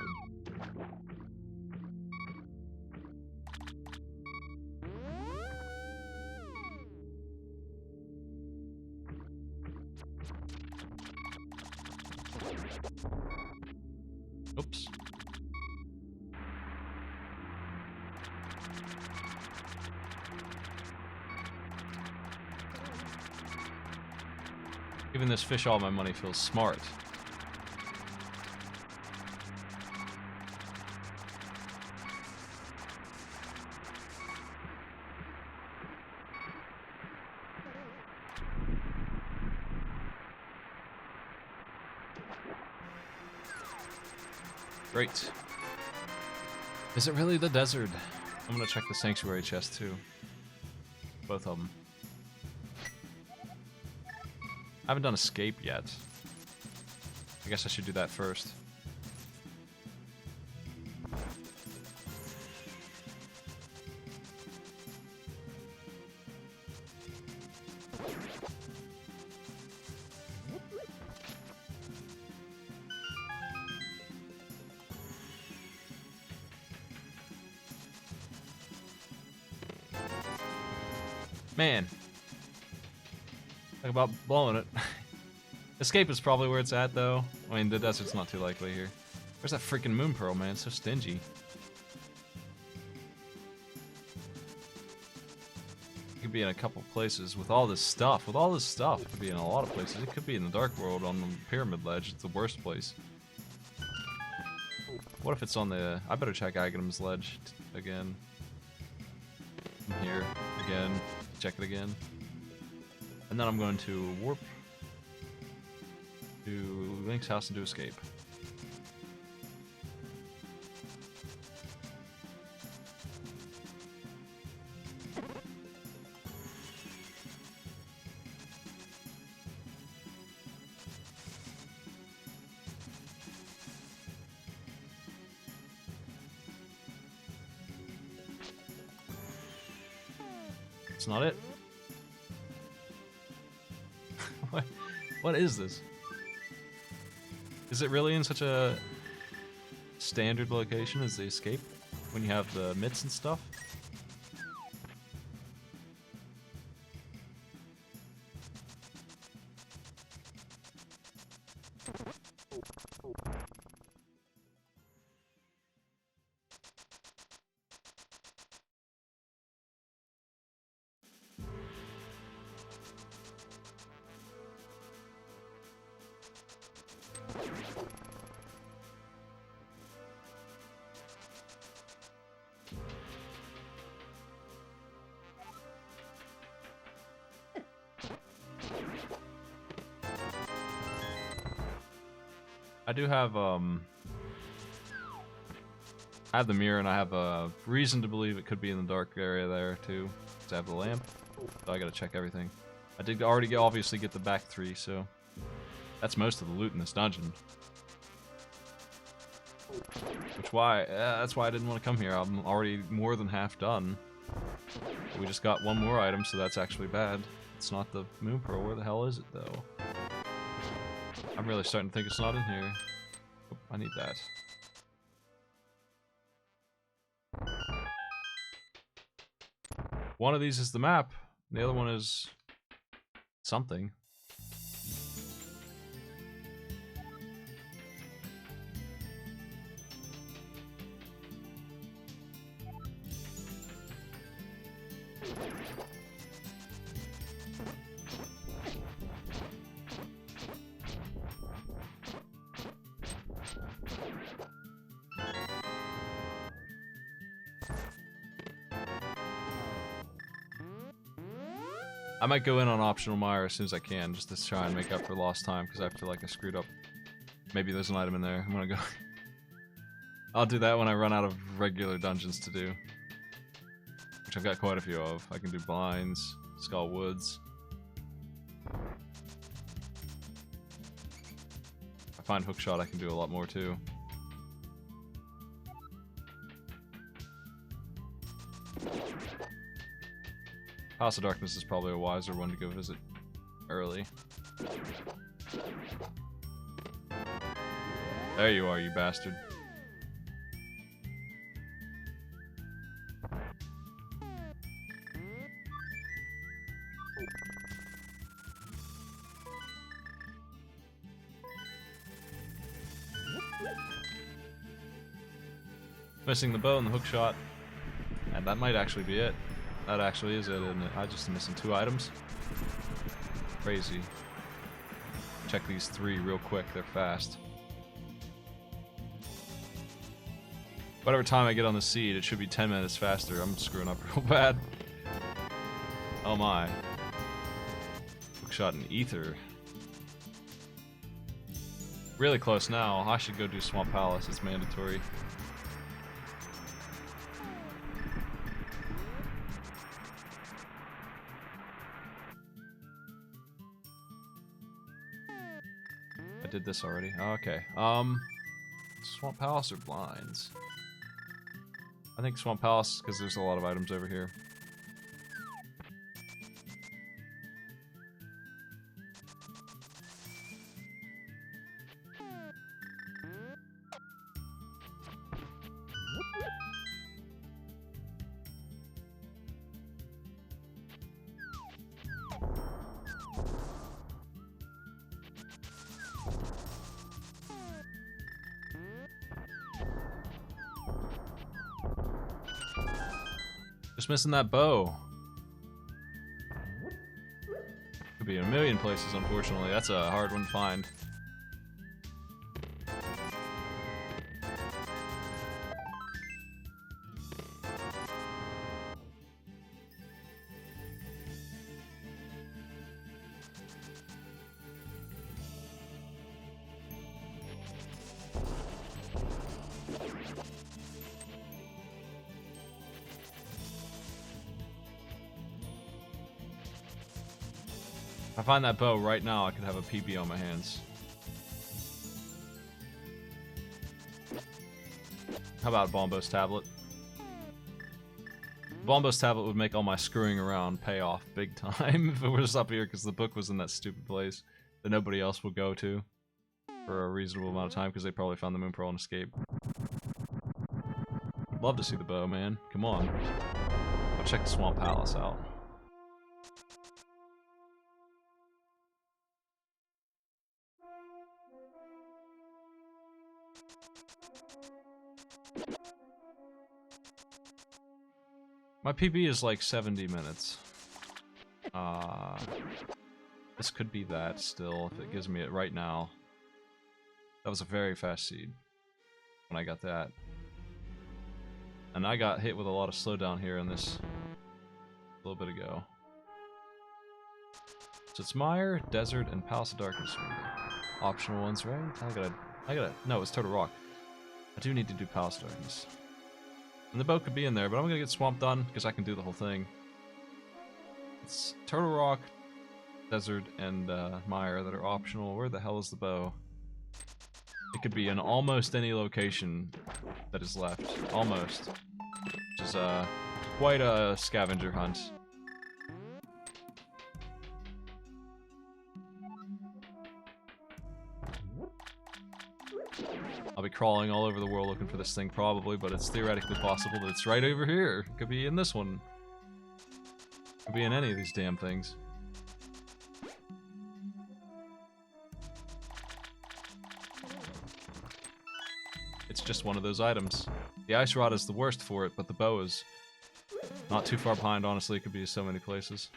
Oops. Giving this fish all my money feels smart. Great. Is it really the desert? I'm gonna check the Sanctuary chest too. Both of them. I haven't done Escape yet. I guess I should do that first. Man. Talk about blowing it. Escape is probably where it's at, though. I mean, the desert's not too likely here. Where's that freaking Moon Pearl, man? It's so stingy. It could be in a couple places with all this stuff. With all this stuff, it could be in a lot of places. It could be in the Dark World on the Pyramid Ledge. It's the worst place. What if it's on the... I better check Agamemnon's Ledge again. From here. Again. Check it again. And then I'm going to warp to Link's house and do Escape. It's not it. What is this? Is it really in such a standard location as the Escape? When you have the mitts and stuff? I do have, I have the mirror, and I have a reason to believe it could be in the dark area there, too. Because I have the lamp, so I gotta check everything. I did already obviously get the back 3, so... That's most of the loot in this dungeon. That's why I didn't want to come here. I'm already more than half done. We just got one more item, so that's actually bad. It's not the Moon Pearl. Where the hell is it, though? I'm really starting to think it's not in here. Oh, I need that. One of these is the map. The other one is something. I might go in on optional mire as soon as I can, just to try and make up for lost time, because I feel like I screwed up. Maybe there's an item in there. I'm gonna go. I'll do that when I run out of regular dungeons to do. Which I've got quite a few of. I can do blinds, Skull Woods. If I find Hookshot, I can do a lot more too. House of Darkness is probably a wiser one to go visit early. There you are, you bastard. Missing the bow and the hook shot. And that might actually be it. That actually is it, isn't it? I just am missing 2 items. Crazy. Check these 3 real quick, they're fast. Whatever time I get on the seed, it should be 10 minutes faster. I'm screwing up real bad. Oh my. Hookshot and Ether. Really close now. I should go do Swamp Palace, it's mandatory. I did this already. Oh, okay. Swamp Palace or blinds? I think Swamp Palace, because there's a lot of items over here. Just missing that bow. Could be in a million places, unfortunately. That's a hard one to find. If I find that bow right now, I could have a PB on my hands. How about a Bombos tablet? Bombos tablet would make all my screwing around pay off big time if it was up here, because the book was in that stupid place that nobody else would go to for a reasonable amount of time, because they probably found the Moon Pearl and escaped. Love to see the bow, man. Come on. I'll check the Swamp Palace out. My PB is like 70 minutes. This could be that still, if it gives me it right now. That was a very fast seed when I got that. And I got hit with a lot of slowdown here in this a little bit ago. So it's Mire, Desert, and Palace of Darkness are the optional ones, right? I gotta, no, it's Total Rock. I do need to do Palace of Darkness. And the boat could be in there, but I'm gonna get Swamp done, because I can do the whole thing. It's Turtle Rock, Desert, and Mire that are optional. Where the hell is the bow? It could be in almost any location that is left. Almost. Which is quite a scavenger hunt. I'll be crawling all over the world looking for this thing probably, but it's theoretically possible that it's right over here. It could be in this one. Could be in any of these damn things. It's just one of those items. The ice rod is the worst for it, but the bow is not too far behind, honestly. It could be so many places.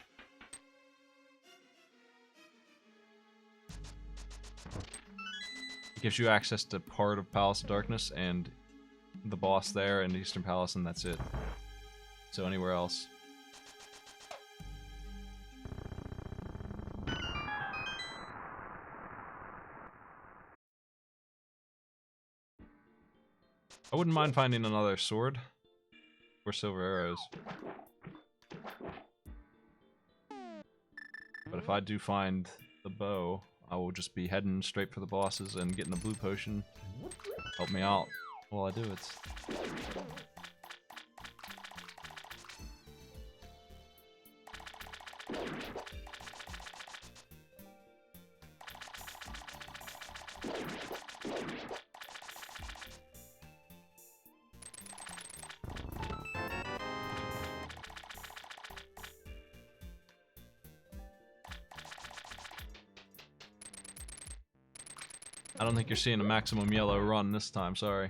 It gives you access to part of Palace of Darkness and the boss there and Eastern Palace, and that's it. So anywhere else. I wouldn't mind finding another sword or silver arrows. But if I do find the bow, I will just be heading straight for the bosses and getting a blue potion. Help me out while I do it. I don't think you're seeing a maximum yellow run this time, sorry.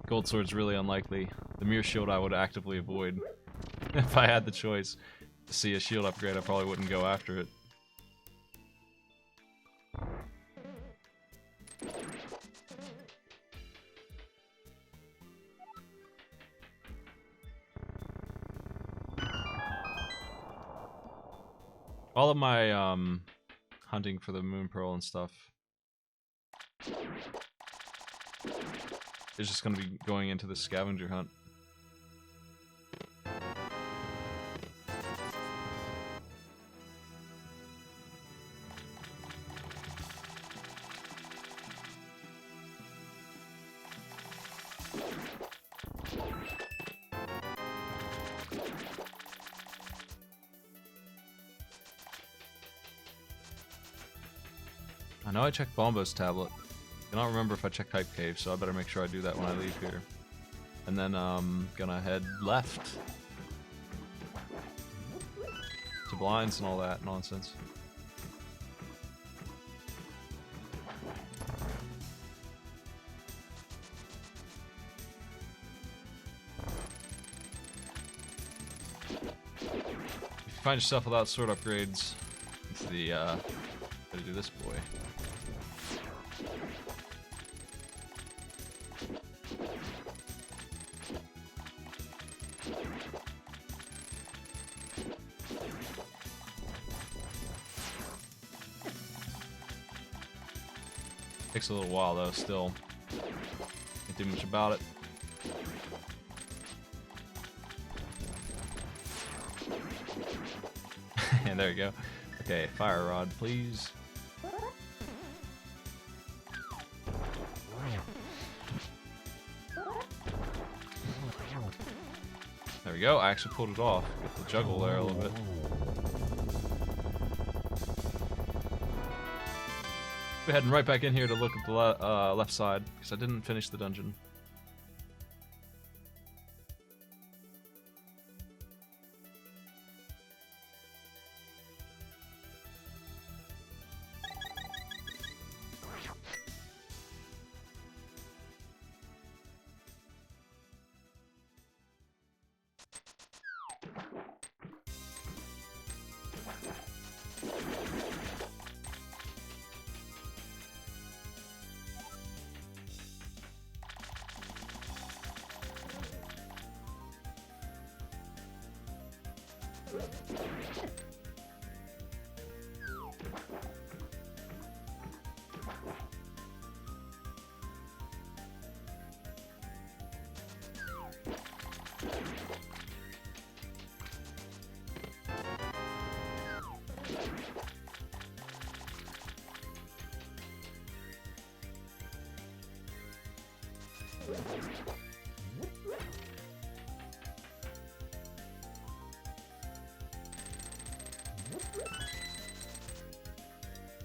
Gold sword's really unlikely. The mirror shield I would actively avoid. If I had the choice to see a shield upgrade, I probably wouldn't go after it. All of my hunting for the moon pearl and stuff is just going to be going into the scavenger hunt. I know I checked Bombo's tablet. I cannot remember if I checked Hype Cave, so I better make sure I do that when I leave here. And then gonna head left to blinds and all that nonsense. If you find yourself without sword upgrades, it's the gotta do this boy. Takes a little while though, still. Can't do much about it. And there you go. Okay, fire rod, please. There we go, I actually pulled it off. Get the juggle there a little bit. We're heading right back in here to look at the left side, because I didn't finish the dungeon.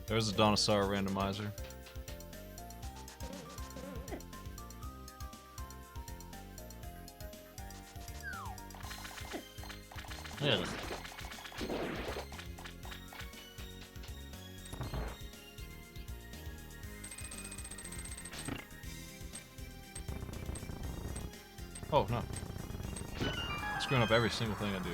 There's a Dinosaur Randomizer. Yeah. Oh no. I'm screwing up every single thing I do.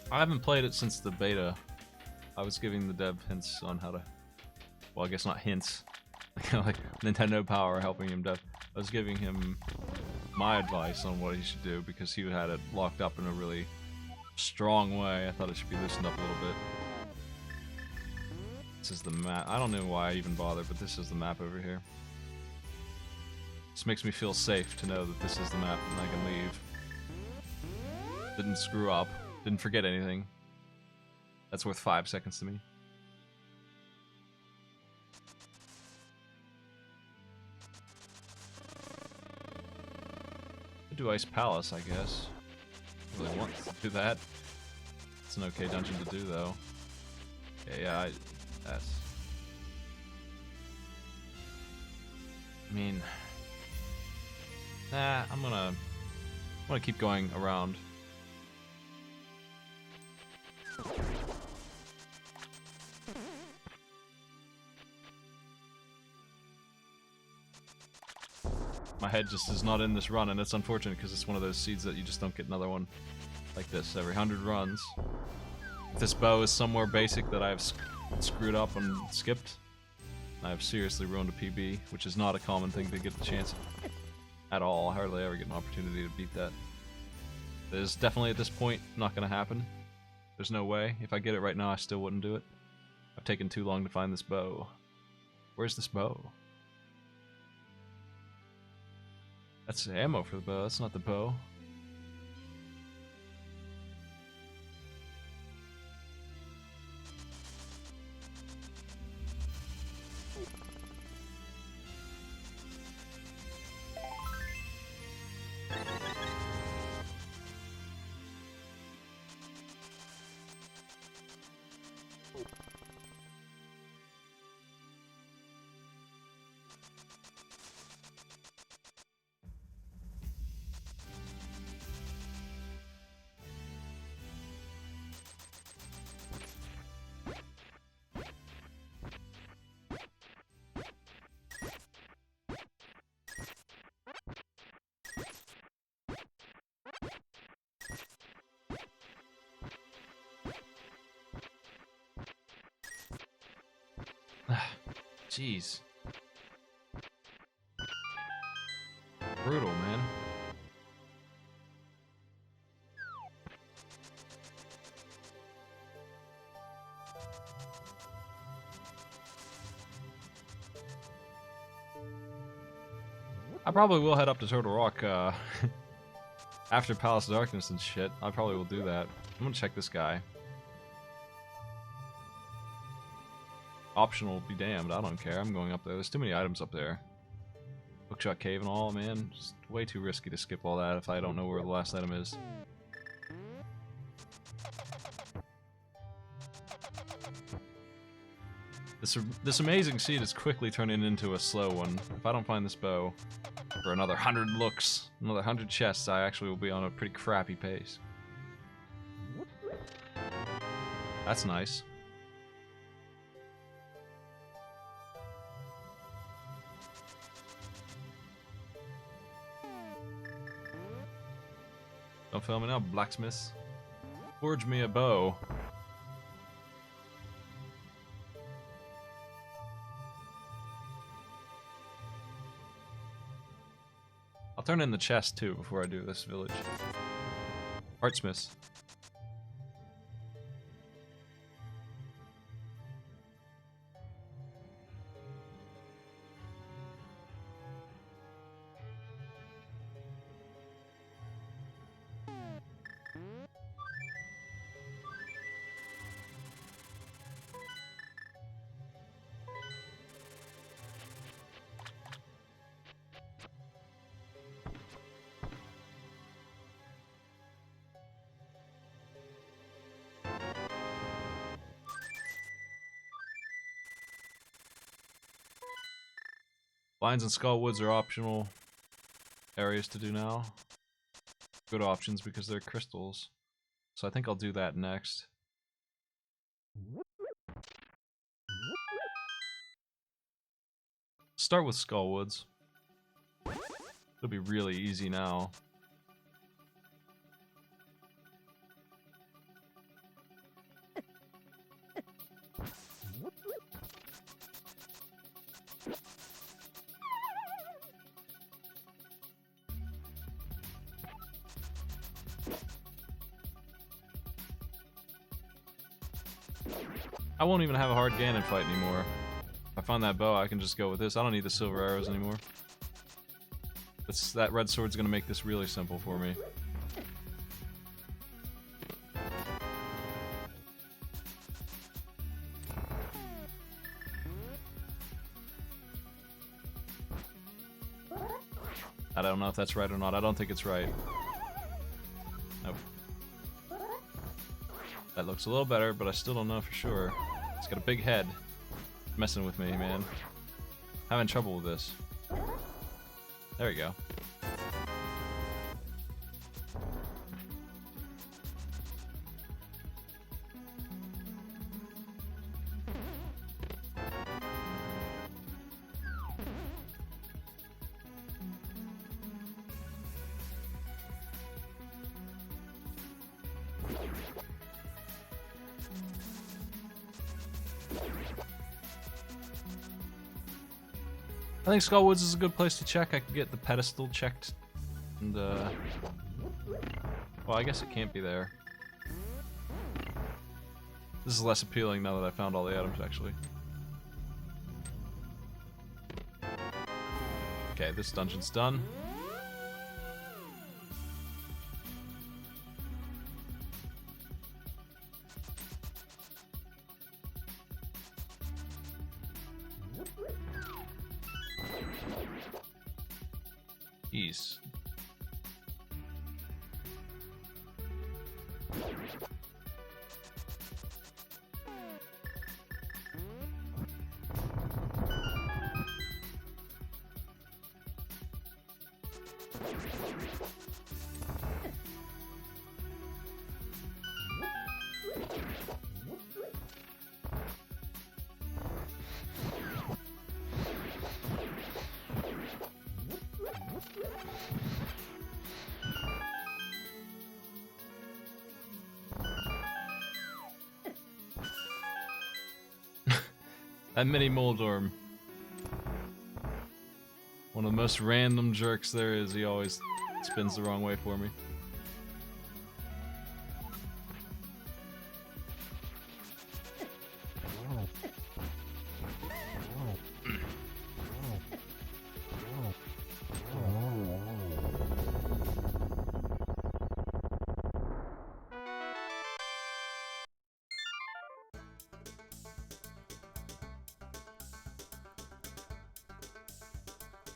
I haven't played it since the beta. I was giving the dev hints on how to... Well, I guess not hints. Like Nintendo Power helping him dev. I was giving him my advice on what he should do because he had it locked up in a really strong way. I thought it should be loosened up a little bit. This is the map. I don't know why I even bother, but this is the map over here. This makes me feel safe to know that this is the map and I can leave. Didn't screw up. Didn't forget anything. That's worth 5 seconds to me. Do Ice Palace, I guess. Really want to do that. It's an okay dungeon to do, though. Yeah, that's... I mean... Nah, I'm gonna keep going around. My head just is not in this run, and it's unfortunate because it's one of those seeds that you just don't get another one like this every 100 runs. If this bow is somewhere basic that I've screwed up and skipped, I've seriously ruined a PB, which is not a common thing to get the chance at all. I hardly ever get an opportunity to beat that. It is definitely at this point not going to happen. There's no way. If I get it right now, I still wouldn't do it. I've taken too long to find this bow. Where's this bow? That's ammo for the bow, that's not the bow. Jeez. Brutal, man. I probably will head up to Turtle Rock after Palace of Darkness and shit. I probably will do that. I'm gonna check this guy. Optional be damned, I don't care. I'm going up there. There's too many items up there. Bookshot Cave and all, man. It's way too risky to skip all that if I don't know where the last item is. This amazing seed is quickly turning into a slow one. If I don't find this bow for another 100 looks, another 100 chests, I actually will be on a pretty crappy pace. That's nice. Don't fail me now, blacksmiths. Forge me a bow. turn in the chest too before I do this village. Artsmiths. Vines and Skullwoods are optional areas to do now. Good options because they're crystals. So I think I'll do that next. Start with Skullwoods. It'll be really easy now. I won't even have a hard Ganon fight anymore. If I find that bow, I can just go with this. I don't need the silver arrows anymore. That red sword's gonna make this really simple for me. I don't know if that's right or not. I don't think it's right. Nope. That looks a little better, but I still don't know for sure. It's got a big head. Messing with me, man. Having trouble with this. There we go. I think Skullwoods is a good place to check. I can get the pedestal checked. And, well, I guess it can't be there. This is less appealing now that I found all the items, actually. Okay, this dungeon's done. Ease. That mini Moldorm. One of the most random jerks there is. He always spins the wrong way for me.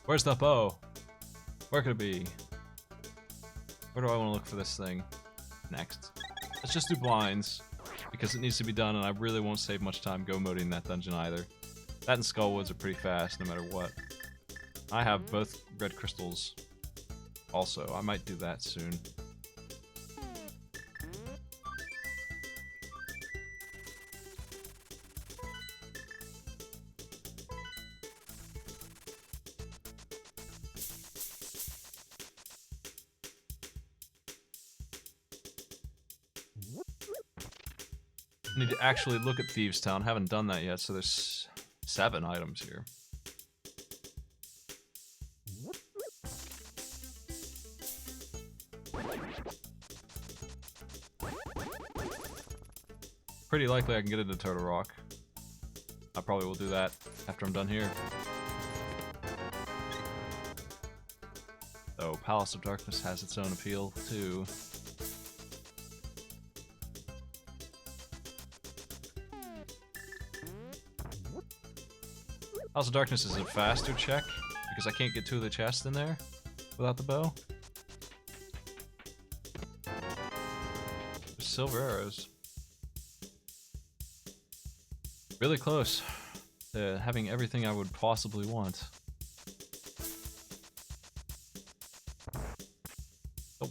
Where's the bow? Where could it be? Where do I want to look for this thing? Next. Let's just do blinds, because it needs to be done, and I really won't save much time go moding that dungeon either. That and Skullwoods are pretty fast, no matter what. I have both red crystals also. I might do that soon. I need to actually look at Thieves Town. Haven't done that yet, so there's 7 items here. pretty likely I can get into Turtle Rock. I probably will do that after I'm done here. So, Palace of Darkness has its own appeal, too. Palace of Darkness is a faster check, because I can't get two of the chests in there without the bow. There's silver arrows. Really close to having everything I would possibly want. Oh.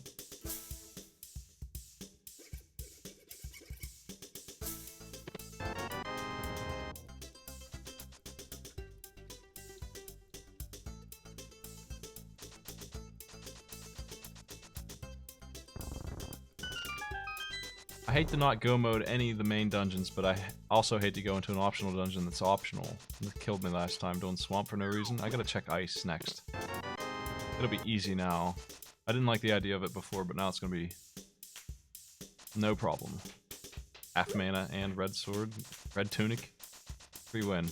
I hate to not go mode any of the main dungeons, but I also hate to go into an optional dungeon that's optional. It killed me last time doing Swamp for no reason. I gotta check Ice next. It'll be easy now. I didn't like the idea of it before, but now it's gonna be no problem. Half mana and red sword, red tunic. Free win.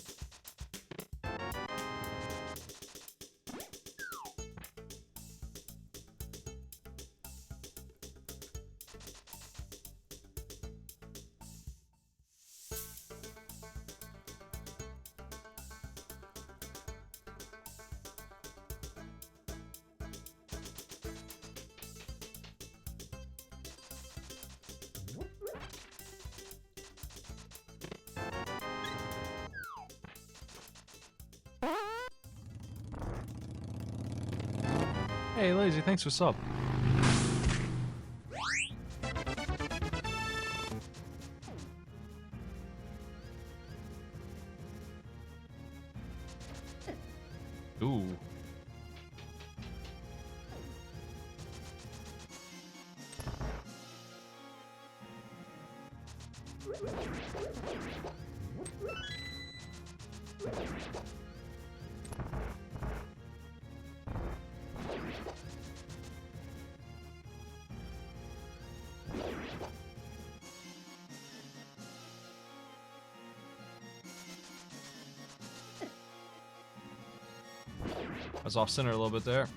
Hey, Lazy, thanks for sub. Ooh. I was off center a little bit there.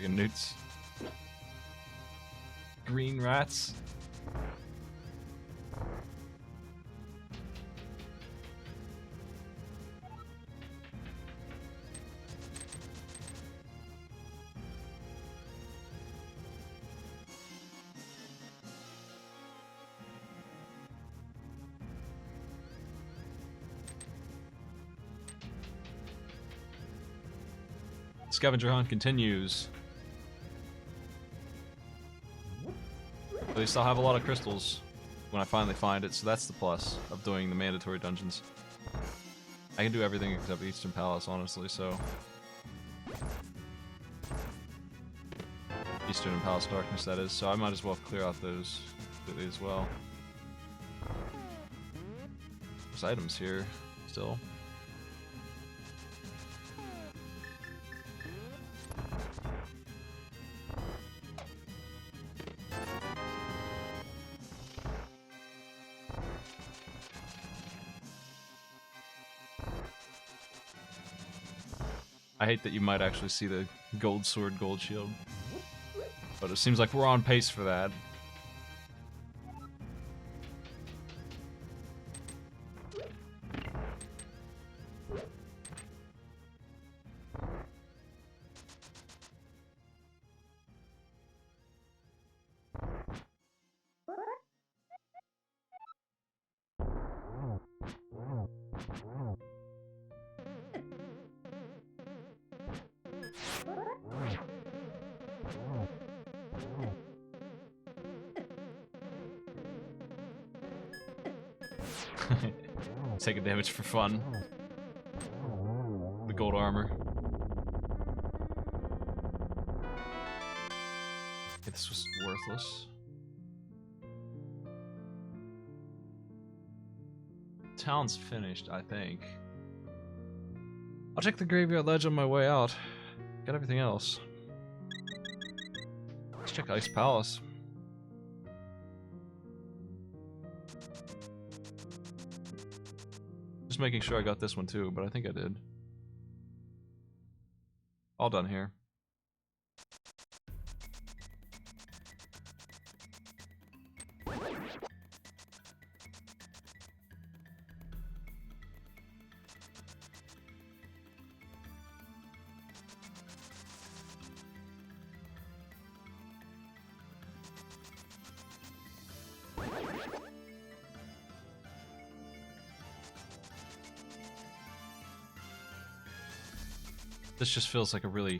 Newts. Green rats. Scavenger hunt continues. At least I'll have a lot of crystals when I finally find it, so that's the plus of doing the mandatory dungeons. I can do everything except Eastern Palace, honestly, so... Eastern and Palace Darkness, that is, so I might as well clear out those completely as well. There's items here, still. I hate that you might actually see the gold sword, gold shield. But it seems like we're on pace for that. Taking damage for fun. The gold armor. Okay, this was worthless. Town's finished, I think. I'll check the graveyard ledge on my way out. Got everything else. Let's check Ice Palace. Just making sure I got this one too, but I think I did. All done here. This just feels like a really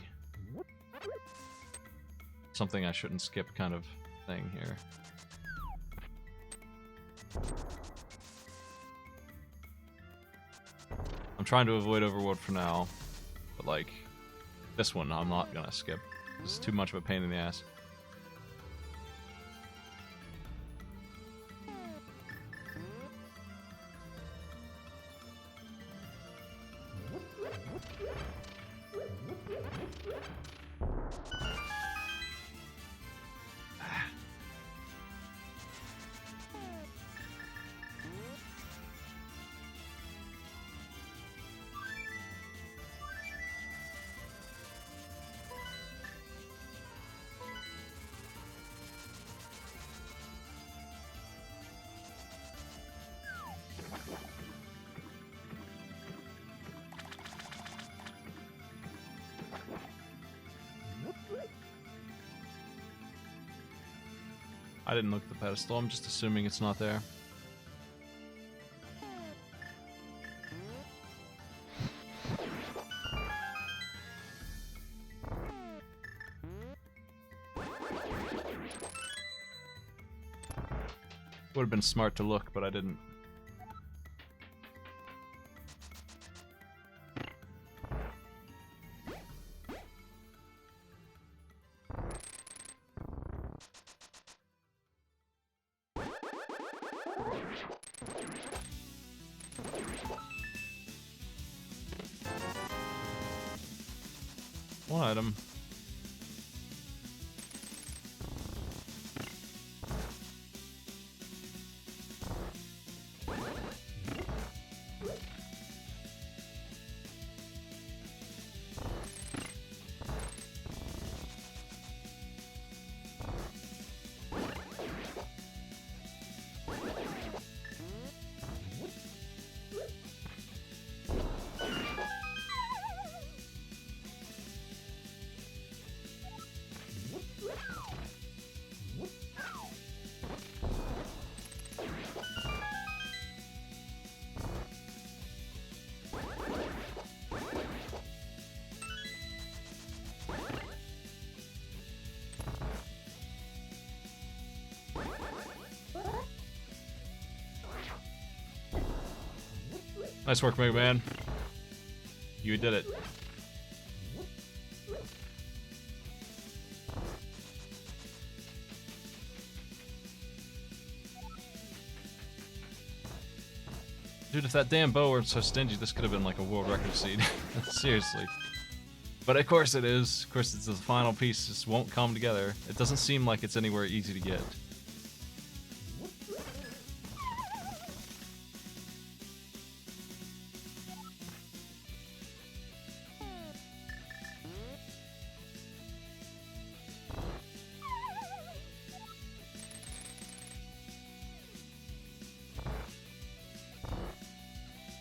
something I shouldn't skip kind of thing here. I'm trying to avoid Overworld for now, but like this one I'm not gonna skip. This is too much of a pain in the ass. I didn't look at the pedestal, I'm just assuming it's not there. Would have been smart to look, but I didn't. One item. Nice work, Mega Man. You did it. Dude, if that damn bow weren't so stingy, this could have been like a world record seed. Seriously. But of course it is. Of course it's the final piece, just won't come together. It doesn't seem like it's anywhere easy to get.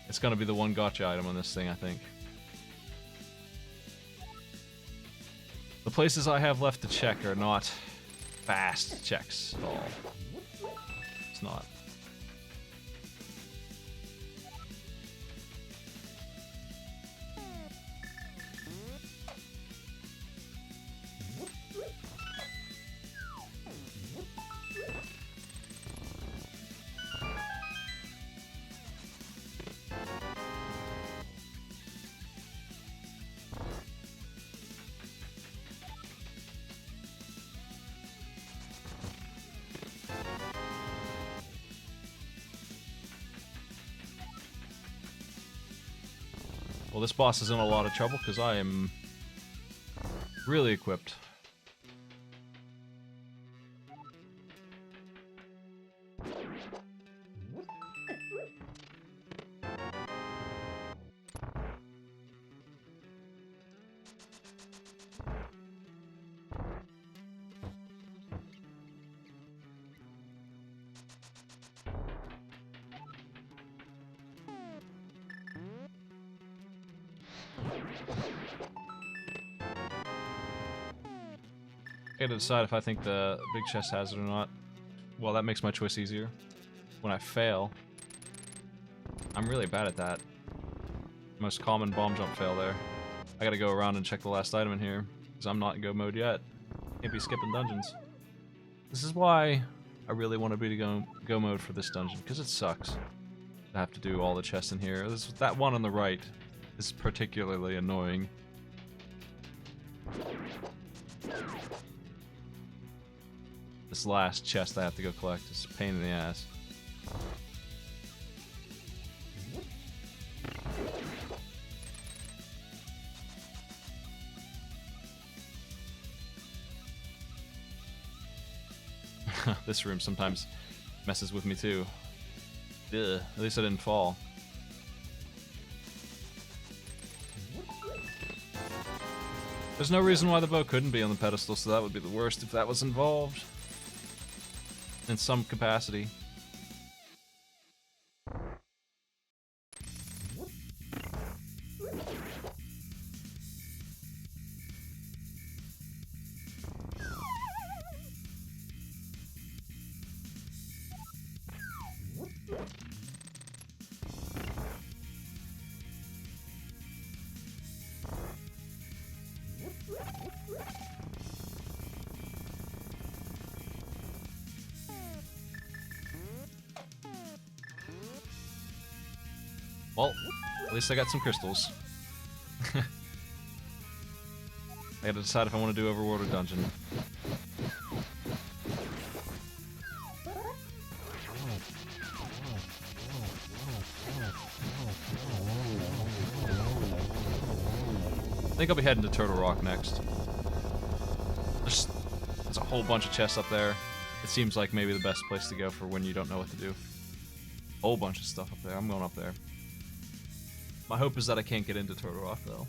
It's gonna be the one gotcha item on this thing, I think. The places I have left to check are not fast checks at all. It's not. Well, this boss is in a lot of trouble because I am really equipped. I gotta decide if I think the big chest has it or not. Well, that makes my choice easier. When I fail, I'm really bad at that. Most common bomb jump fail there. I gotta go around and check the last item in here, because I'm not in go mode yet. Can't be skipping dungeons. This is why I really want to be to go mode for this dungeon, because it sucks to have to do all the chests in here. That one on the right is particularly annoying. This last chest I have to go collect is a pain in the ass. This room sometimes messes with me too. Ugh, at least I didn't fall. There's no reason why the bow couldn't be on the pedestal, so that would be the worst if that was involved. In some capacity. Well, at least I got some crystals. I gotta decide if I want to do overworld or dungeon. I think I'll be heading to Turtle Rock next. There's a whole bunch of chests up there. It seems like maybe the best place to go for when you don't know what to do. Whole bunch of stuff up there. I'm going up there. My hope is that I can't get into Turtle Rock, though.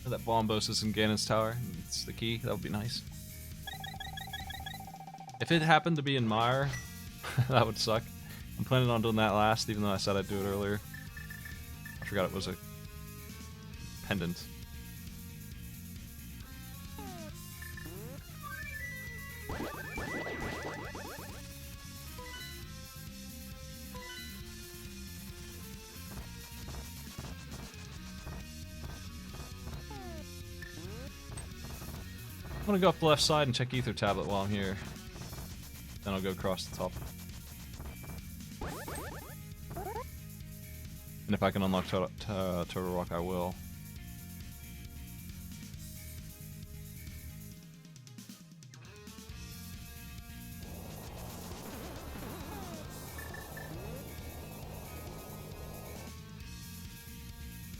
That Bombos is in Ganon's tower. It's the key. That would be nice. If it happened to be in Mire, that would suck. I'm planning on doing that last, even though I said I'd do it earlier. I forgot it was a pendant. I'm gonna go up the left side and check Ether Tablet while I'm here. Then I'll go across the top. And if I can unlock Turtle Rock, I will.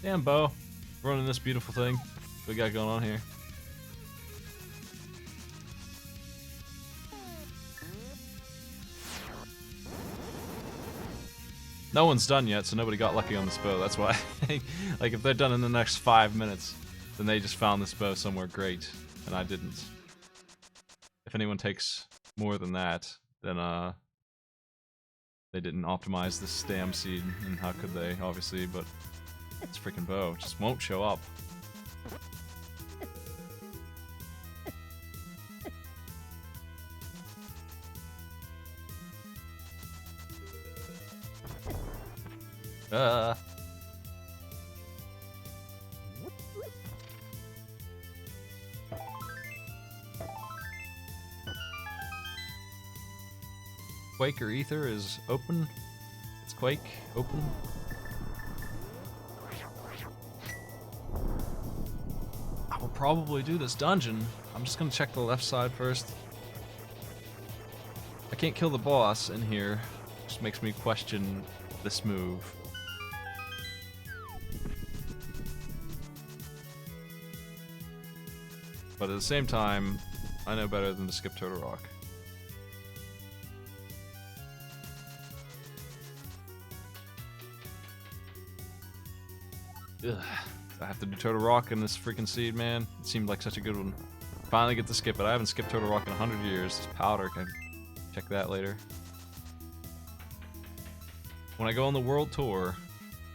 Damn, Bo. Running this beautiful thing we got going on here. No one's done yet, so nobody got lucky on this bow. That's why. Like, if they're done in the next 5 minutes, then they just found this bow somewhere great, and I didn't. If anyone takes more than that, then they didn't optimize this damn seed, and how could they? Obviously, but this freaking bow just won't show up. Quake or Ether is open. It's Quake, open. I will probably do this dungeon. I'm just gonna check the left side first. I can't kill the boss in here. Just makes me question this move. But at the same time, I know better than to skip Turtle Rock. Ugh. I have to do Turtle Rock in this freaking seed, man. It seemed like such a good one. Finally get to skip it. I haven't skipped Turtle Rock in 100 years. This powder, can check that later. When I go on the world tour,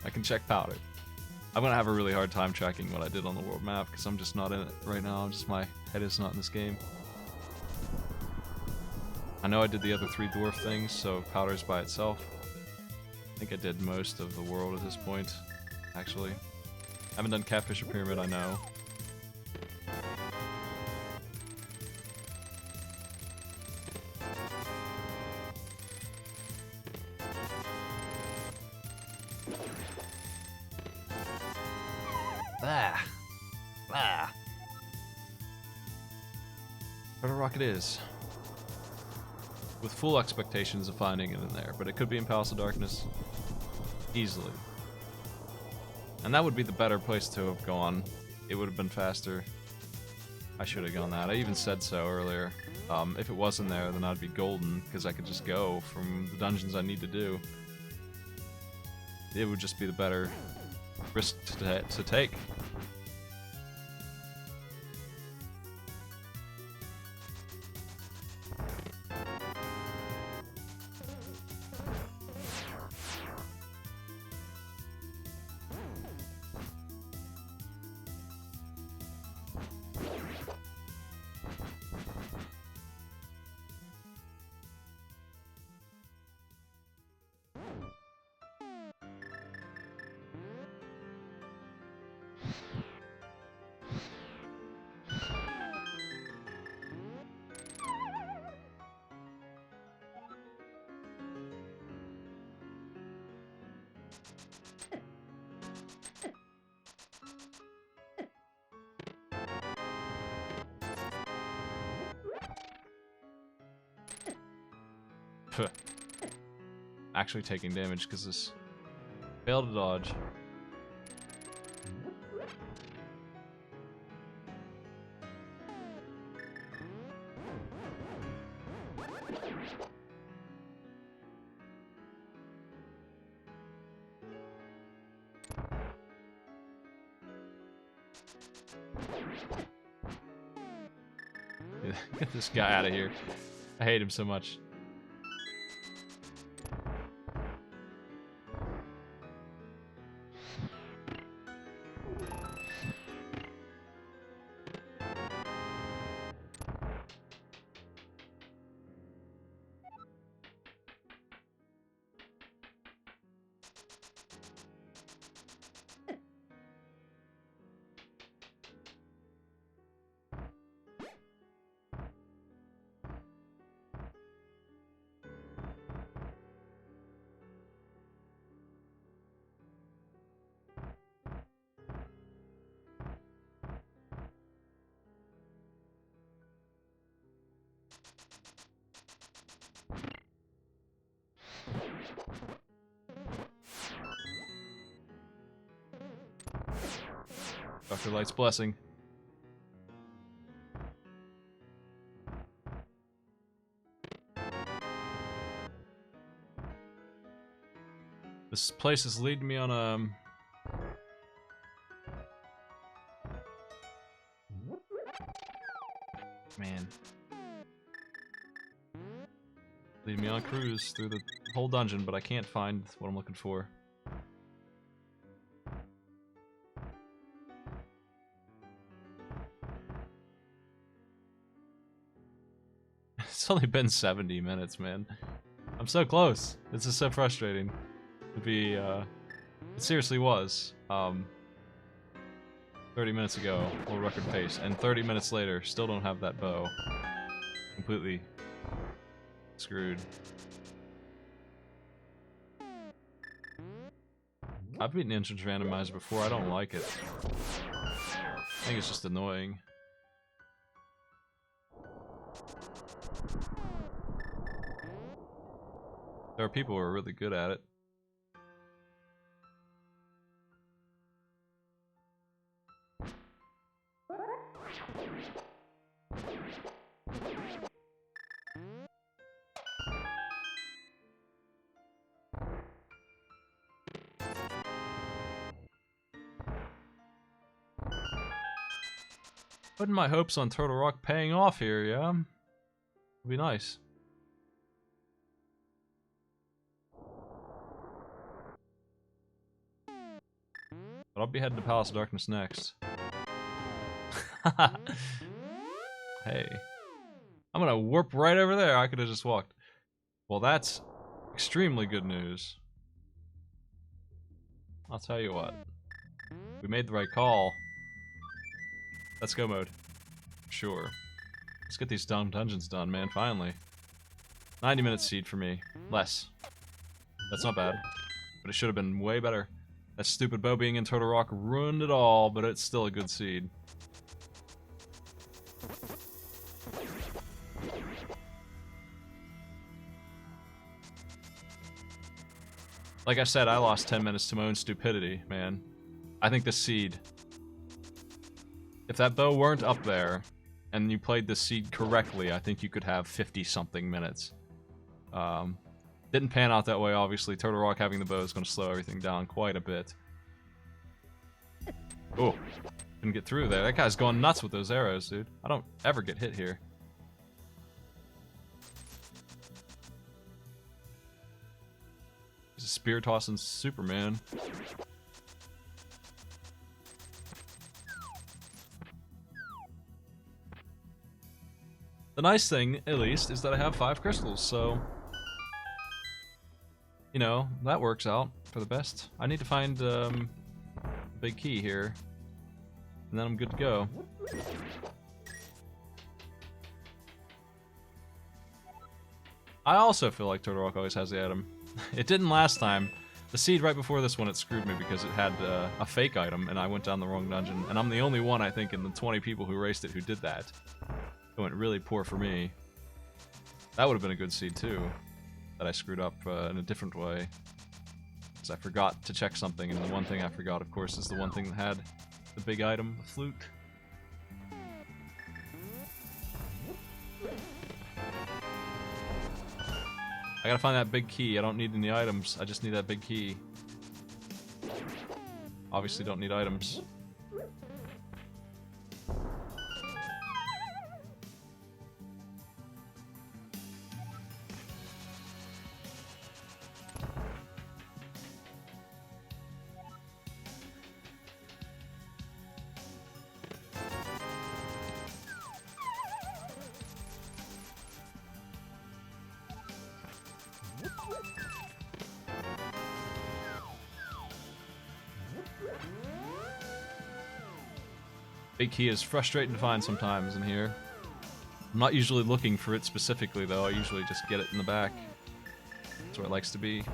I can check powder. I'm gonna have a really hard time tracking what I did on the world map because I'm just not in it right now. My head is not in this game. I know I did the other 3 dwarf things, so powder's by itself. I think I did most of the world at this point, actually. I haven't done Catfish or Pyramid, I know. Turtle Rock it is. With full expectations of finding it in there, but it could be in Palace of Darkness. Easily. And that would be the better place to have gone. It would have been faster. I should have gone that. I even said so earlier. If it wasn't there, then I'd be golden, because I could just go from the dungeons I need to do. It would just be the better risk to take. Actually taking damage because this failed to dodge. Get this guy out of here. I hate him so much. Dr. Light's blessing. This place is leading me on a... Man. Leading me on a cruise through the whole dungeon, but I can't find what I'm looking for. It's only been 70 minutes, man. I'm so close. This is so frustrating. To be, it seriously was. 30 minutes ago, world record pace, and 30 minutes later, still don't have that bow. Completely screwed. I've beaten Entrance Randomizer before, I don't like it. I think it's just annoying. There are people who are really good at it. Putting my hopes on Turtle Rock paying off here, yeah? Would be nice. But I'll be heading to Palace of Darkness next. Hey. I'm gonna warp right over there. I could have just walked. Well, that's extremely good news. I'll tell you what. We made the right call. Let's go mode. Sure. Let's get these dumb dungeons done, man, finally. 90-minute seed for me. Less. That's not bad. But it should have been way better. That stupid bow being in Turtle Rock ruined it all, but it's still a good seed. Like I said, I lost 10 minutes to my own stupidity, man. I think the seed... If that bow weren't up there, and you played the seed correctly, I think you could have 50-something minutes. Didn't pan out that way, obviously. Turtle Rock having the bow is going to slow everything down quite a bit. Oh, didn't get through there. That guy's going nuts with those arrows, dude. I don't ever get hit here. He's a spear-tossing Superman. The nice thing, at least, is that I have 5 crystals, so... You know, that works out for the best. I need to find a big key here, and then I'm good to go. I also feel like Turtle Rock always has the item. It didn't last time. The seed right before this one, it screwed me because it had a fake item, and I went down the wrong dungeon. And I'm the only one, I think, in the 20 people who raced it who did that. It went really poor for me. That would have been a good seed, too. That I screwed up in a different way. Because I forgot to check something, and the one thing I forgot, of course, is the one thing that had the big item, the flute. I gotta find that big key. I don't need any items. I just need that big key. Obviously don't need items. Big key is frustrating to find sometimes in here. I'm not usually looking for it specifically, though. I usually just get it in the back. That's where it likes to be.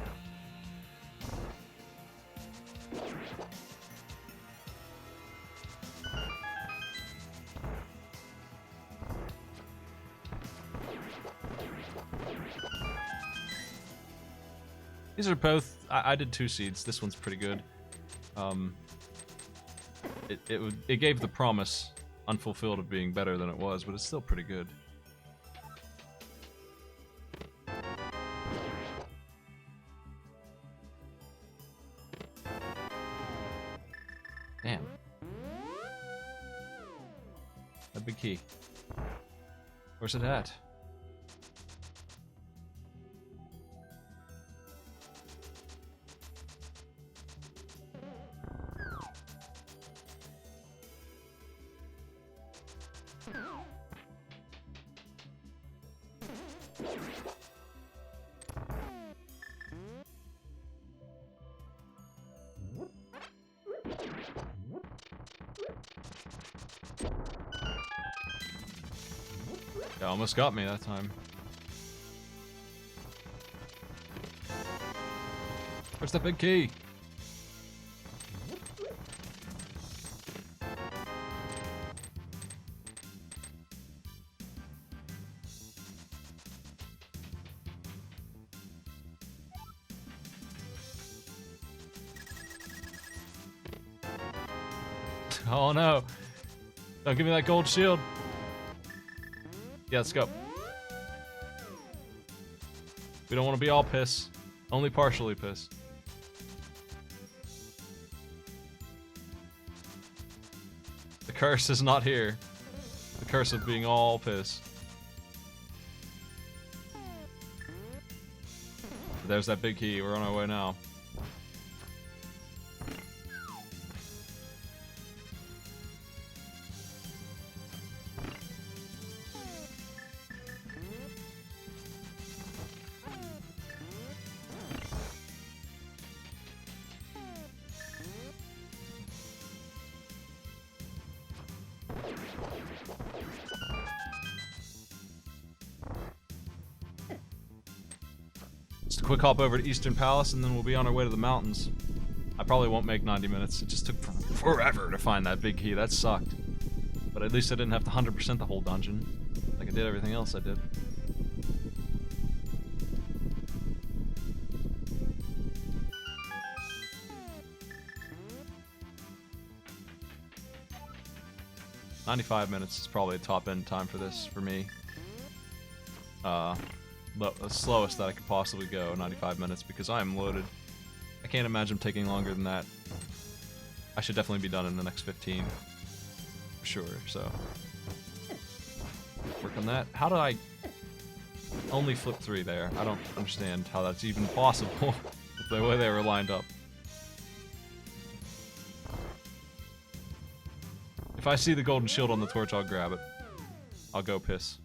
These are both... I did 2 seeds. This one's pretty good. It gave the promise unfulfilled of being better than it was, but it's still pretty good. Damn. That big key. Where's it at? It almost got me that time. Where's that big key? Oh no! Don't give me that gold shield. Yeah, let's go. We don't want to be all piss. Only partially piss. The curse is not here. The curse of being all piss. There's that big key. We're on our way now. Just a quick hop over to Eastern Palace, and then we'll be on our way to the mountains. I probably won't make 90 minutes. It just took forever to find that big key. That sucked. But at least I didn't have to 100% the whole dungeon, like I did everything else I did. "95 minutes is probably a top end time for this, for me. The slowest that I could possibly go, 95 minutes, because I am loaded. I can't imagine taking longer than that. I should definitely be done in the next 15. For sure, so. Work on that. How do I only flip 3 there? I don't understand how that's even possible with the way they were lined up. If I see the golden shield on the torch, I'll grab it. I'll go piss.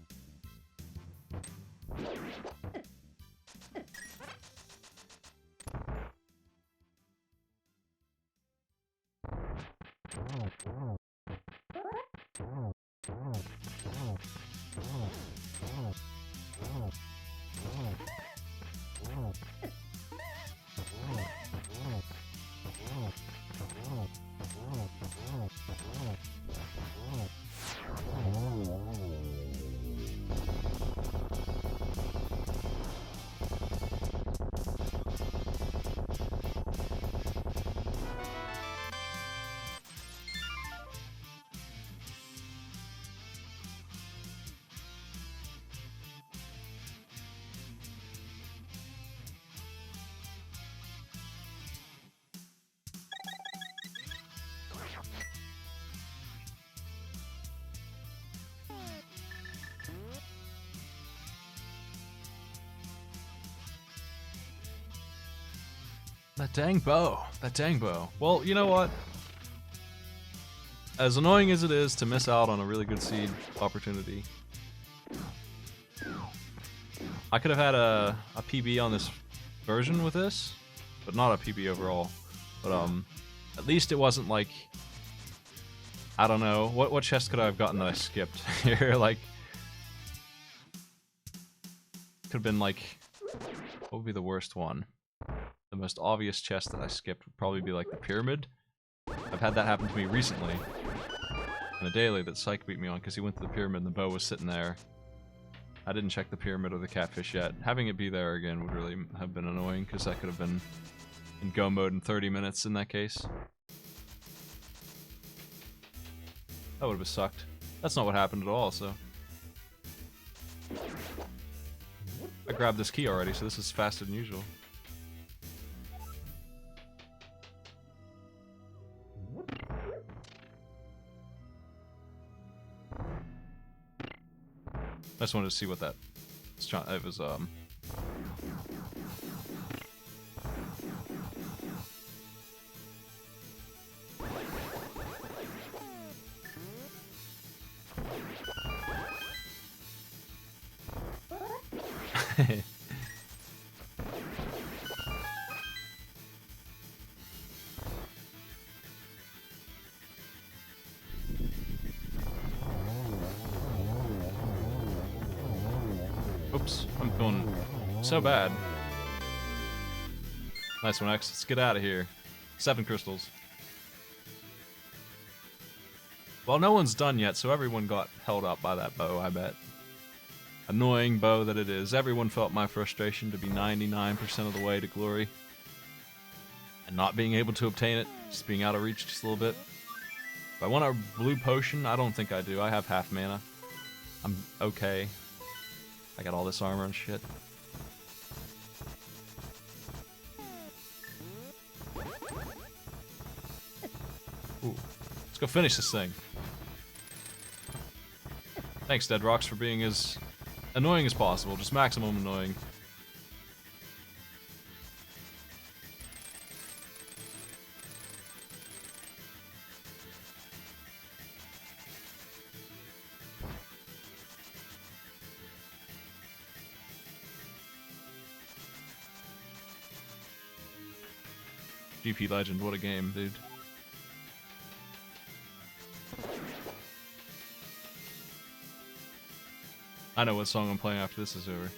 That dang bow. That dang bow. Well, you know what? As annoying as it is to miss out on a really good seed opportunity, I could have had a PB on this version with this, but not a PB overall. But at least it wasn't like, I don't know, what chest could I have gotten that I skipped here? Like, could have been like, what would be the worst one? The most obvious chest that I skipped would probably be like the pyramid. I've had that happen to me recently in a daily that Psych beat me on because he went to the pyramid and the bow was sitting there. I didn't check the pyramid or the catfish yet. Having it be there again would really have been annoying because I could have been in go mode in 30 minutes in that case. That would have sucked. That's not what happened at all, so. I grabbed this key already, so this is faster than usual. I just wanted to see what that it was. Oops, I'm feeling so bad. Nice one, X. Let's get out of here. 7 crystals. Well, no one's done yet, so everyone got held up by that bow, I bet. Annoying bow that it is. Everyone felt my frustration to be 99% of the way to glory. And not being able to obtain it, just being out of reach just a little bit. If I want a blue potion, I don't think I do. I have half mana. I'm okay. I got all this armor and shit. Ooh. Let's go finish this thing. Thanks, Dead Rocks, for being as annoying as possible. Just maximum annoying. GP Legend, what a game, dude. I know what song I'm playing after this is over.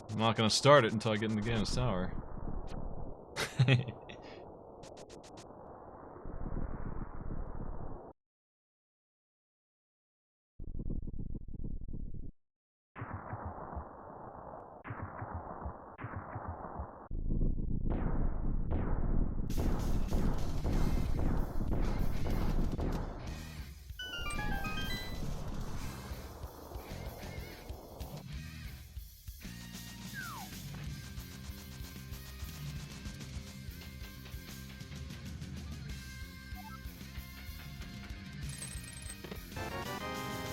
I'm not gonna start it until I get into Ganon's tower.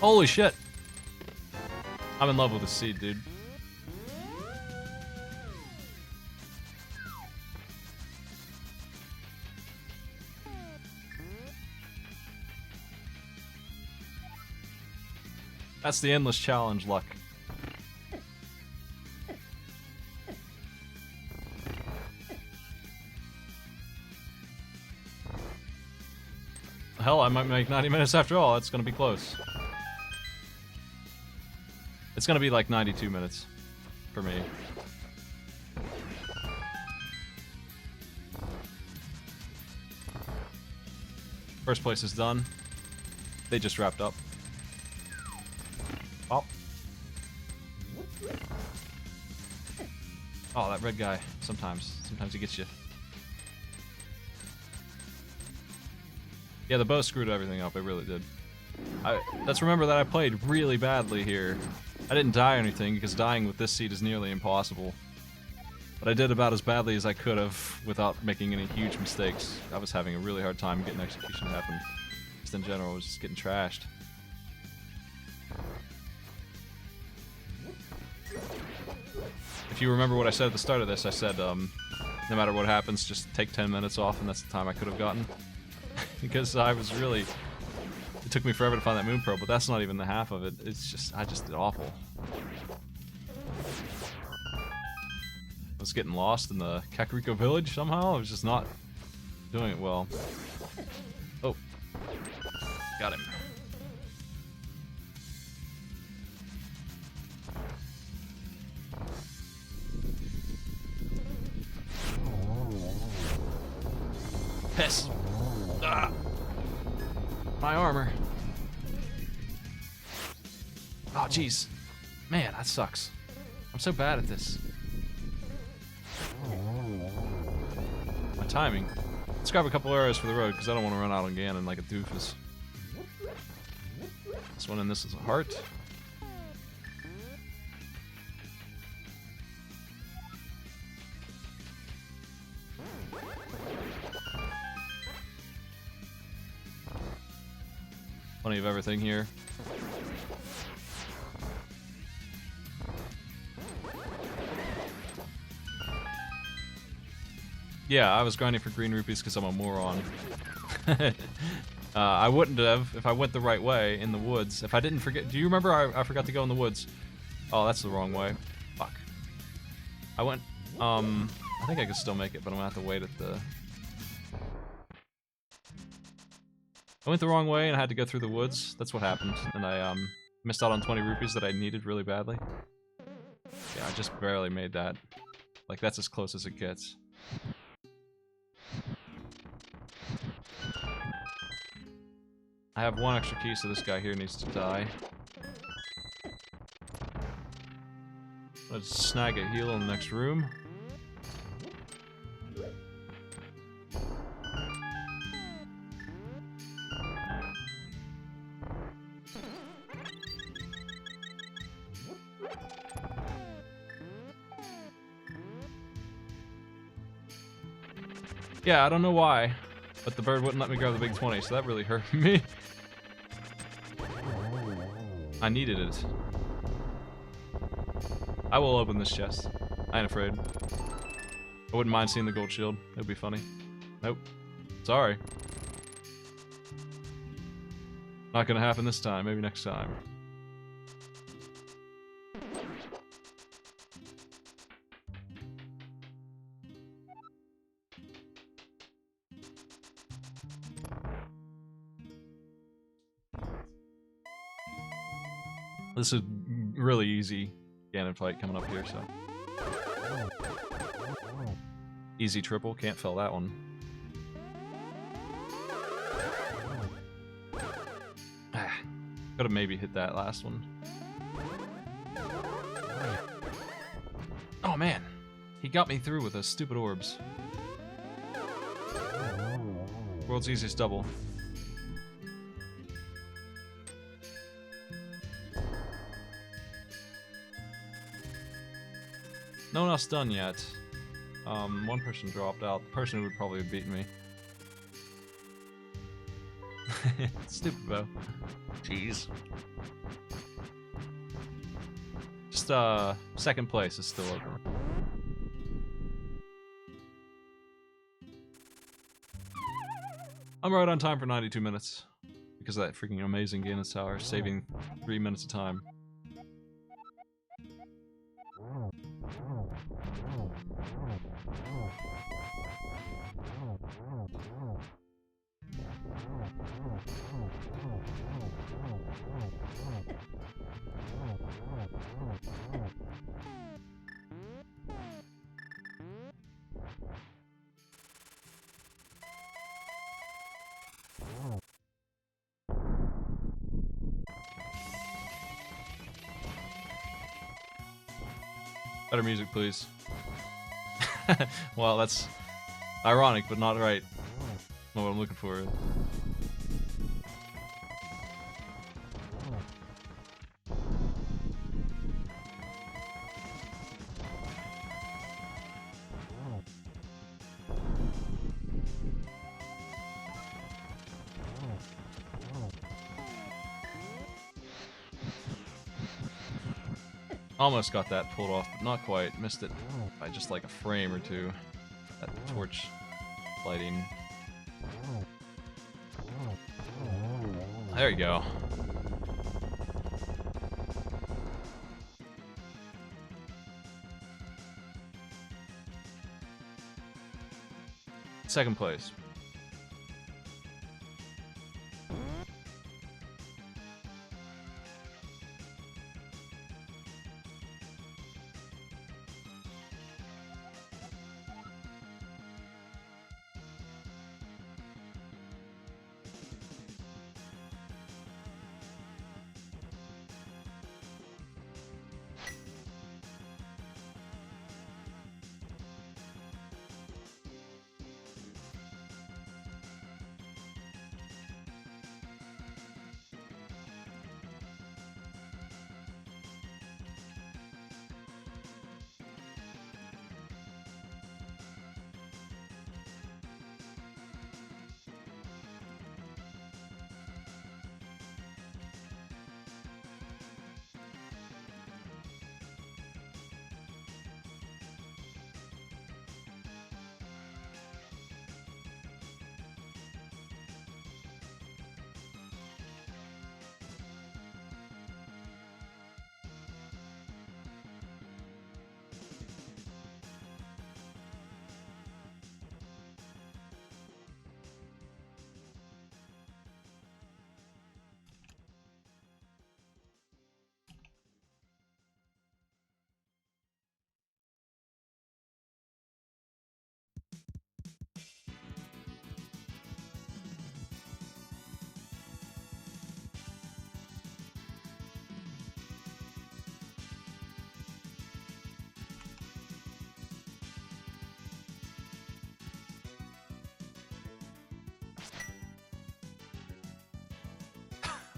Holy shit! I'm in love with this seed, dude. That's the endless challenge luck. Hell, I might make 90 minutes after all. That's gonna be close. It's gonna be like 92 minutes for me. First place is done. They just wrapped up. Oh. Oh, that red guy. Sometimes he gets you. Yeah, the bow screwed everything up. It really did. Let's remember that I played really badly here. I didn't die or anything, because dying with this seed is nearly impossible. But I did about as badly as I could have without making any huge mistakes. I was having a really hard time getting execution to happen. Just in general, I was just getting trashed. If you remember what I said at the start of this, I said, no matter what happens, just take 10 minutes off, and that's the time I could have gotten. Because I was really... It took me forever to find that moon probe, but that's not even the half of it. It's just... I just did awful. I was getting lost in the Kakariko village somehow. I was just not doing it well. Oh. Got him. Piss. Ah. My armor. Oh, jeez. Man, that sucks. I'm so bad at this. My timing. Let's grab a couple arrows for the road, because I don't want to run out on Ganon like a doofus. This one and this is a heart. Plenty of everything here. Yeah, I was grinding for green rupees because I'm a moron. I wouldn't have if I went the right way in the woods. If I didn't forget... Do you remember I forgot to go in the woods? Oh, that's the wrong way. Fuck. I went... I think I could still make it, but I'm gonna have to wait at the... I went the wrong way and I had to go through the woods. That's what happened. And I missed out on 20 rupees that I needed really badly. Yeah. Yeah, I just barely made that. Like, that's as close as it gets. I have one extra key, so this guy here needs to die. Let's snag a heal in the next room. Yeah, I don't know why, but the bird wouldn't let me grab the big 20, so that really hurt me. I needed it. I will open this chest. I ain't afraid. I wouldn't mind seeing the gold shield. It would be funny. Nope. Sorry. Not gonna happen this time. Maybe next time. This is really easy Ganon fight coming up here, so. Easy triple, can't fail that one. Could have maybe hit that last one. Oh man, he got me through with those stupid orbs. World's easiest double. No one else done yet. One person dropped out. The person who would probably have beaten me. Stupid bow. Jeez. Just, second place is still open. I'm right on time for 92 minutes. Because of that freaking amazing Ganon Tower, saving 3 minutes of time. Better music, please. Well, that's ironic, but not right. Not what I'm looking for. Almost got that pulled off, but not quite. Missed it by just like a frame or two. That torch lighting. There you go. Second place.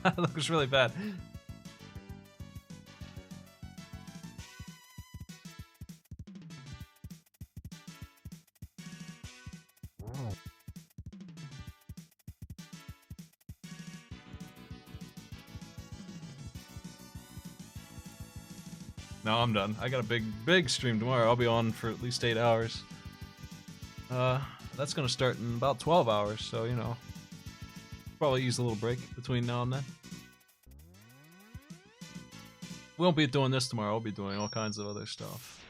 That looks really bad. No, I'm done. I got a big stream tomorrow. I'll be on for at least 8 hours. That's gonna start in about 12 hours, so, you know, probably use a little break between now and then. We won't be doing this tomorrow. I'll be doing all kinds of other stuff.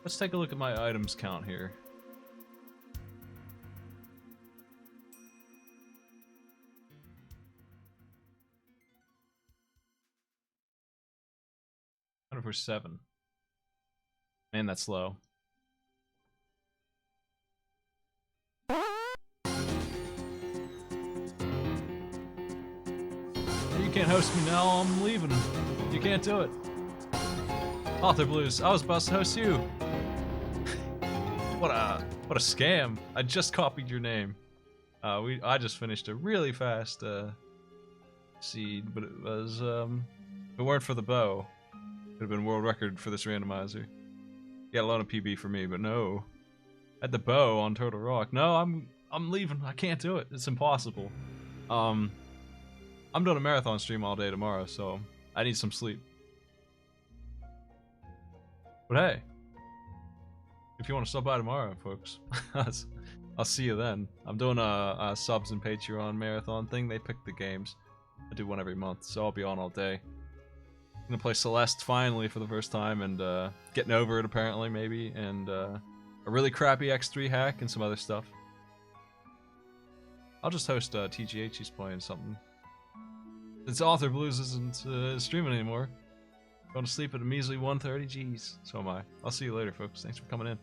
Let's take a look at my items count here. For 7. Man, that's low. You can't host me now, I'm leaving. You can't do it. Author Blues, I was about to host you. What a scam. I just copied your name. I just finished a really fast seed, but it was if it weren't for the bow, it would have been world record for this randomizer. Got a lot of PB for me, but no. I had the bow on Turtle Rock. No, I'm leaving. I can't do it. It's impossible. I'm doing a marathon stream all day tomorrow, so I need some sleep. But hey, if you want to stop by tomorrow, folks, I'll see you then. I'm doing a subs and Patreon marathon thing. They pick the games. I do one every month, so I'll be on all day. I'm gonna play Celeste finally for the first time, and getting over it apparently, maybe, and a really crappy X3 hack and some other stuff. I'll just host TGH. He's playing something. Since Author Blues isn't streaming anymore, going to sleep at a measly 1:30. Jeez, so am I. I'll see you later, folks. Thanks for coming in.